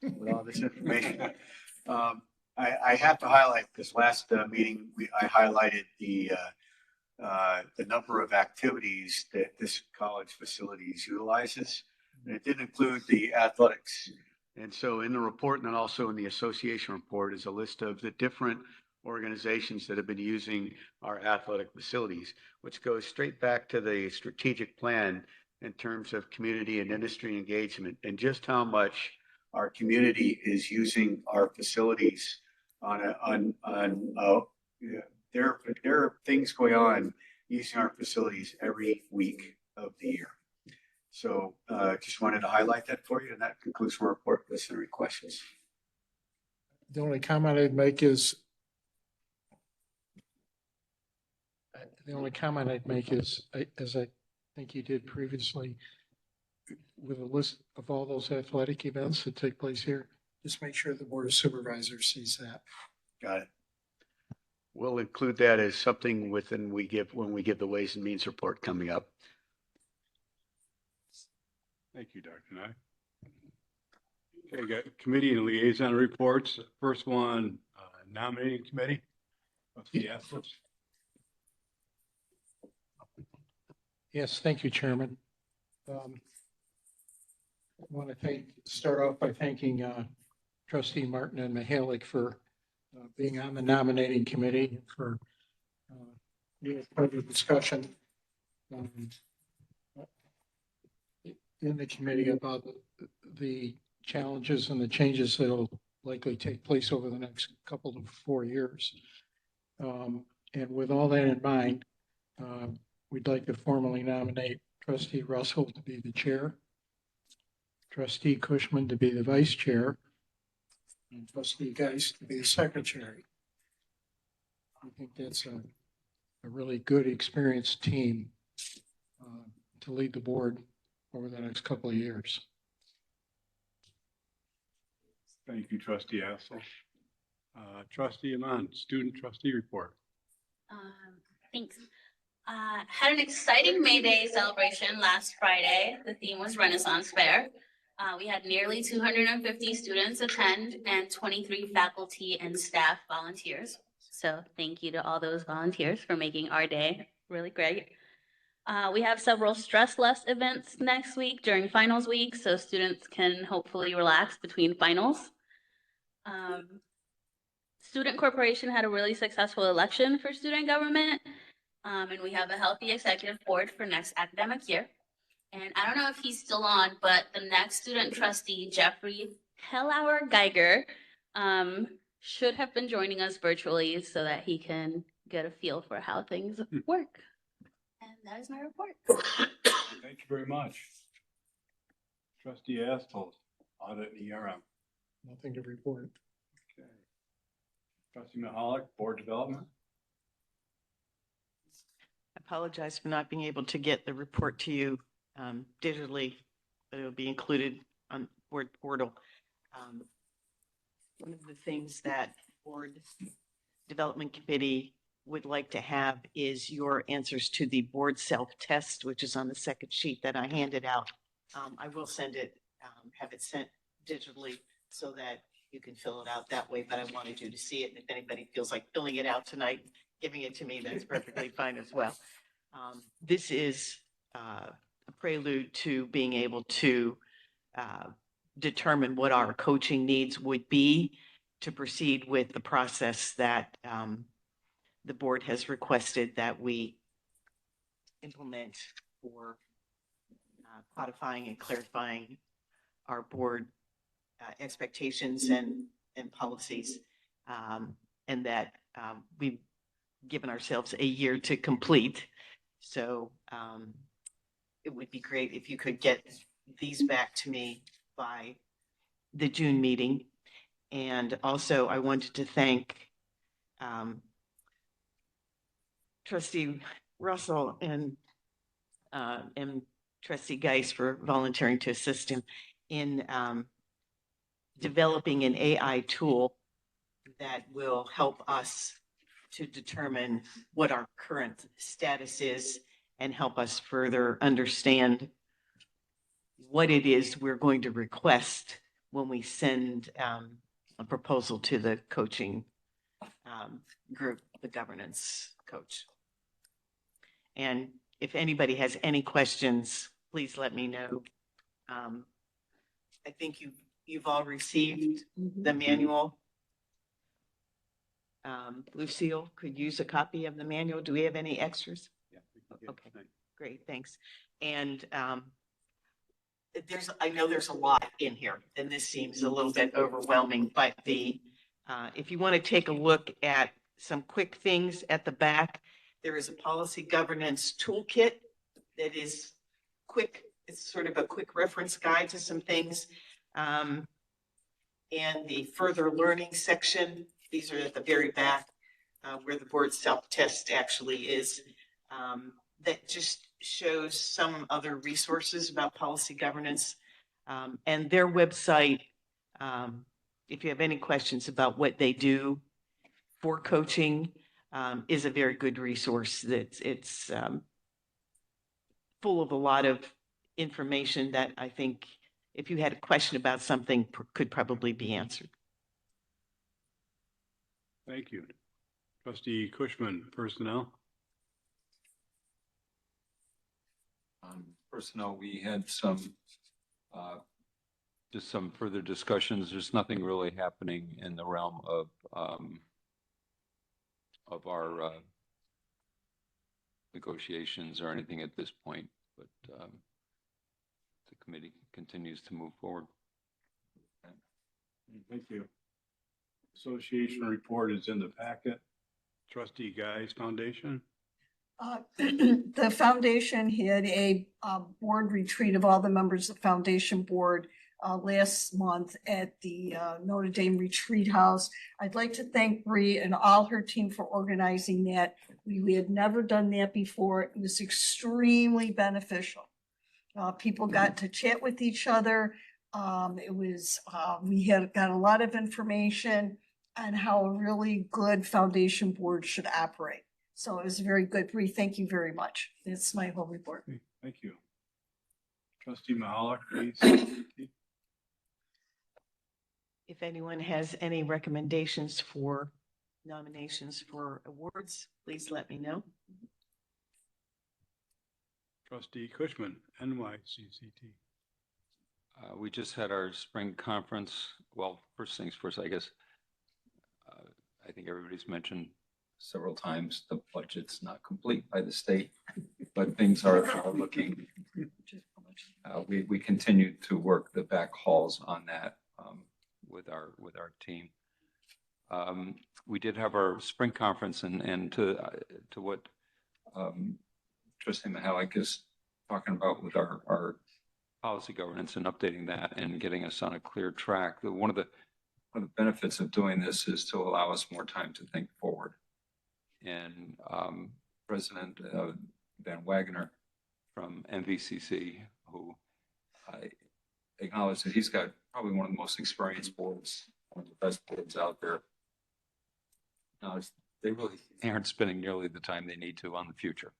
with all this information. I have to highlight this last meeting. I highlighted the number of activities that this college facilities utilizes. And it didn't include the athletics. And so in the report and then also in the association report is a list of the different organizations that have been using our athletic facilities, which goes straight back to the strategic plan in terms of community and industry engagement and just how much our community is using our facilities there are things going on using our facilities every week of the year. So just wanted to highlight that for you, and that concludes my report. Listen to any questions. The only comment I'd make is, as I think you did previously, with a list of all those athletic events that take place here, just make sure the Board of Supervisors sees that. Got it. We'll include that as something when we give the Ways and Means report coming up. Thank you, Dr. Nye. Okay, got committee and liaison reports. First one, nominating committee. Yes, thank you, Chairman. I want to start off by thanking Trustee Martin and Mihalik for being on the nominating committee, for being part of the discussion in the committee about the challenges and the changes that will likely take place over the next couple of 4 years. And with all that in mind, we'd like to formally nominate Trustee Russell to be the chair, Trustee Cushman to be the vice chair, and Trustee Geist to be the secretary. I think that's a really good, experienced team to lead the board over the next couple of years. Thank you, Trustee Assel. Trustee Amon, student trustee report. Thanks. Had an exciting May Day celebration last Friday. The theme was Renaissance Fair. We had nearly 250 students attend and 23 faculty and staff volunteers. So thank you to all those volunteers for making our day really great. We have several stress less events next week during finals week, so students can hopefully relax between finals. Student Corporation had a really successful election for student government. And we have a healthy executive board for next academic year. And I don't know if he's still on, but the next student trustee, Jeffrey Hellauer Geiger, should have been joining us virtually so that he can get a feel for how things work. And that is my report. Thank you very much. Trustee Astles, audit and ERM. Nothing to report. Okay. Trustee Mahalik, board development. I apologize for not being able to get the report to you digitally, but it'll be included on board portal. One of the things that board development committee would like to have is your answers to the board self-test, which is on the second sheet that I handed out. I will send it, have it sent digitally so that you can fill it out that way, but I wanted you to see it. And if anybody feels like filling it out tonight, giving it to me, that's perfectly fine as well. This is a prelude to being able to determine what our coaching needs would be to proceed with the process that the board has requested that we implement for codifying and clarifying our board expectations and policies, and that we've given ourselves a year to complete. So it would be great if you could get these back to me by the June meeting. And also I wanted to thank Trustee Russell and Trustee Geis for volunteering to assist him in developing an AI tool that will help us to determine what our current status is and help us further understand what it is we're going to request when we send a proposal to the coaching group, the governance coach. And if anybody has any questions, please let me know. I think you've all received the manual. Lucille could use a copy of the manual. Do we have any extras? Yeah. Okay, great, thanks. And I know there's a lot in here, and this seems a little bit overwhelming, but if you want to take a look at some quick things at the back, there is a policy governance toolkit that is quick. It's sort of a quick reference guide to some things. And the further learning section, these are at the very back where the board self-test actually is. That just shows some other resources about policy governance. And their website, if you have any questions about what they do for coaching, is a very good resource. It's full of a lot of information that I think if you had a question about something could probably be answered. Thank you. Trustee Cushman, personnel. Personnel, we had some, just some further discussions. There's nothing really happening in the realm of our negotiations or anything at this point, but the committee continues to move forward. Thank you. Association report is in the packet. Trustee Geis Foundation. The foundation had a board retreat of all the members of the foundation board last month at the Notre Dame Retreat House. I'd like to thank Bree and all her team for organizing that. We had never done that before. It was extremely beneficial. People got to chat with each other. We had got a lot of information on how a really good foundation board should operate. So it was very good. Bree, thank you very much. That's my whole report. Thank you. Trustee Mahalik, please. If anyone has any recommendations for nominations for awards, please let me know. Trustee Cushman, NYCCT. We just had our spring conference. Well, first things first, I guess. I think everybody's mentioned several times. The budget's not complete by the state, but things are looking. We continue to work the back halls on that with our team. We did have our spring conference, and to what Trustee Mihalik is talking about with our policy governance and updating that and getting us on a clear track. One of the benefits of doing this is to allow us more time to think forward. And President Van Wagner from MVCC, who I acknowledge that he's got probably one of the most experienced boards, one of the best boards out there. Now, they really aren't spending nearly the time they need to on the future.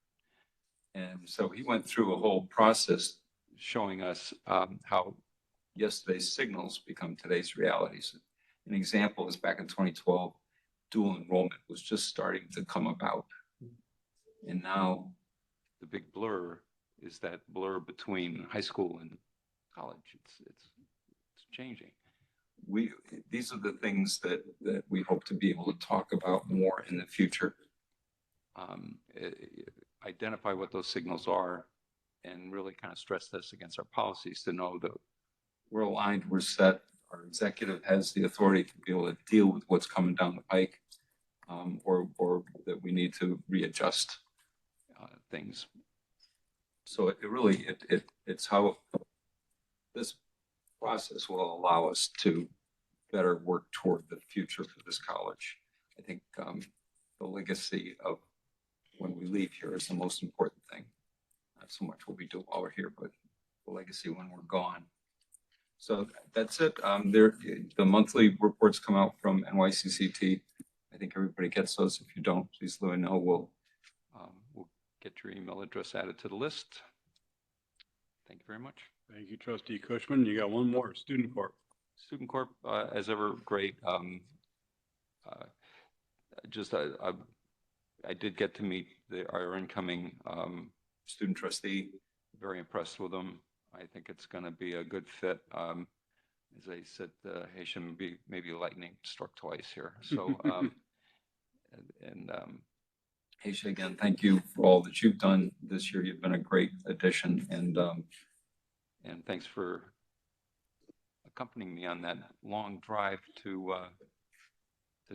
And so he went through a whole process showing us how yesterday's signals become today's realities. An example is back in 2012, dual enrollment was just starting to come about. And now the big blur is that blur between high school and college. It's changing. These are the things that we hope to be able to talk about more in the future. Identify what those signals are and really kind of stress this against our policies to know that we're aligned, we're set. Our executive has the authority to be able to deal with what's coming down the pike, or that we need to readjust things. So it's how this process will allow us to better work toward the future for this college. I think the legacy of when we leave here is the most important thing. Not so much what we do while we're here, but the legacy when we're gone. So that's it. The monthly reports come out from NYCCT. I think everybody gets those. If you don't, please let me know. We'll get your email address added to the list. Thank you very much. Thank you, Trustee Cushman. You got one more, Student Corp. Student Corp, as ever, great. I did get to meet our incoming student trustee. Very impressed with them. I think it's going to be a good fit. As I said, Haitian maybe lightning struck twice here. So, Haitian, again, thank you for all that you've done this year. You've been a great addition, and thanks for accompanying me on that long drive to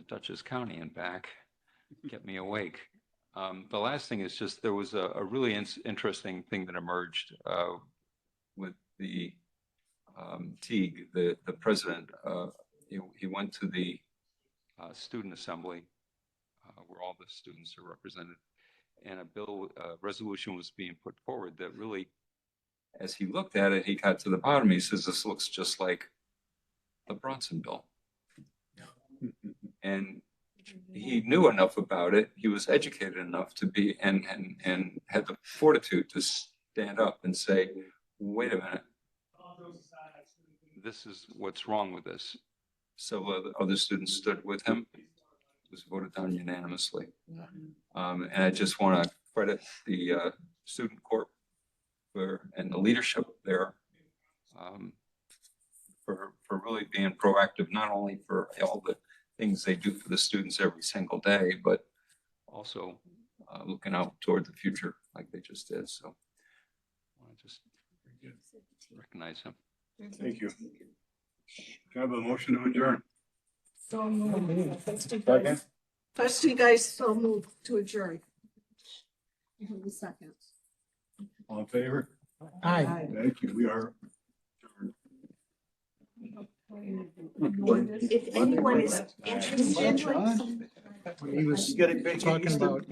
Dutchess County and back. Kept me awake. The last thing is just there was a really interesting thing that emerged with the Teague, the president. He went to the student assembly where all the students are represented, and a resolution was being put forward that really, as he looked at it, he got to the bottom. He says, "This looks just like the Bronson bill," and he knew enough about it. He was educated enough to be and had the fortitude to stand up and say, "Wait a minute, this is what's wrong with this." So the other students stood with him. It was voted down unanimously. And I just want to credit the Student Corp and the leadership there for really being proactive, not only for all the things they do for the students every single day, but also looking out toward the future like they just did. So I want to just recognize him. Thank you. Can I have a motion to adjourn? So moved. Trustee guys, so moved to adjourn. You have a second. All in favor? Aye. Thank you. We are adjourned. If anyone is interested. He was talking about